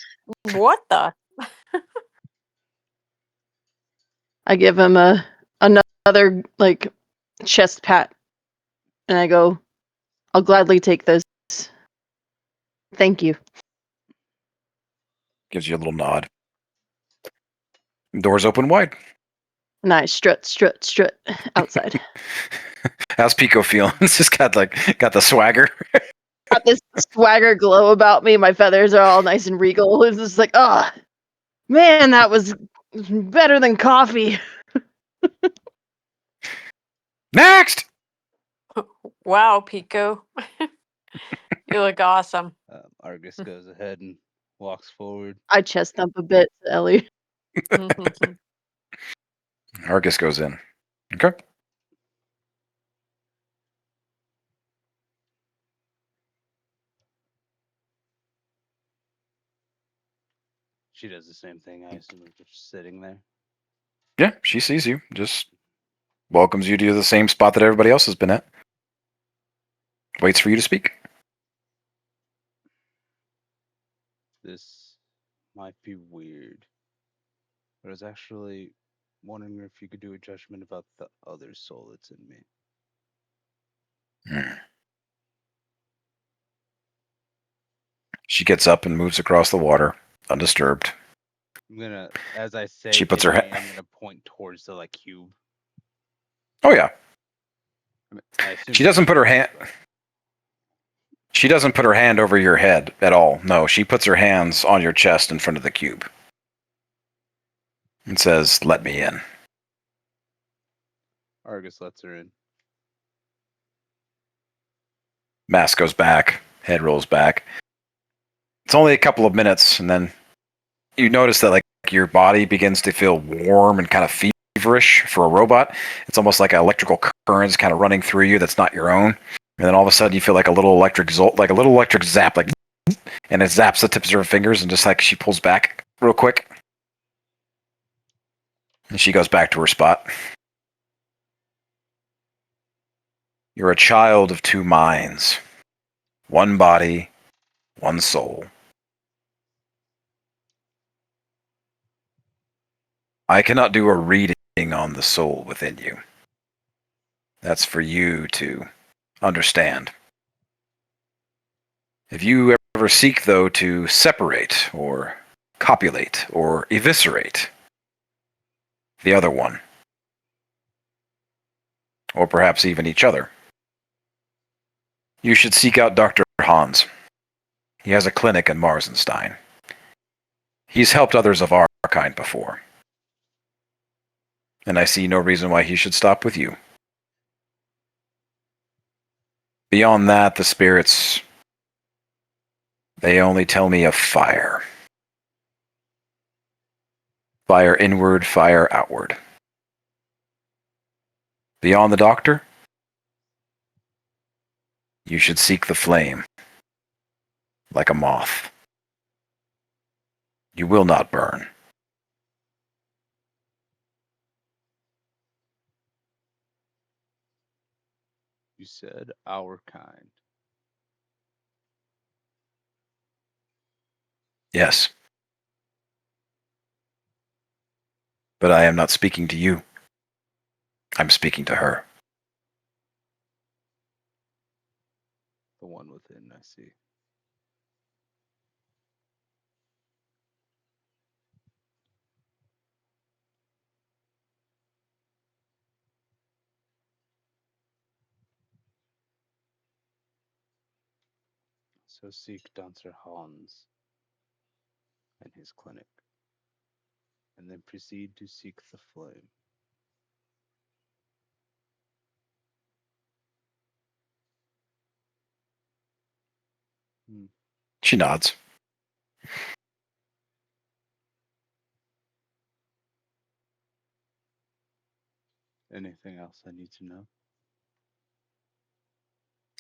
B: What the?
H: I give him another like chest pat, and I go, "I'll gladly take this. Thank you."
C: Gives you a little nod. Doors open wide.
H: And I strut outside.
C: How's Pico feeling? It's just got the swagger.
H: Got this swagger glow about me. My feathers are all nice and regal. It's just like, oh man, that was better than coffee.
C: Next.
B: Wow, Pico. You look awesome.
A: Argus goes ahead and walks forward.
H: I chest thump a bit, Ellie.
C: Argus goes in. Okay.
A: She does the same thing. I assume if they're just sitting there.
C: Yeah, she sees you. Just welcomes you to the same spot that everybody else has been at. Waits for you to speak.
A: This might be weird. But I was actually wondering if you could do a judgment about the other soul that's in me.
C: She gets up and moves across the water, undisturbed.
A: I'm gonna, as I say,
C: She puts
A: in
C: her
A: me,
C: ha-
A: I'm gonna point towards the cube.
C: Oh yeah.
A: I assume
C: She doesn't put her hand. She doesn't put her hand over your head at all. No, she puts her hands on your chest in front of the cube. And says, "Let me in."
A: Argus lets her in.
C: Mask goes back. Head rolls back. It's only a couple of minutes, and then you notice that your body begins to feel warm and kind of feverish for a robot. It's almost like electrical currents kind of running through you that's not your own. And then all of a sudden you feel like a little electric zap, and it zaps the tips of her fingers, and just she pulls back real quick. And she goes back to her spot. You're a child of two minds. One body, one soul. I cannot do a reading on the soul within you. That's for you to understand. If you ever seek, though, to separate or copulate or eviscerate the other one, or perhaps even each other, you should seek out Dr. Hans. He has a clinic in Marsenstein. He's helped others of our kind before. And I see no reason why he should stop with you. Beyond that, the spirits, they only tell me of fire. Fire inward, fire outward. Beyond the doctor, you should seek the flame, like a moth. You will not burn.
A: You said our kind.
C: Yes. But I am not speaking to you. I'm speaking to her.
A: The one within, I see. So seek Dancer Hans and his clinic, and then proceed to seek the flame.
C: She nods.
A: Anything else I need to know?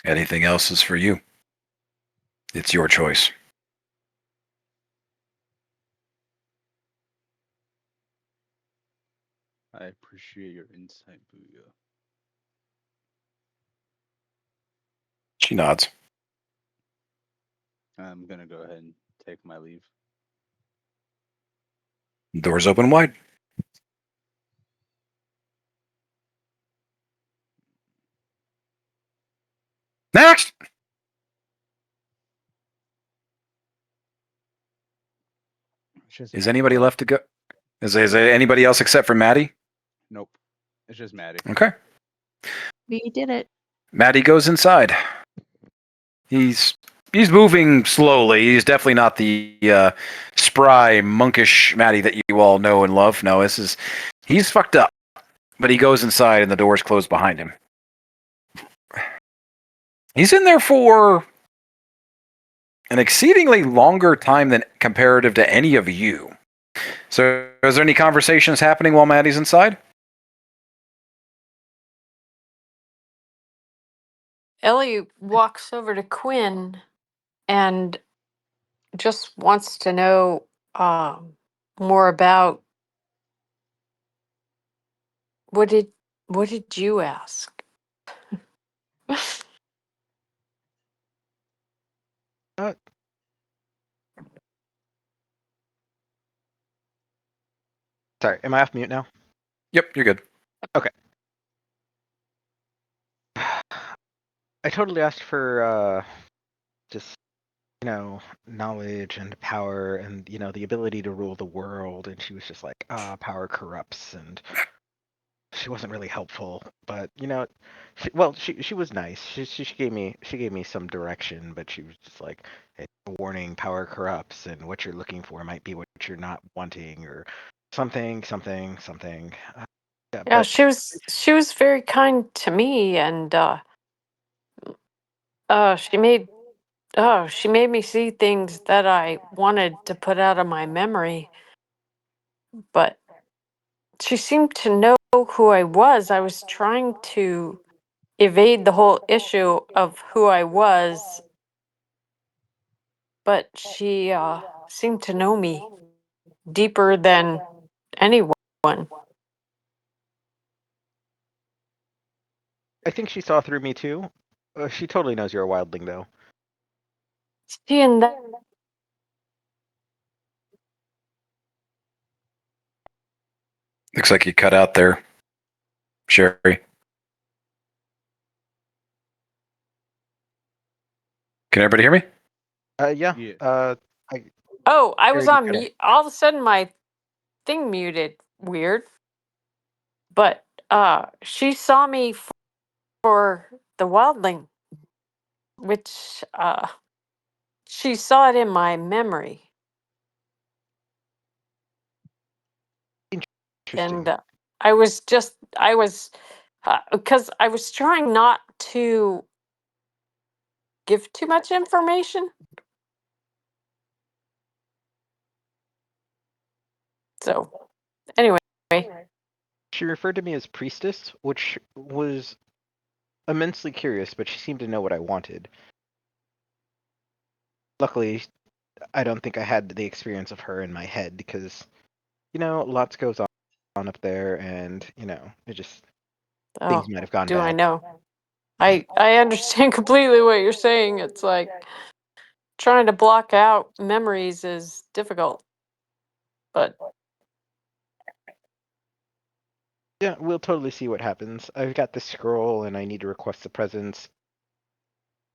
C: Anything else is for you. It's your choice.
A: I appreciate your insight, Booyah.
C: She nods.
A: I'm gonna go ahead and take my leave.
C: Doors open wide. Next!
A: It's just
C: Is
A: Maddie
C: anybody
A: left.
C: left to go? Is there anybody else except for Maddie?
A: Nope. It's just Maddie.
C: Okay.
H: We did it.
C: Maddie goes inside. He's moving slowly. He's definitely not the spry, monkish Maddie that you all know and love. No, he's fucked up. But he goes inside and the doors close behind him. He's in there for an exceedingly longer time than comparative to any of you. So, is there any conversations happening while Maddie's inside?
B: Ellie walks over to Quinn and just wants to know more about what did you ask?
D: Sorry, am I off mute now?
C: Yep, you're good.
D: I totally asked for just knowledge and power and the ability to rule the world, and she was just like, power corrupts, and she wasn't really helpful. But she was nice. She gave me some direction, but she was just like, hey, warning, power corrupts, and what you're looking for might be what you're not wanting, or something. Yeah,
B: Yeah,
D: but
B: she was very kind to me, and she made me see things that I wanted to put out of my memory, but she seemed to know who I was. I was trying to evade the whole issue of who I was, but she seemed to know me deeper than anyone.
D: I think she saw through me too. She totally knows you're a wildling, though.
B: She and that.
C: Looks like you cut out there, Sherry. Can everybody hear me?
D: Yeah.
A: Yeah.
B: Oh, I was
D: Sherry, you
B: on
D: cut out.
B: mute. All of a sudden, my thing muted. Weird. But she saw me for the wildling, which she saw it in my memory,
D: Interesting.
B: and I was because I was trying not to give too much information. So anyway,
D: She referred to me as priestess, which was immensely curious, but she seemed to know what I wanted. Luckily, I don't think I had the experience of her in my head because, lots goes on up there, and it just things
B: oh,
D: might have gone
B: do I
D: bad.
B: know? I understand completely what you're saying. It's like trying to block out memories is difficult, but
D: Yeah, we'll totally see what happens. I've got this scroll, and I need to request the presence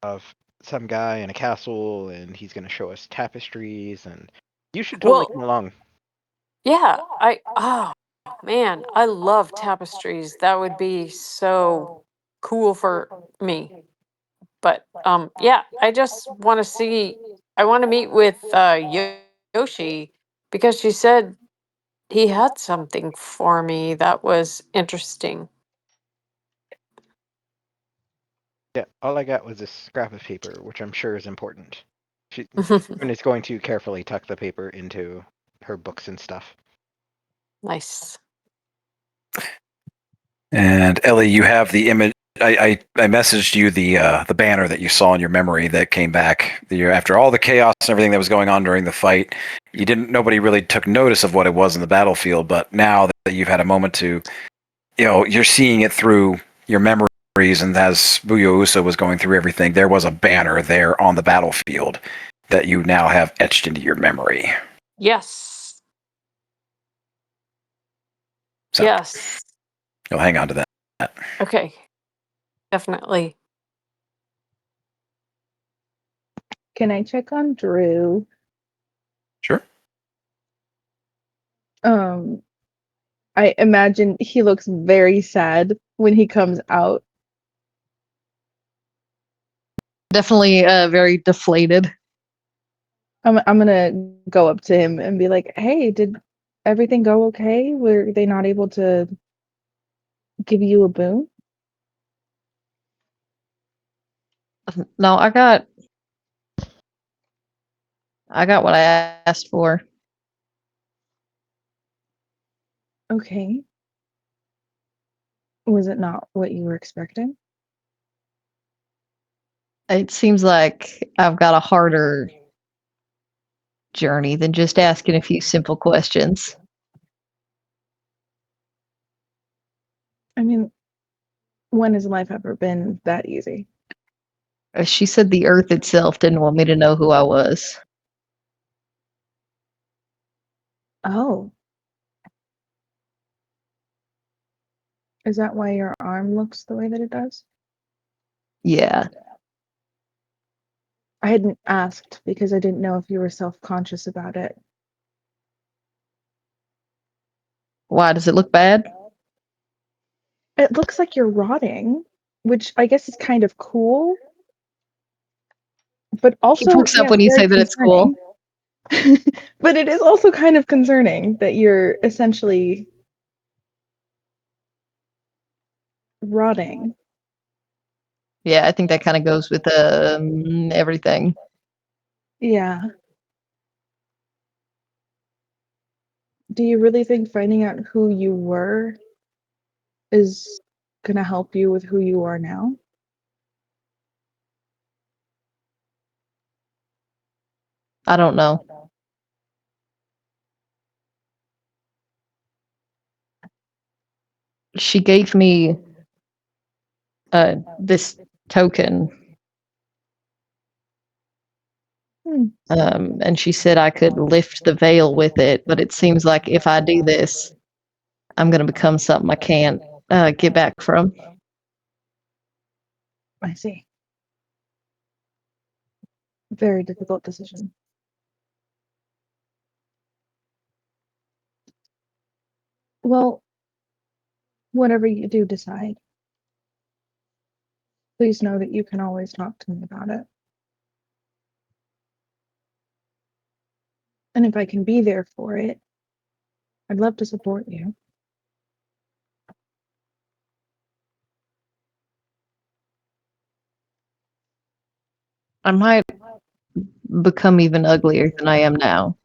D: of some guy in a castle, and he's going to show us tapestries, and you should totally come along.
B: yeah, oh man, I love tapestries. That would be so cool for me. But yeah, I just want to see. I want to meet with Yoshi because she said he had something for me that was interesting.
D: Yeah, all I got was a scrap of paper, which I'm sure is important. She is going to carefully tuck the paper into her books and stuff.
B: Nice.
C: And Ellie, you have the image. I messaged you the banner that you saw in your memory that came back after all the chaos and everything that was going on during the fight. Nobody really took notice of what it was in the battlefield, but now that you've had a moment to, you're seeing it through your memories, and as Buyo Uso was going through everything, there was a banner there on the battlefield that you now have etched into your memory.
B: Yes.
C: So
B: Yes.
C: you'll hang on to that.
B: Okay. Definitely.
E: Can I check on Drew?
C: Sure.
E: I imagine he looks very sad when he comes out.
G: Definitely very deflated.
E: I'm gonna go up to him and be like, "Hey, did everything go okay? Were they not able to give you a boon?"
G: No, I got what I asked for.
E: Okay. Was it not what you were expecting?
G: It seems like I've got a harder journey than just asking a few simple questions.
E: I mean, when has life ever been that easy?
G: She said the earth itself didn't want me to know who I was.
E: Oh. Is that why your arm looks the way that it does?
G: Yeah.
E: I hadn't asked because I didn't know if you were self-conscious about it.
G: Why does it look bad?
E: It looks like you're rotting, which I guess is kind of cool. But also,
G: He perks up when you say that it's cool.
E: But it is also kind of concerning that you're essentially rotting.
G: Yeah, I think that kind of goes with everything.
E: Yeah. Do you really think finding out who you were is gonna help you with who you are now?
G: I don't know. She gave me this token. And she said I could lift the veil with it, but it seems like if I do this, I'm going to become something I can't get back from.
E: I see. Very difficult decision. Well, whatever you do decide, please know that you can always talk to me about it. And if I can be there for it, I'd love to support you.
G: I might become even uglier than I am now.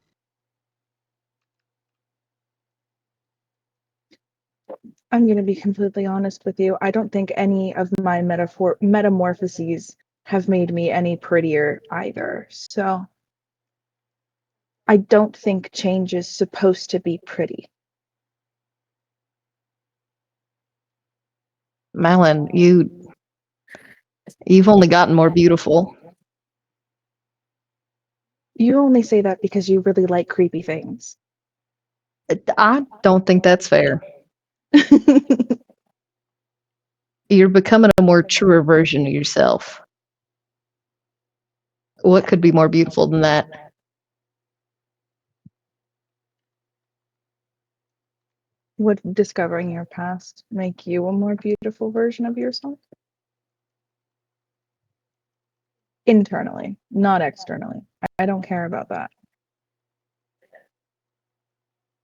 E: I'm going to be completely honest with you. I don't think any of my metamorphoses have made me any prettier either. So I don't think change is supposed to be pretty.
G: Malin, you've only gotten more beautiful.
E: You only say that because you really like creepy things.
G: I don't think that's fair. You're becoming a more truer version of yourself. What could be more beautiful than that?
E: Would discovering your past make you a more beautiful version of yourself? Internally, not externally. I don't care about that.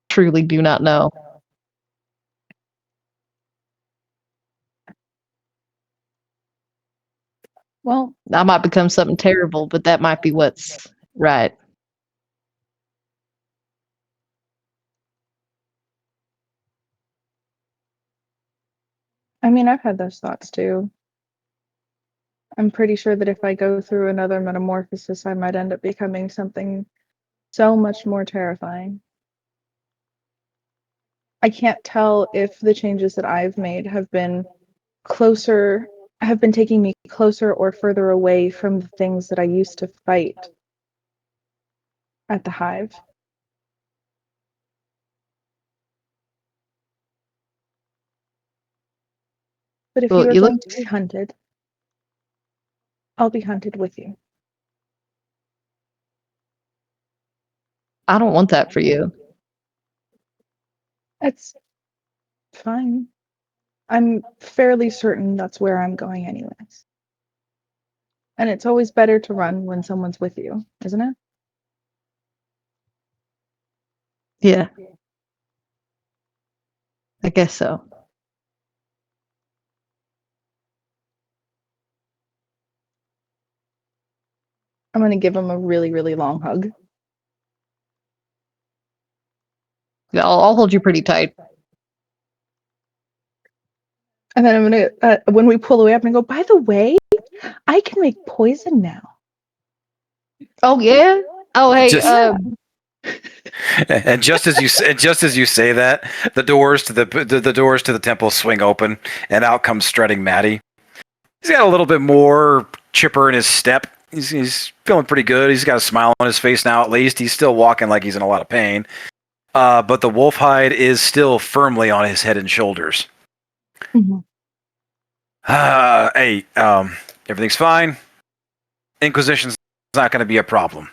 G: Truly do not know.
E: Well,
G: I might become something terrible, but that might be what's right.
E: I mean, I've had those thoughts too. I'm pretty sure that if I go through another metamorphosis, I might end up becoming something so much more terrifying. I can't tell if the changes that I've made have been taking me closer or further away from the things that I used to fight at the hive. But if
G: Well,
E: you are
G: you
E: going
G: look.
E: to be hunted, I'll be hunted with you.
G: I don't want that for you.
E: It's fine. I'm fairly certain that's where I'm going anyways. And it's always better to run when someone's with you, isn't it?
G: Yeah. I guess so.
E: I'm going to give him a really, really long hug.
G: Yeah, I'll hold you pretty tight.
E: And then I'm going to, when we pull away, I'm going to go, by the way, I can make poison now.
G: Oh yeah. Oh hey.
C: Just- And just as you say that, the doors to the doors to the temple swing open, and out comes strutting Maddie. He's got a little bit more chipper in his step. He's feeling pretty good. He's got a smile on his face now. At least he's still walking like he's in a lot of pain. But the wolf hide is still firmly on his head and shoulders.
E: Mhm.
C: Hey, everything's fine. Inquisition's not going to be a problem.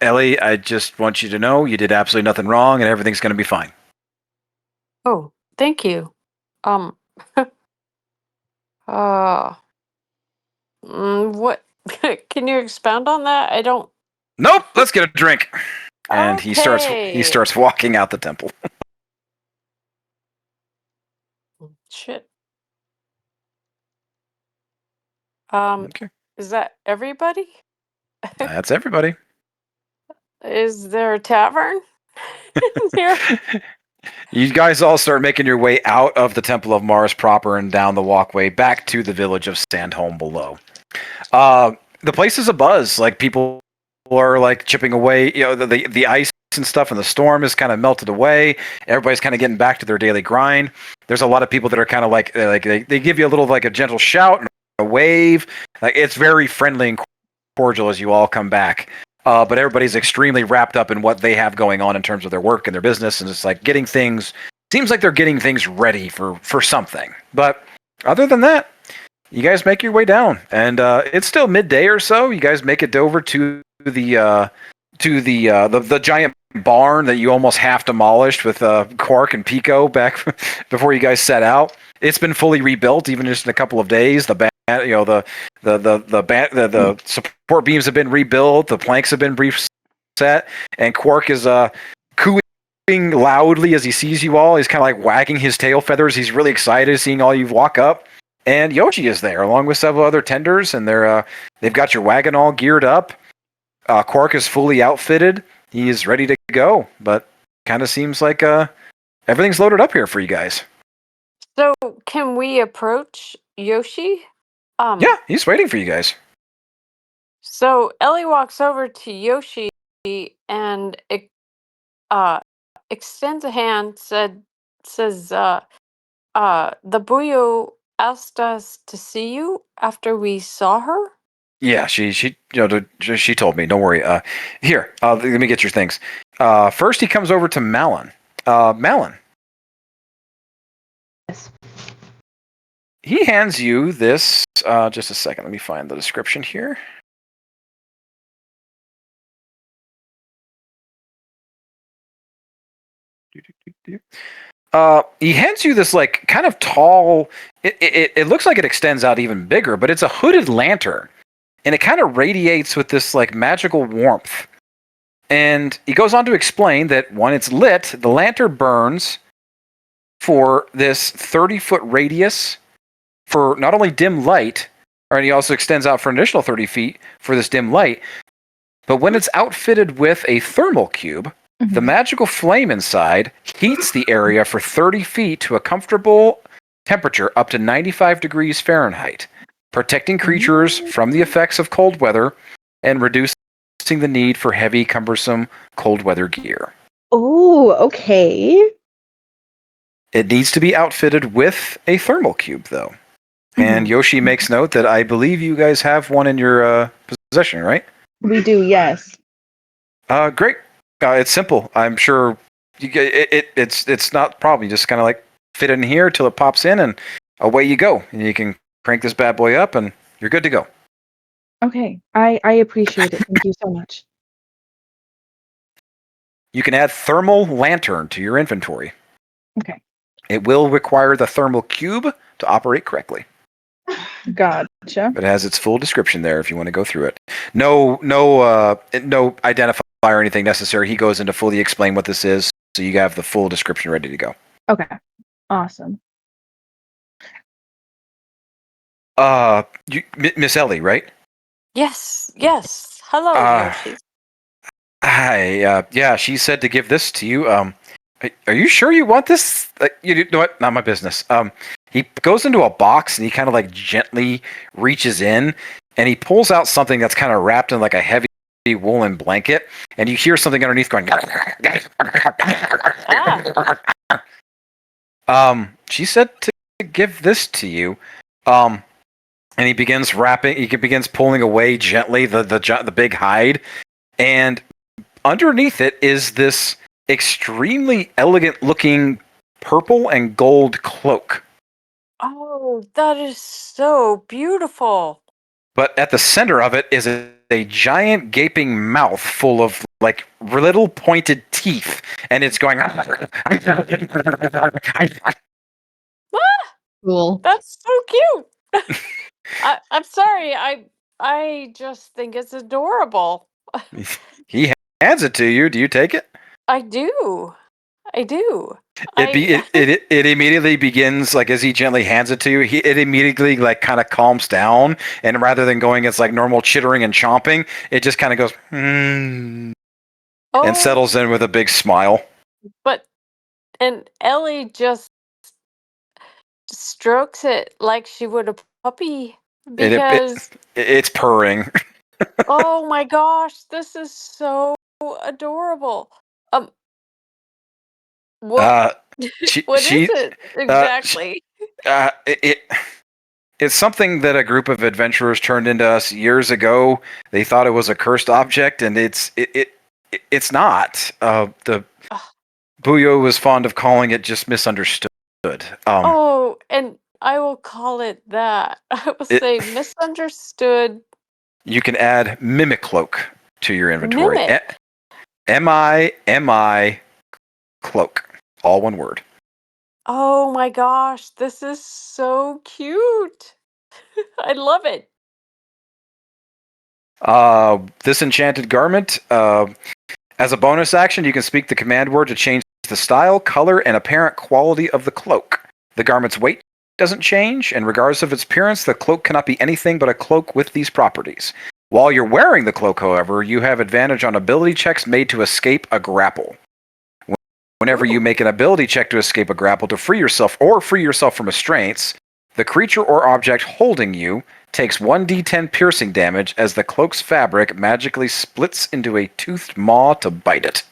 C: Ellie, I just want you to know you did absolutely nothing wrong, and everything's going to be fine.
B: Oh, thank you. What? Can you expound on that? I don't.
C: Nope. Let's get a drink. And he
B: Okay.
C: starts walking out the temple.
B: Shit.
C: Okay.
B: Is that everybody?
C: That's everybody.
B: Is there a tavern here?
C: You guys all start making your way out of the Temple of Mars proper and down the walkway back to the village of Sandholm below. The place is abuzz. Like, people are like chipping away. You know, the ice and stuff, and the storm is kind of melted away. Everybody's kind of getting back to their daily grind. There's a lot of people that are kind of like they give you a little like a gentle shout and a wave. Like, it's very friendly and cordial as you all come back. But everybody's extremely wrapped up in what they have going on in terms of their work and their business, and it's like getting things. Seems like they're getting things ready for something. But other than that, you guys make your way down, and it's still midday or so. You guys make it over to the giant barn that you almost half demolished with Quark and Pico back before you guys set out. It's been fully rebuilt, even just in a couple of days. The support beams have been rebuilt. The planks have been reset, and Quark is cooing loudly as he sees you all. He's kind of like wagging his tail feathers. He's really excited seeing all you walk up. And Yoshi is there, along with several other tenders, and they've got your wagon all geared up. Quark is fully outfitted. He is ready to go, but kind of seems like everything's loaded up here for you guys.
B: So, can we approach Yoshi?
C: Yeah, he's waiting for you guys.
B: So Ellie walks over to Yoshi and extends a hand. Says, "The Buyo asked us to see you after we saw her."
C: Yeah, she told me. Don't worry. Here, let me get your things. First, he comes over to Malin. Malin.
G: Yes.
C: He hands you this. Just a second. Let me find the description here. He hands you this like kind of tall. It looks like it extends out even bigger, but it's a hooded lantern, and it kind of radiates with this like magical warmth. And he goes on to explain that when it's lit, the lantern burns for this 30-foot radius for not only dim light, and he also extends out for an additional 30 feet for this dim light, but when it's outfitted with a thermal cube, the magical flame inside heats the area for 30 feet to a comfortable temperature up to 95 degrees Fahrenheit, protecting creatures from the effects of cold weather and reducing the need for heavy, cumbersome cold weather gear.
E: Oh, okay.
C: It needs to be outfitted with a thermal cube, though. And Yoshi makes note that I believe you guys have one in your possession, right?
E: We do, yes.
C: Great. It's simple. I'm sure it's not a problem. You just kind of like fit it in here till it pops in, and away you go. And you can crank this bad boy up, and you're good to go.
E: Okay, I appreciate it. Thank you so much.
C: You can add thermal lantern to your inventory.
E: Okay,
C: It will require the thermal cube to operate correctly.
E: gotcha.
C: But it has its full description there if you want to go through it. No identifier or anything necessary. He goes into fully explain what this is, so you have the full description ready to go.
E: Okay, awesome.
C: Miss Ellie, right?
B: Yes, yes. Hello, Yoshi.
C: Hi. Yeah, she said to give this to you. Are you sure you want this? You know what? Not my business. He goes into a box and he kind of like gently reaches in and he pulls out something that's kind of wrapped in like a heavy woolen blanket, and you hear something underneath going. She said to give this to you. And he begins wrapping. He begins pulling away gently the big hide, and underneath it is this extremely elegant looking purple and gold cloak.
B: Oh, that is so beautiful.
C: But at the center of it is a giant gaping mouth full of like little pointed teeth, and it's going.
G: Cool.
B: That's so cute. I'm sorry. I just think it's adorable.
C: He hands it to you. Do you take it?
B: I do. I do.
C: It immediately begins, like as he gently hands it to you, it immediately like kind of calms down, and rather than going it's like normal chittering and chomping, it just kind of goes and settles in with a big smile.
B: And Ellie just strokes it like she would a puppy because
C: it's purring.
B: oh my gosh, this is so adorable. What what is it exactly?
C: It's something that a group of adventurers turned into us years ago. They thought it was a cursed object, and it's not. The Buyo was fond of calling it just misunderstood.
B: And I will call it that. I will say misunderstood.
C: You can add Mimic Cloak to your inventory.
B: Mimic.
C: M-I Cloak. All one word.
B: Oh my gosh, this is so cute. I love it.
C: This enchanted garment, as a bonus action, you can speak the command word to change the style, color, and apparent quality of the cloak. The garment's weight doesn't change, and regardless of its appearance, the cloak cannot be anything but a cloak with these properties. While you're wearing the cloak, however, you have advantage on ability checks made to escape a grapple. Whenever you make an ability check to escape a grapple to free yourself from restraints, the creature or object holding you takes 1d10 piercing damage as the cloak's fabric magically splits into a toothed maw to bite it.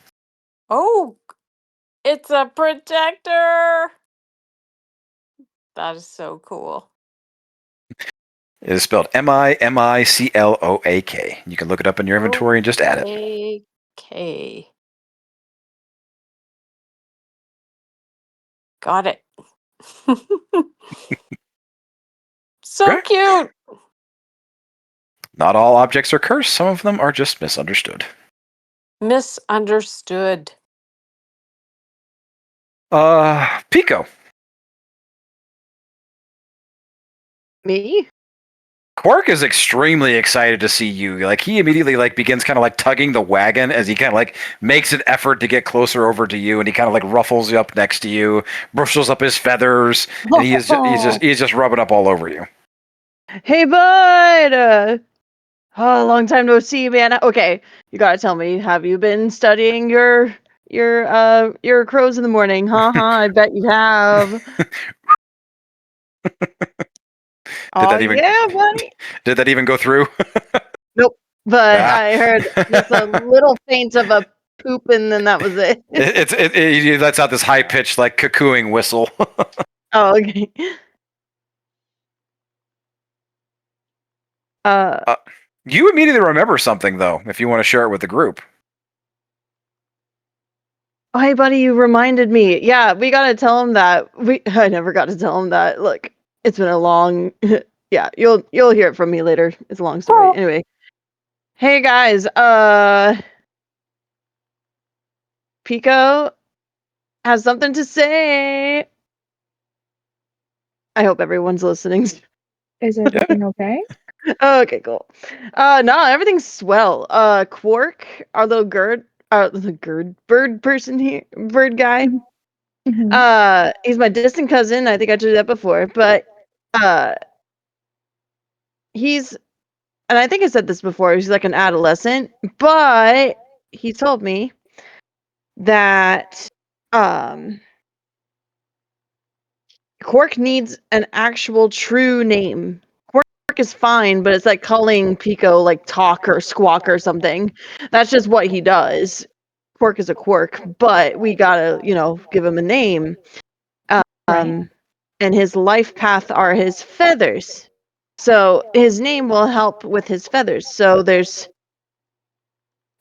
B: Oh, it's a protector. That is so cool.
C: It is spelled Mimicloak. You can look it up in your inventory and just add it.
B: Okay. Got it. So
C: Okay.
B: cute.
C: Not all objects are cursed. Some of them are just misunderstood.
B: Misunderstood.
C: Pico.
H: Me?
C: Quark is extremely excited to see you. Like he immediately like begins kind of like tugging the wagon as he kind of like makes an effort to get closer over to you, and he kind of like ruffles you up next to you, brushes up his feathers, and he's just rubbing up all over you.
H: Hey, bud! Long time no see, man. Okay, you gotta tell me, have you been studying your crows in the morning? I bet you have.
C: Did that even
H: yeah, buddy.
C: did that even go through?
H: Nope. But
C: Ah.
H: I heard just a little faint of a poop, and then that was it.
C: It lets out this high pitched like cuckooing whistle.
H: Oh, okay.
C: You immediately remember something though, if you want to share it with the group.
H: Oh, hey, buddy, you reminded me. Yeah, we gotta tell him that. I never got to tell him that. Look, it's been a long. Yeah, you'll hear it from me later. It's a long story.
B: Oh.
H: Anyway, hey guys, Pico has something to say. I hope everyone's listening.
E: Is everything okay?
H: Okay, cool. No, everything's swell. Quark, our little bird person here, bird guy.
E: Mhm.
H: He's my distant cousin. I think I told you that before, but he's, and I think I said this before, he's like an adolescent, but he told me that Quark needs an actual true name. Quark is fine, but it's like calling Pico like Talk or Squawk or something. That's just what he does. Quark is a Quark, but we gotta, give him a name.
E: Right.
H: And his life path are his feathers. So his name will help with his feathers. So there's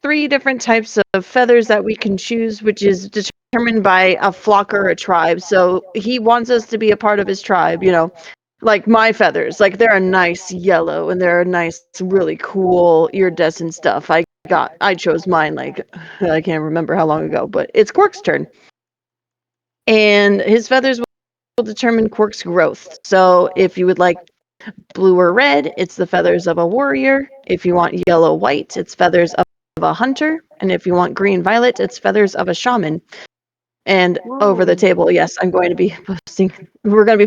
H: 3 different types of feathers that we can choose, which is determined by a flock or a tribe. So he wants us to be a part of his tribe, like my feathers. Like they're a nice yellow and they're a nice, really cool iridescent stuff. I chose mine like I can't remember how long ago, but it's Quark's turn. And his feathers will determine Quark's growth. So if you would like blue or red, it's the feathers of a warrior. If you want yellow white, it's feathers of a hunter. And if you want green violet, it's feathers of a shaman. And over the table, yes, we're going to be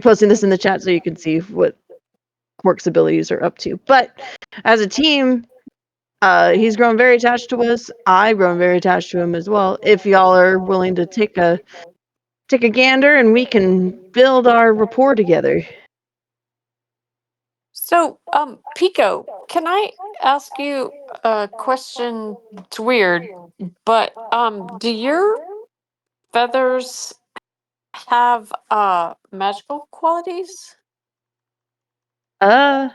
H: posting this in the chat so you can see what Quark's abilities are up to. But as a team, he's grown very attached to us. I've grown very attached to him as well. If y'all are willing to take a gander and we can build our rapport together.
B: So, Pico, can I ask you a question? It's weird, but do your feathers have magical qualities?
H: Not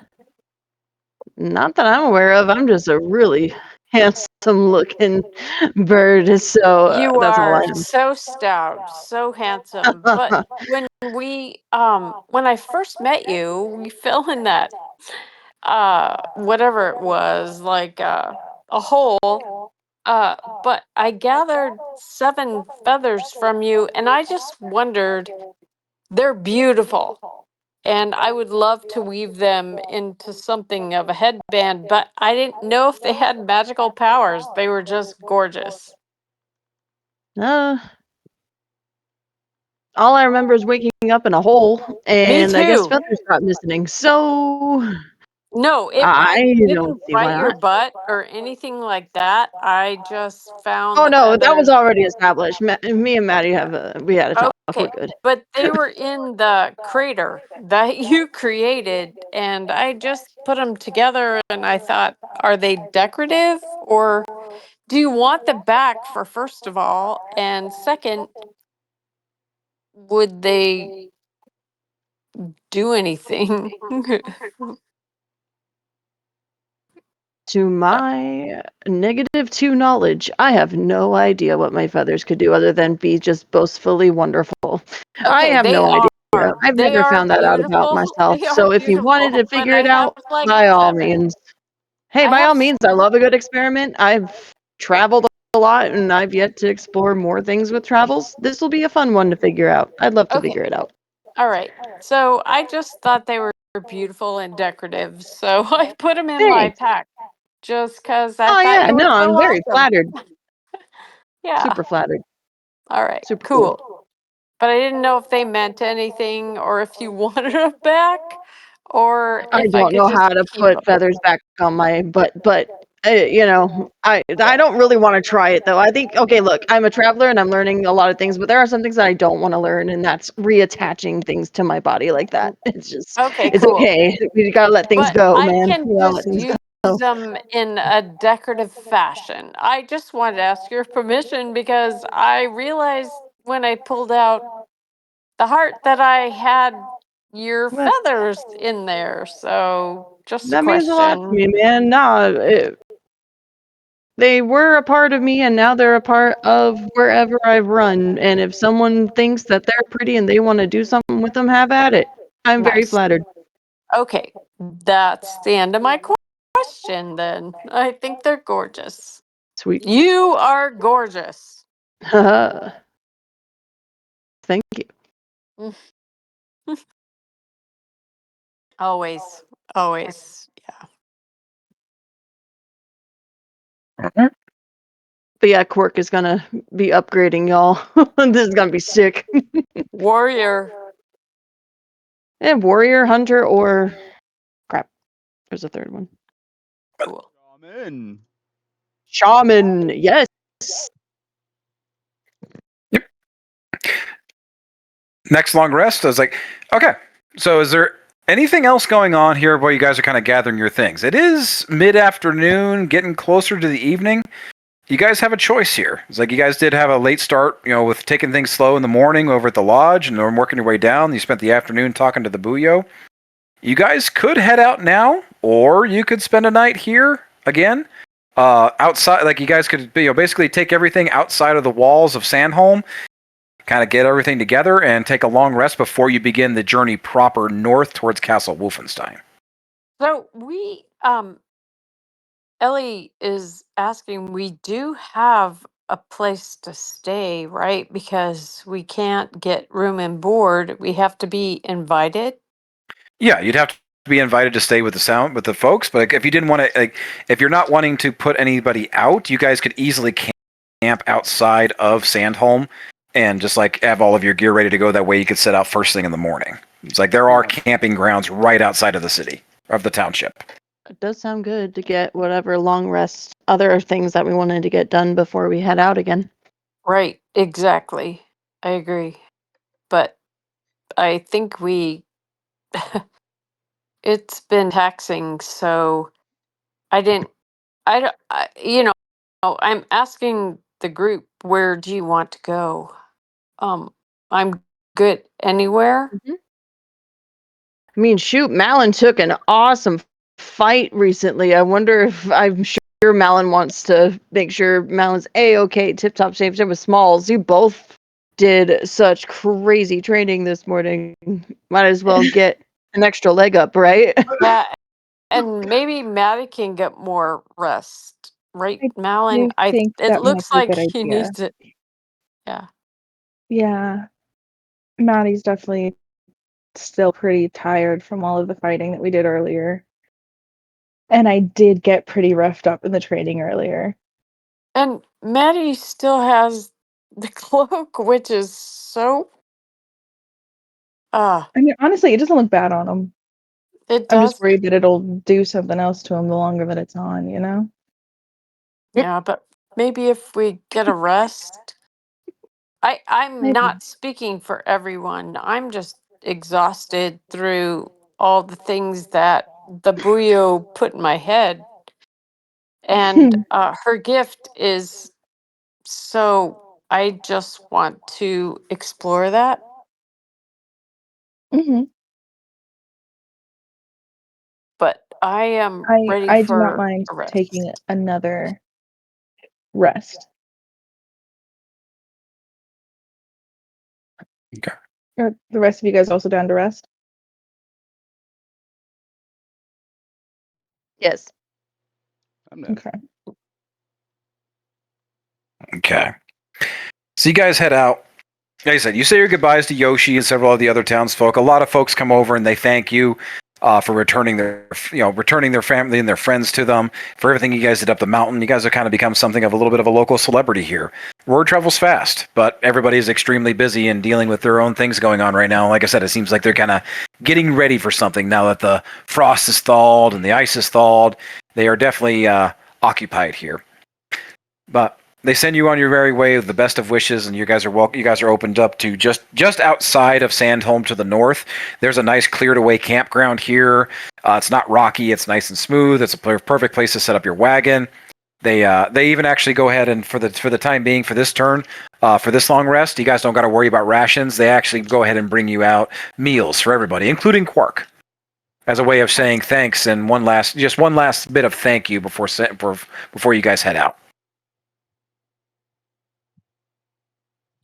H: that I'm aware of. I'm just a really handsome looking bird, so
B: You
H: that's all I
B: are so stout, so handsome. But
H: am.
B: when when I first met you, we fell in that whatever it was, like a hole. But I gathered 7 feathers from you, and I just wondered, they're beautiful. And I would love to weave them into something of a headband, but I didn't know if they had magical powers. They were just gorgeous.
H: All I remember is waking up in a hole,
B: Me
H: and I guess
B: too.
H: feathers got missing. So
B: No, I
H: I don't
B: didn't
H: see why
B: bite your
H: not.
B: butt or anything like that. I just found
H: Oh
B: the
H: no, that was
B: feathers.
H: already established. Me and Maddie we had a talk. We're
B: Okay,
H: good.
B: but they were in the crater that you created, and I just put them together and I thought, are they decorative, or do you want the back for first of all? And second, would they do anything?
H: To my -2 knowledge, I have no idea what my feathers could do other than be just boastfully wonderful. I
B: Okay,
H: have
B: they
H: no idea. I've
B: they
H: never
B: are
H: found that out about
B: beautiful.
H: myself.
B: They are
H: So if you wanted to
B: beautiful, but
H: figure
B: I
H: it
B: have
H: out,
B: like
H: by all
B: 7.
H: means. Hey,
B: I
H: by
B: have
H: all means, I love a good experiment. I've traveled a lot and I've yet to explore more things with travels. This will be a fun one to figure out. I'd love to
B: okay.
H: figure it out.
B: All right. So I just thought they were beautiful and decorative. So I put them in my
H: Thanks.
B: pack just because I
H: Oh
B: thought
H: yeah,
B: you were
H: no,
B: so
H: I'm very
B: awesome.
H: flattered.
B: Yeah.
H: Super flattered.
B: All right.
H: Super
B: Cool.
H: cool.
B: But I didn't know if they meant anything or if you wanted them back or
H: I
B: if I
H: don't
B: could
H: know
B: just
H: how to
B: keep
H: put
B: them.
H: feathers back on my butt, but I don't really want to try it though. I think okay, look, I'm a traveler and I'm learning a lot of things, but there are some things that I don't want to learn, and that's reattaching things to my body like that. It's just,
B: Okay,
H: it's
B: cool.
H: okay. We gotta let things
B: But
H: go,
B: I
H: man.
B: can
H: We gotta let
B: just
H: things
B: use
H: go.
B: them in a decorative fashion. I just wanted to ask your permission because I realized when I pulled out the heart that I had your
H: Well,
B: feathers in there. So just a
H: that means a lot to
B: question.
H: me, man. They were a part of me, and now they're a part of wherever I've run. And if someone thinks that they're pretty and they want to do something with them, have at it. I'm very
B: Nice.
H: flattered.
B: Okay, that's the end of my question then. I think they're gorgeous.
H: Sweet.
B: You are gorgeous.
H: Thank you.
B: Always, always. Yeah.
C: Mhm.
H: But yeah, Quark is gonna be upgrading y'all. This is gonna be sick.
B: Warrior.
H: And warrior, hunter, or crap. There's a third one.
B: Cool.
A: Amen.
H: Shaman. Yes.
C: Next long rest, I was like, okay, so is there anything else going on here while you guys are kind of gathering your things? It is mid-afternoon, getting closer to the evening. You guys have a choice here. It's like you guys did have a late start, with taking things slow in the morning over at the lodge and then working your way down. You spent the afternoon talking to the Buyo. You guys could head out now, or you could spend a night here again. Outside, like you guys could, basically take everything outside of the walls of Sandholm, kind of get everything together, and take a long rest before you begin the journey proper north towards Castle Wolfenstein.
B: So we Ellie is asking, we do have a place to stay, right? Because we can't get room and board. We have to be invited.
C: Yeah, you'd have to be invited to stay with the folks, but if you didn't want to, if you're not wanting to put anybody out, you guys could easily camp outside of Sandholm and just have all of your gear ready to go. That way you could set out first thing in the morning. It's like there are camping grounds right outside of the city, of the township.
H: It does sound good to get whatever long rest, other things that we wanted to get done before we head out again.
B: Right, exactly. I agree. But I think it's been taxing, so I don't, I'm asking the group, where do you want to go? I'm good anywhere.
H: I mean, shoot, Malin took an awesome fight recently. I wonder if I'm sure Malin wants to make sure Malin's A-okay, tip-top shape with Smalls. You both did such crazy training this morning. Might as well get an extra leg up, right?
B: Yeah, and maybe Maddie can get more rest, right, Malin?
E: I think
B: It
E: that might
B: looks
E: be a
B: like
E: good
B: he
E: idea.
B: needs it. Yeah.
E: Yeah. Maddie's definitely still pretty tired from all of the fighting that we did earlier. And I did get pretty roughed up in the training earlier.
B: And Maddie still has the cloak, which is so
E: I mean, honestly, it doesn't look bad on him.
B: it
E: I'm just
B: does.
E: worried that it'll do something else to him the longer that it's on, you know?
B: Yeah, but maybe if we get a rest. I'm
E: Maybe.
B: not speaking for everyone. I'm just exhausted through all the things that the Buyo put in my head. And her gift is so I just want to explore that.
E: Hmm.
B: But I am ready
E: I do not
B: for
E: mind
B: a rest.
E: taking another rest.
C: Okay.
E: Are the rest of you guys also down to rest?
H: Yes.
A: I'm not.
E: Okay.
C: Okay. So you guys head out. Like I said, you say your goodbyes to Yoshi and several of the other townsfolk. A lot of folks come over and they thank you for returning their family and their friends to them, for everything you guys did up the mountain. You guys have kind of become something of a little bit of a local celebrity here. Word travels fast, but everybody is extremely busy and dealing with their own things going on right now. Like I said, it seems like they're kind of getting ready for something now that the frost is thawed and the ice is thawed. They are definitely occupied here. But they send you on your merry way with the best of wishes, and you guys are opened up to just outside of Sandholm to the north. There's a nice cleared away campground here. It's not rocky. It's nice and smooth. It's a perfect place to set up your wagon. They even actually go ahead and for the time being for this turn, for this long rest, you guys don't got to worry about rations. They actually go ahead and bring you out meals for everybody, including Quark, as a way of saying thanks and one last bit of thank you before you guys head out.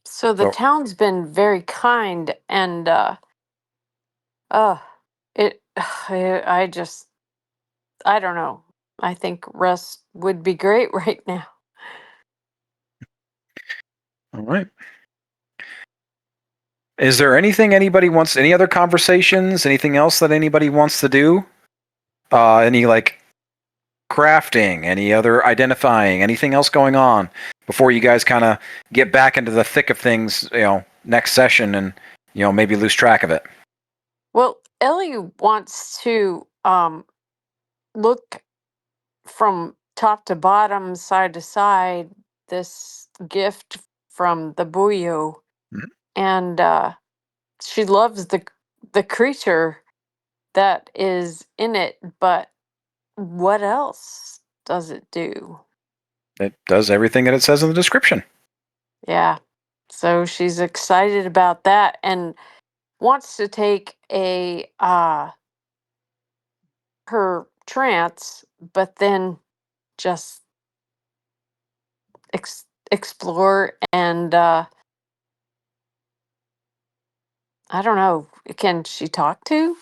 B: So the
C: So-
B: town's been very kind and it I just I don't know. I think rest would be great right now.
C: All right. Is there anything anybody wants? Any other conversations? Anything else that anybody wants to do? Any like crafting? Any other identifying? Anything else going on before you guys kind of get back into the thick of things? Next session, and maybe lose track of it.
B: Well, Ellie wants to look from top to bottom, side to side, this gift from the Buyo.
C: Mhm.
B: And she loves the creature that is in it, but what else does it do?
C: It does everything that it says in the description.
B: Yeah. So she's excited about that and wants to take a her trance, but then just explore and I don't know. Can she talk to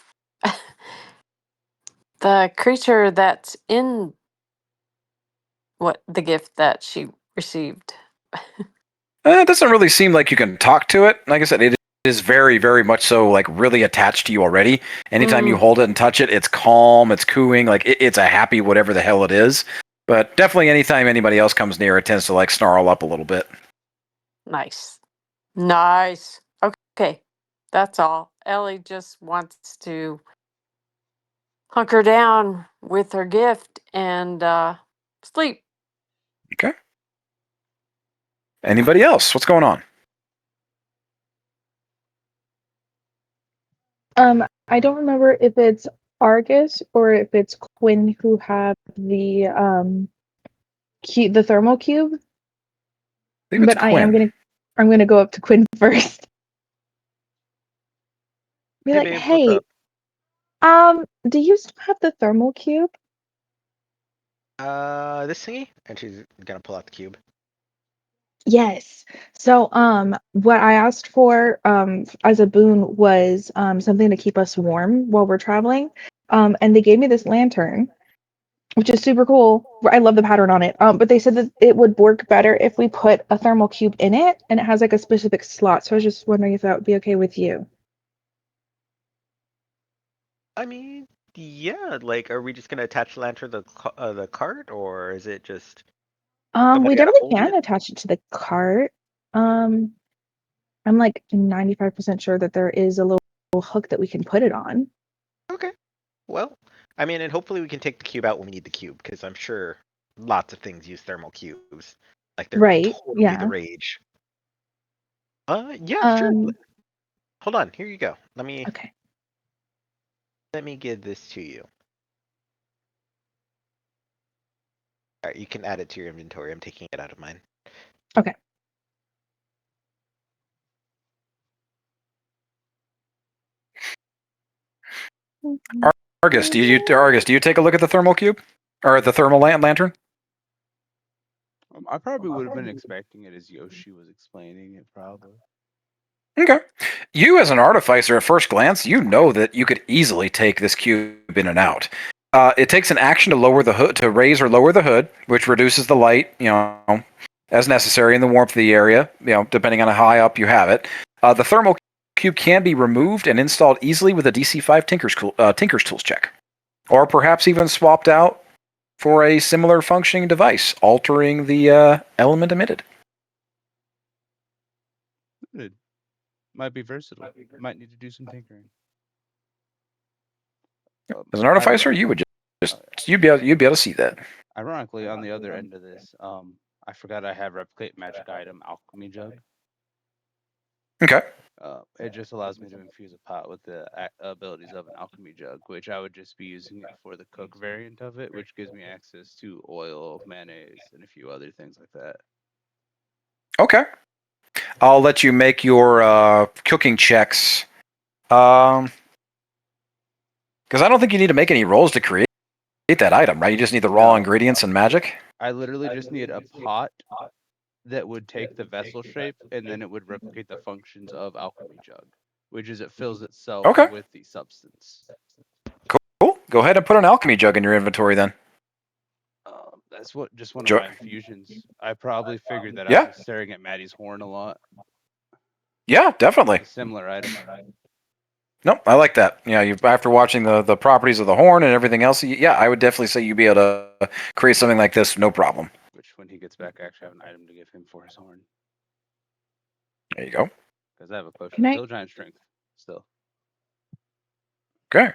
B: the creature that's in the gift that she received?
C: It doesn't really seem like you can talk to it. Like I said, it is very, very much so like really attached to you already. Anytime you hold it and touch it, it's calm, it's cooing, like it's a happy whatever the hell it is. But definitely anytime anybody else comes near, it tends to like snarl up a little bit.
B: Nice. Nice. Okay. That's all. Ellie just wants to hunker down with her gift and sleep.
C: Okay. Anybody else? What's going on?
E: I don't remember if it's Argus or if it's Quinn who have the the thermal cube.
C: I think it's
E: But
C: Quinn.
E: I'm gonna go up to Quinn first. Be
D: Hey,
E: like,
D: babe, what's
E: hey, do you still have the thermal cube?
D: This thingy, and she's gonna pull out the cube.
E: Yes. So, what I asked for, as a boon was, something to keep us warm while we're traveling. And they gave me this lantern, which is super cool. I love the pattern on it. But they said that it would work better if we put a thermal cube in it, and it has like a specific slot. So I was just wondering if that would be okay with you.
D: I mean, yeah. Like, are we just gonna attach the lantern to the cart, or is it just?
E: We
D: Somebody gotta
E: definitely
D: hold
E: can
D: it?
E: attach it to the cart. Um, I'm like 95% sure that there is a little hook that we can put it on.
D: Okay. Well, I mean, and hopefully we can take the cube out when we need the cube, because I'm sure lots of things use thermal cubes. Like they're
E: Right.
D: totally the
E: Yeah.
D: rage. Yeah, sure.
E: Um,
D: Hold on. Here you go.
E: okay.
D: Let me give this to you. All right, you can add it to your inventory. I'm taking it out of mine.
E: Okay.
C: Argus, do you take a look at the thermal cube or the thermal lantern?
A: I probably would have been expecting it as Yoshi was explaining it, probably.
C: Okay. You, as an artificer, at first glance, you know that you could easily take this cube in and out. It takes an action to lower the hood, to raise or lower the hood, which reduces the light, as necessary in the warmth of the area, depending on how high up you have it. The thermal cube can be removed and installed easily with a DC 5 Tinker's Tools check, or perhaps even swapped out for a similar functioning device, altering the element emitted.
A: Good. Might be versatile. Might need to do some tinkering.
C: As an artificer, you would you'd be able to see that.
A: Ironically, on the other end of this, I forgot I have replicate magic item alchemy jug.
C: Okay.
A: It just allows me to infuse a pot with the abilities of an alchemy jug, which I would just be using it for the cook variant of it, which gives me access to oil, mayonnaise, and a few other things like that.
C: Okay. I'll let you make your cooking checks. Because I don't think you need to make any rolls to create that item, right? You just need the raw ingredients and magic.
A: I literally just need a pot that would take the vessel shape, and then it would replicate the functions of alchemy jug, which is it fills itself
C: Okay.
A: with the substance.
C: Cool. Go ahead and put an alchemy jug in your inventory then.
A: That's just one of
C: Jo-
A: my infusions. I probably figured that
C: Yeah.
A: out staring at Maddie's horn a lot.
C: Yeah, definitely.
A: A similar item.
C: No, I like that. Yeah, after watching the properties of the horn and everything else, yeah, I would definitely say you'd be able to create something like this, no problem.
A: Which, when he gets back, I actually have an item to give him for his horn.
C: There you go.
A: Because I have a potion
E: Can
A: of
E: I-
A: Hill Giant Strength still.
C: Okay.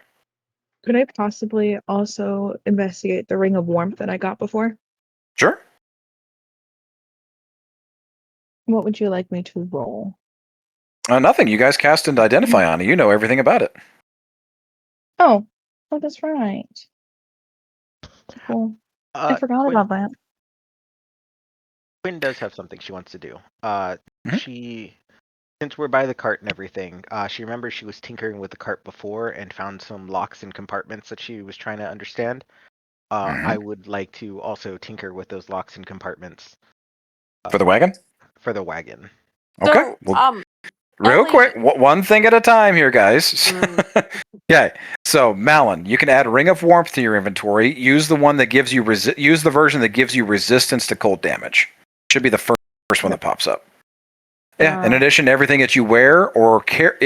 E: Could I possibly also investigate the ring of warmth that I got before?
C: Sure.
E: What would you like me to roll?
C: Nothing. You guys cast and identify on it. You know everything about it.
E: Oh, that's right. Cool. I forgot
D: Quinn,
E: about that.
D: Quinn does have something she wants to do.
C: Mhm.
D: Since we're by the cart and everything, she remembers she was tinkering with the cart before and found some locks and compartments that she was trying to understand.
C: Mhm.
D: I would like to also tinker with those locks and compartments
C: For the wagon?
D: for the wagon.
C: Okay.
B: So,
C: Well, real
B: Ellie-
C: quick, one thing at a time here, guys.
B: Mm.
C: Okay. So, Malin, you can add Ring of Warmth to your inventory. Use the one that gives you use the version that gives you resistance to cold damage. Should be the first one that pops up. Yeah. In addition to everything that you wear or carry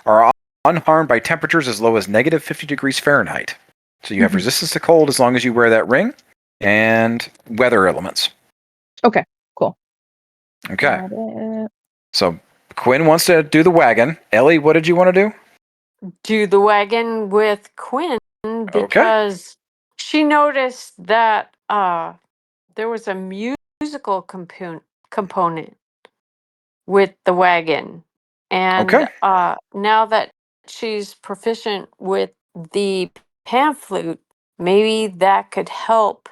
C: are unharmed by temperatures as low as negative 50 degrees Fahrenheit. So you have
E: Mhm.
C: resistance to cold as long as you wear that ring, and weather elements.
E: Okay, cool.
C: Okay.
E: Got it.
C: So Quinn wants to do the wagon. Ellie, what did you want to do?
B: do the wagon with Quinn because she noticed that there was a musical component with the wagon. And
C: Okay.
B: now that she's proficient with the pan flute, maybe that could help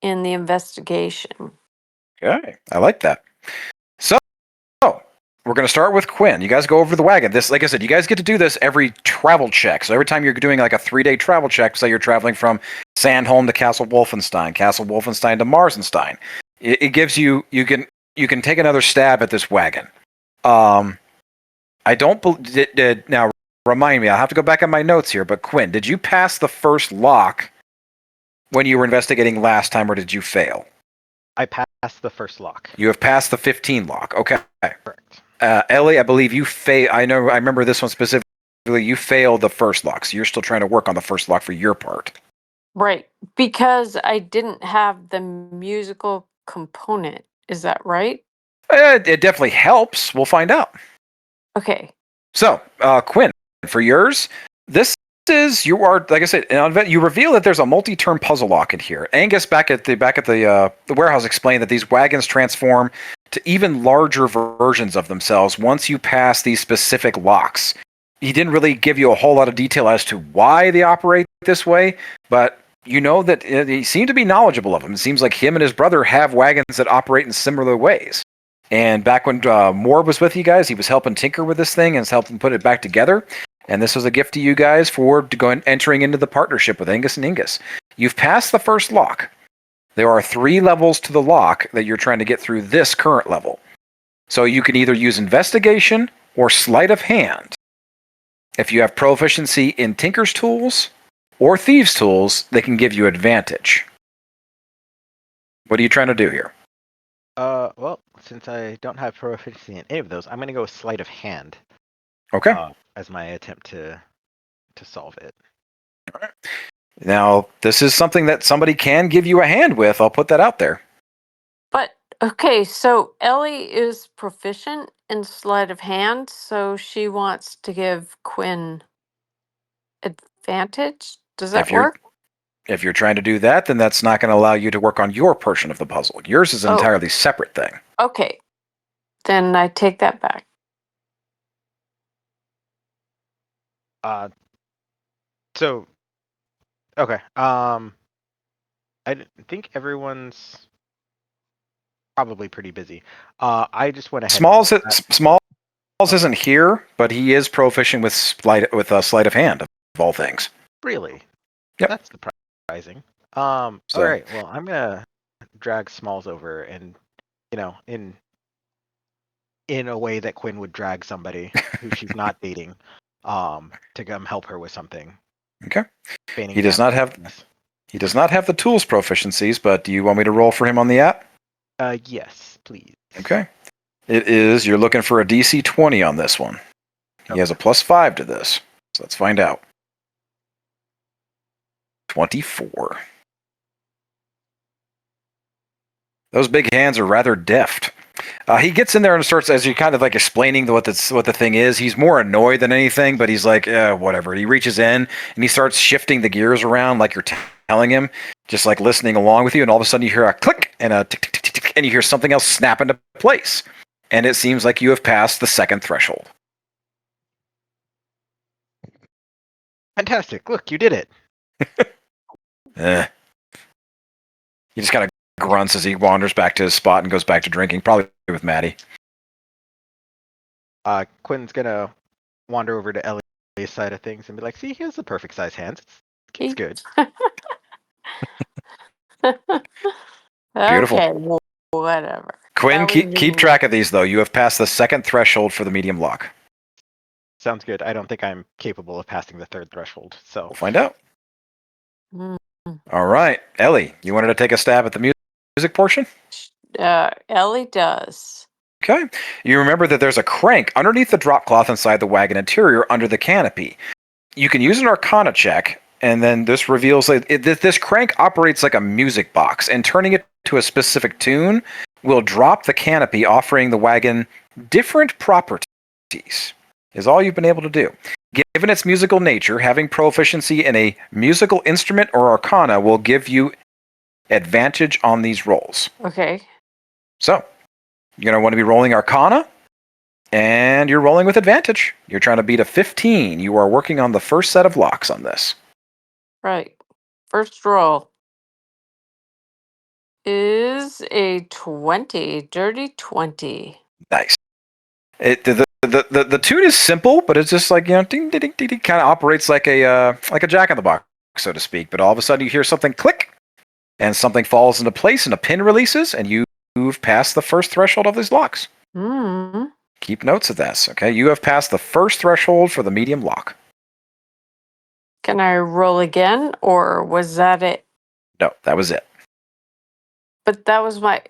B: in the investigation.
C: Okay. I like that. So we're going to start with Quinn. You guys go over the wagon. This, like I said, you guys get to do this every travel check. So every time you're doing like a 3-day travel check, say you're traveling from Sandholm to Castle Wolfenstein to Marsenstein, it gives you can take another stab at this wagon. I don't now remind me. I'll have to go back on my notes here. But Quinn, did you pass the first lock when you were investigating last time, or did you fail?
D: I passed the first lock.
C: You have passed the 15 lock. Okay.
D: Correct.
C: Ellie, I believe you failed. I remember this one specifically. You failed the first lock, so you're still trying to work on the first lock for your part.
B: Right. Because I didn't have the musical component. Is that right?
C: It definitely helps. We'll find out.
B: Okay.
C: So, Quinn, for yours, this is you are like I said. You reveal that there's a multi-turn puzzle lock in here. Angus back at the warehouse explained that these wagons transform to even larger versions of themselves once you pass these specific locks. He didn't really give you a whole lot of detail as to why they operate this way, but you know that he seemed to be knowledgeable of them. It seems like him and his brother have wagons that operate in similar ways. And back when Morb was with you guys, he was helping tinker with this thing and helping put it back together. And this was a gift to you guys for entering into the partnership with Angus and Ingus. You've passed the first lock. There are 3 levels to the lock that you're trying to get through this current level. So you can either use investigation or sleight of hand. If you have proficiency in Tinker's tools or Thieves' tools, they can give you advantage. What are you trying to do here?
D: Well, since I don't have proficiency in any of those, I'm going to go with sleight of hand
C: Okay.
D: as my attempt to solve it.
C: Now, this is something that somebody can give you a hand with. I'll put that out there.
B: But okay, so Ellie is proficient in sleight of hand, so she wants to give Quinn advantage. Does that
C: If you're
B: work?
C: if you're trying to do that, then that's not going to allow you to work on your portion of the puzzle. Yours is an
B: Oh.
C: entirely separate thing.
B: Okay. Then I take that back.
D: So, okay. Think everyone's probably pretty busy. I just went ahead.
C: Smalls isn't here, but he is proficient with sleight of hand of all things.
D: Really?
C: Yep.
D: That's surprising. All right. Well, I'm gonna drag Smalls over, and in a way that Quinn would drag somebody who she's not dating, to come help her with something.
C: Okay.
D: Feigning
C: He does not have the tools proficiencies, but do you want me to roll for him on the app?
D: Yes, please.
C: Okay. You're looking for a DC 20 on this one. He has a +5 to this. So let's find out. 24. Those big hands are rather deft. He gets in there and starts, as you're kind of like explaining what the thing is, he's more annoyed than anything, but he's like, whatever. He reaches in and he starts shifting the gears around like you're telling him, just like listening along with you, and all of a sudden you hear a click and a tick, tick, tick, tick, and you hear something else snap into place. And it seems like you have passed the second threshold.
D: Fantastic. Look, you did it.
C: He just kind of grunts as he wanders back to his spot and goes back to drinking, probably with Maddie.
D: Quinn's gonna wander over to Ellie's side of things and be like, see, he has the perfect size hands. It's good.
C: Beautiful.
B: Okay, whatever.
C: Quinn, keep track of these, though. You have passed the second threshold for the medium lock.
D: Sounds good. I don't think I'm capable of passing the third threshold, so.
C: We'll find out.
B: Mm.
C: All right. Ellie, you wanted to take a stab at the music portion?
B: Ellie does.
C: Okay. You remember that there's a crank underneath the drop cloth inside the wagon interior under the canopy. You can use an Arcana check, and then this reveals that this crank operates like a music box, and turning it to a specific tune will drop the canopy, offering the wagon different properties, is all you've been able to do. Given its musical nature, having proficiency in a musical instrument or Arcana will give you advantage on these rolls.
B: Okay.
C: So, you're going to want to be rolling Arcana, and you're rolling with advantage. You're trying to beat a 15. You are working on the first set of locks on this.
B: Right. First roll is a 20. Dirty 20.
C: Nice. The tune is simple, but it's just like, ding, ding, ding, ding, ding, kind of operates like a jack in the box, so to speak. But all of a sudden you hear something click, and something falls into place, and a pin releases, and you've passed the first threshold of these locks.
B: Mm.
C: Keep notes of this, okay? You have passed the first threshold for the medium lock.
B: Can I roll again, or was that it?
C: No, that was it.
B: But that was my.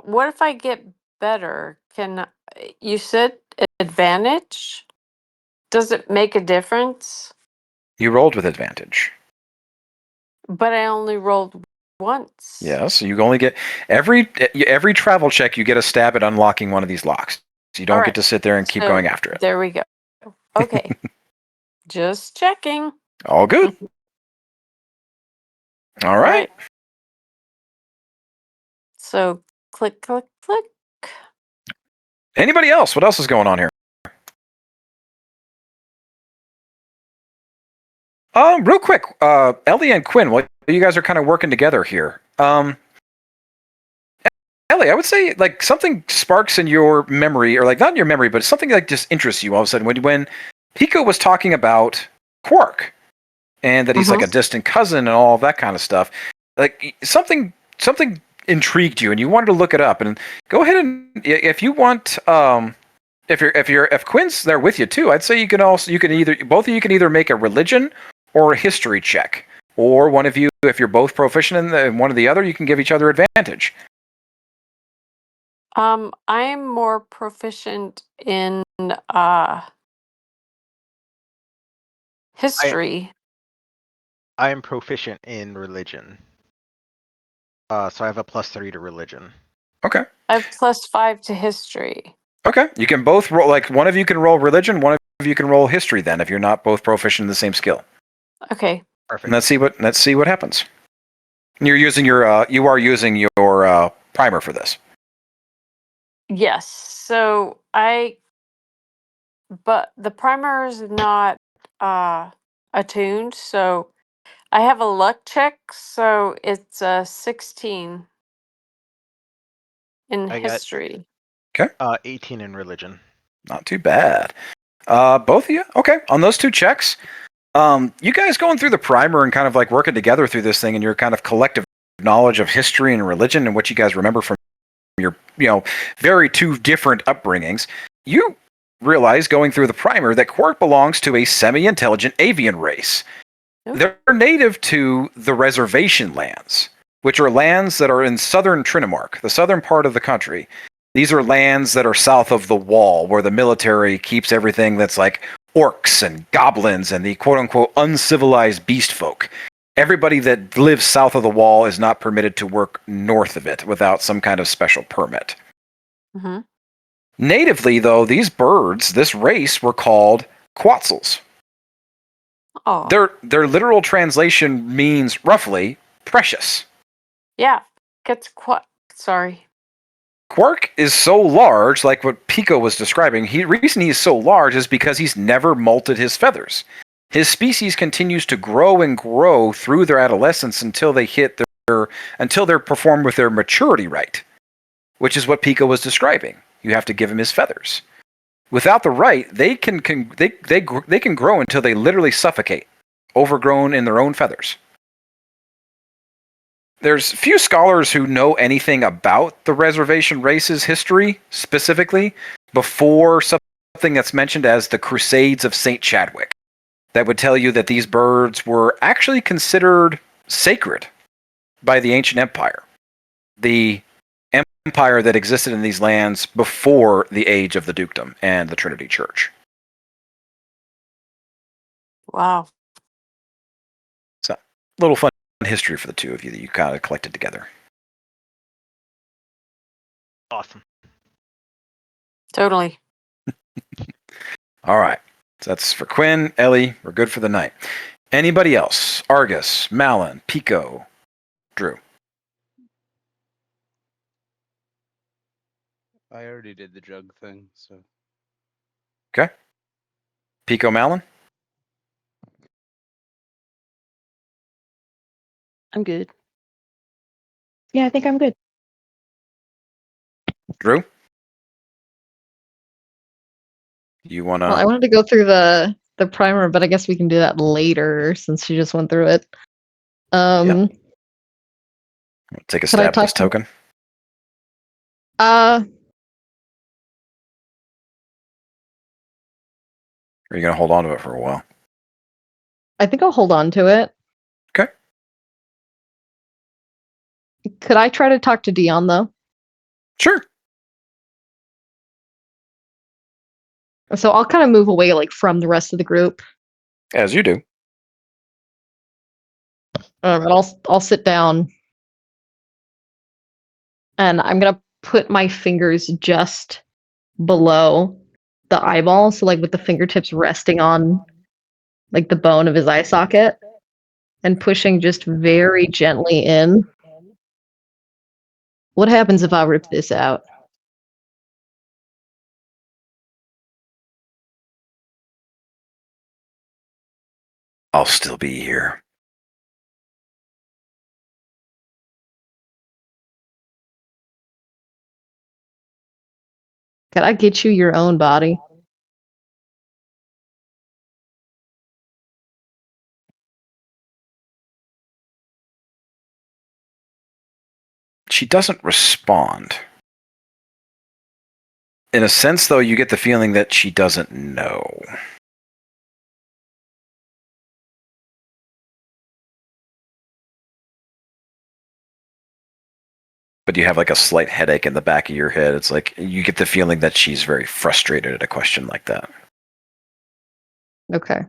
B: What if I get better? You said advantage? Does it make a difference?
C: You rolled with advantage.
B: But I only rolled once.
C: Yeah, so you only get every travel check. You get a stab at unlocking one of these locks. So you don't get to sit there and keep going after it.
B: There we go. Okay. Just checking.
C: All good. All right.
B: So click, click, click.
C: Anybody else? What else is going on here? Real quick, Ellie and Quinn, well, you guys are kind of working together here. Ellie, I would say like something sparks in your memory, or like not in your memory, but something like just interests you all of a sudden when Pico was talking about Quark and that he's like a distant cousin and all of that kind of stuff. Like something intrigued you and you wanted to look it up. And go ahead and if you want, if Quinn's there with you too, I'd say both of you can either make a religion or a history check, or one of you, if you're both proficient in one or the other, you can give each other advantage.
B: I'm more proficient in history.
D: I am proficient in religion. So I have a +3 to religion.
C: Okay.
B: I have +5 to history.
C: Okay. You can both roll, like one of you can roll religion, one of you can roll history then, if you're not both proficient in the same skill.
B: Okay.
D: Perfect.
C: And let's see what happens. And you are using your primer for this.
B: Yes. So but the primer is not attuned, so I have a luck check, so it's a 16 in
D: I got
B: history.
D: 18 in religion.
C: Not too bad. Both of you? Okay. On those two checks, you guys going through the primer and kind of like working together through this thing and your kind of collective knowledge of history and religion and what you guys remember from your, very two different upbringings, you realize going through the primer that Quark belongs to a semi-intelligent avian race.
B: Ooh.
C: They're native to the reservation lands, which are lands that are in southern Trinimark, the southern part of the country. These are lands that are south of the wall, where the military keeps everything that's like orcs and goblins and the quote-unquote uncivilized beast folk. Everybody that lives south of the wall is not permitted to work north of it without some kind of special permit.
B: Mm-hmm.
C: Natively, though, these birds, this race, were called Quetzals.
B: Oh.
C: Their literal translation means roughly precious.
B: Yeah. Sorry.
C: Quark is so large, like what Pico was describing. The reason he's so large is because he's never molted his feathers. His species continues to grow and grow through their adolescence until they until they're performed with their maturity rite, which is what Pico was describing. You have to give him his feathers. Without the rite, they can grow until they literally suffocate, overgrown in their own feathers. There's few scholars who know anything about the reservation race's history, specifically, before something that's mentioned as the Crusades of St. Chadwick, that would tell you that these birds were actually considered sacred by the ancient empire. The empire that existed in these lands before the age of the dukedom and the Trinity Church.
B: Wow.
C: So, a little fun history for the two of you that you kind of collected together.
D: Awesome.
B: Totally.
C: All right. So that's for Quinn, Ellie. We're good for the night. Anybody else? Argus, Malin, Pico, Drew.
A: I already did the jug thing, so
C: Okay. Pico, Malin.
H: I'm good.
E: Yeah, I think I'm good.
C: Drew. You wanna?
G: Well, I wanted to go through the primer, but I guess we can do that later since she just went through it.
C: Take a
G: Can I
C: stab at this
G: talk to-
C: token.
G: Uh,
C: Or are you gonna hold on to it for a while?
G: I think I'll hold on to it.
C: Okay.
G: Could I try to talk to Dion though?
C: Sure.
G: So I'll kind of move away like from the rest of the group.
C: As you do.
G: But I'll sit down, and I'm gonna put my fingers just below the eyeball, so like with the fingertips resting on like the bone of his eye socket, and pushing just very gently in. What happens if I rip this out?
C: I'll still be here.
G: Could I get you your own body?
C: She doesn't respond. In a sense, though, you get the feeling that she doesn't know. But you have like a slight headache in the back of your head. It's like you get the feeling that she's very frustrated at a question like that.
G: Okay.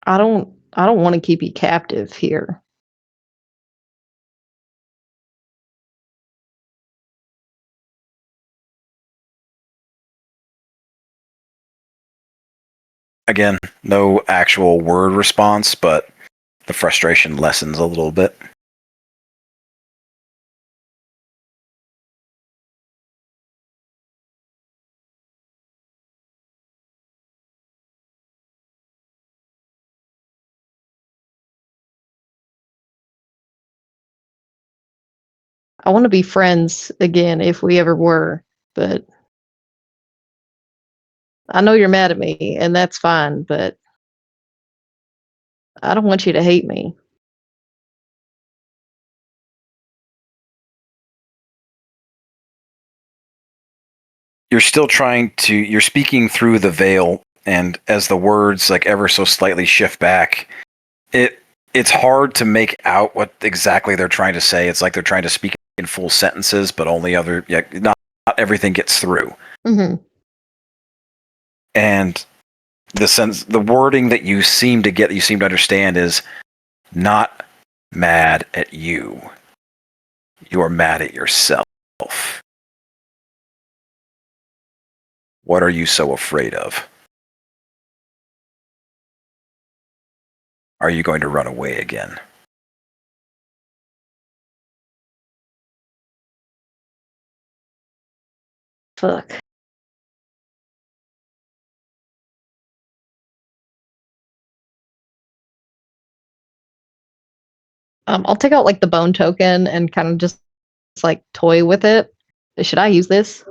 G: I don't want to keep you captive here.
C: Again, no actual word response, but the frustration lessens a little bit.
G: I want to be friends again if we ever were, but I know you're mad at me, and that's fine, but I don't want you to hate me.
C: You're still you're speaking through the veil, and as the words like ever so slightly shift back, it's hard to make out what exactly they're trying to say. It's like they're trying to speak in full sentences, but only not everything gets through.
G: Mm-hmm.
C: And the wording that you seem to understand is not mad at you. You are mad at yourself. What are you so afraid of? Are you going to run away again?
G: Fuck. I'll take out like the bone token and kind of just like toy with it. Should I use this?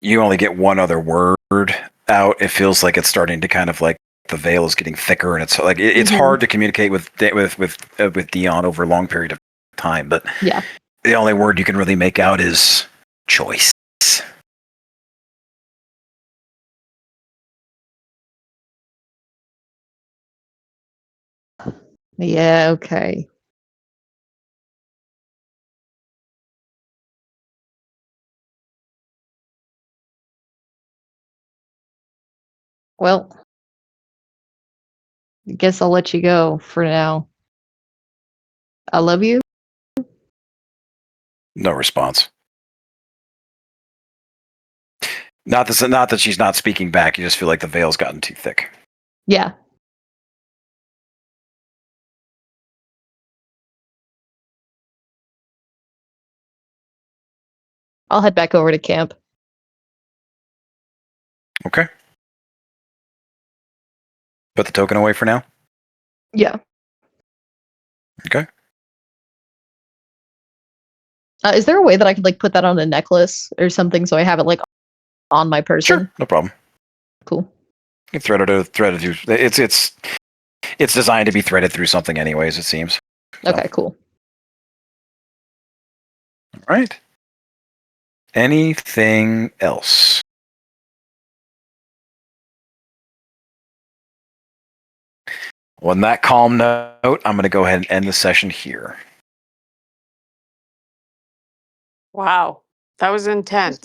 C: You only get one other word out. It feels like it's starting to kind of like the veil is getting thicker, and it's like it's hard to communicate with Dion over a long period of time. But
G: Yeah.
C: the only word you can really make out is choice.
G: Yeah, okay. Well, I guess I'll let you go for now. I love you.
C: No response. Not that she's not speaking back. You just feel like the veil's gotten too thick.
G: Yeah. I'll head back over to camp.
C: Okay. Put the token away for now.
G: Yeah.
C: Okay.
G: Is there a way that I could like put that on a necklace or something so I have it like on my person?
C: Sure, no problem.
G: Cool.
C: You can thread it through. It's designed to be threaded through something, anyways. It seems. So.
G: Okay, cool.
C: All right. Anything else? Well, on that calm note, I'm going to go ahead and end the session here.
B: Wow, that was intense.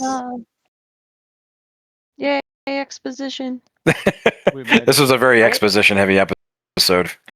H: Yay, exposition.
C: This was a very exposition-heavy episode.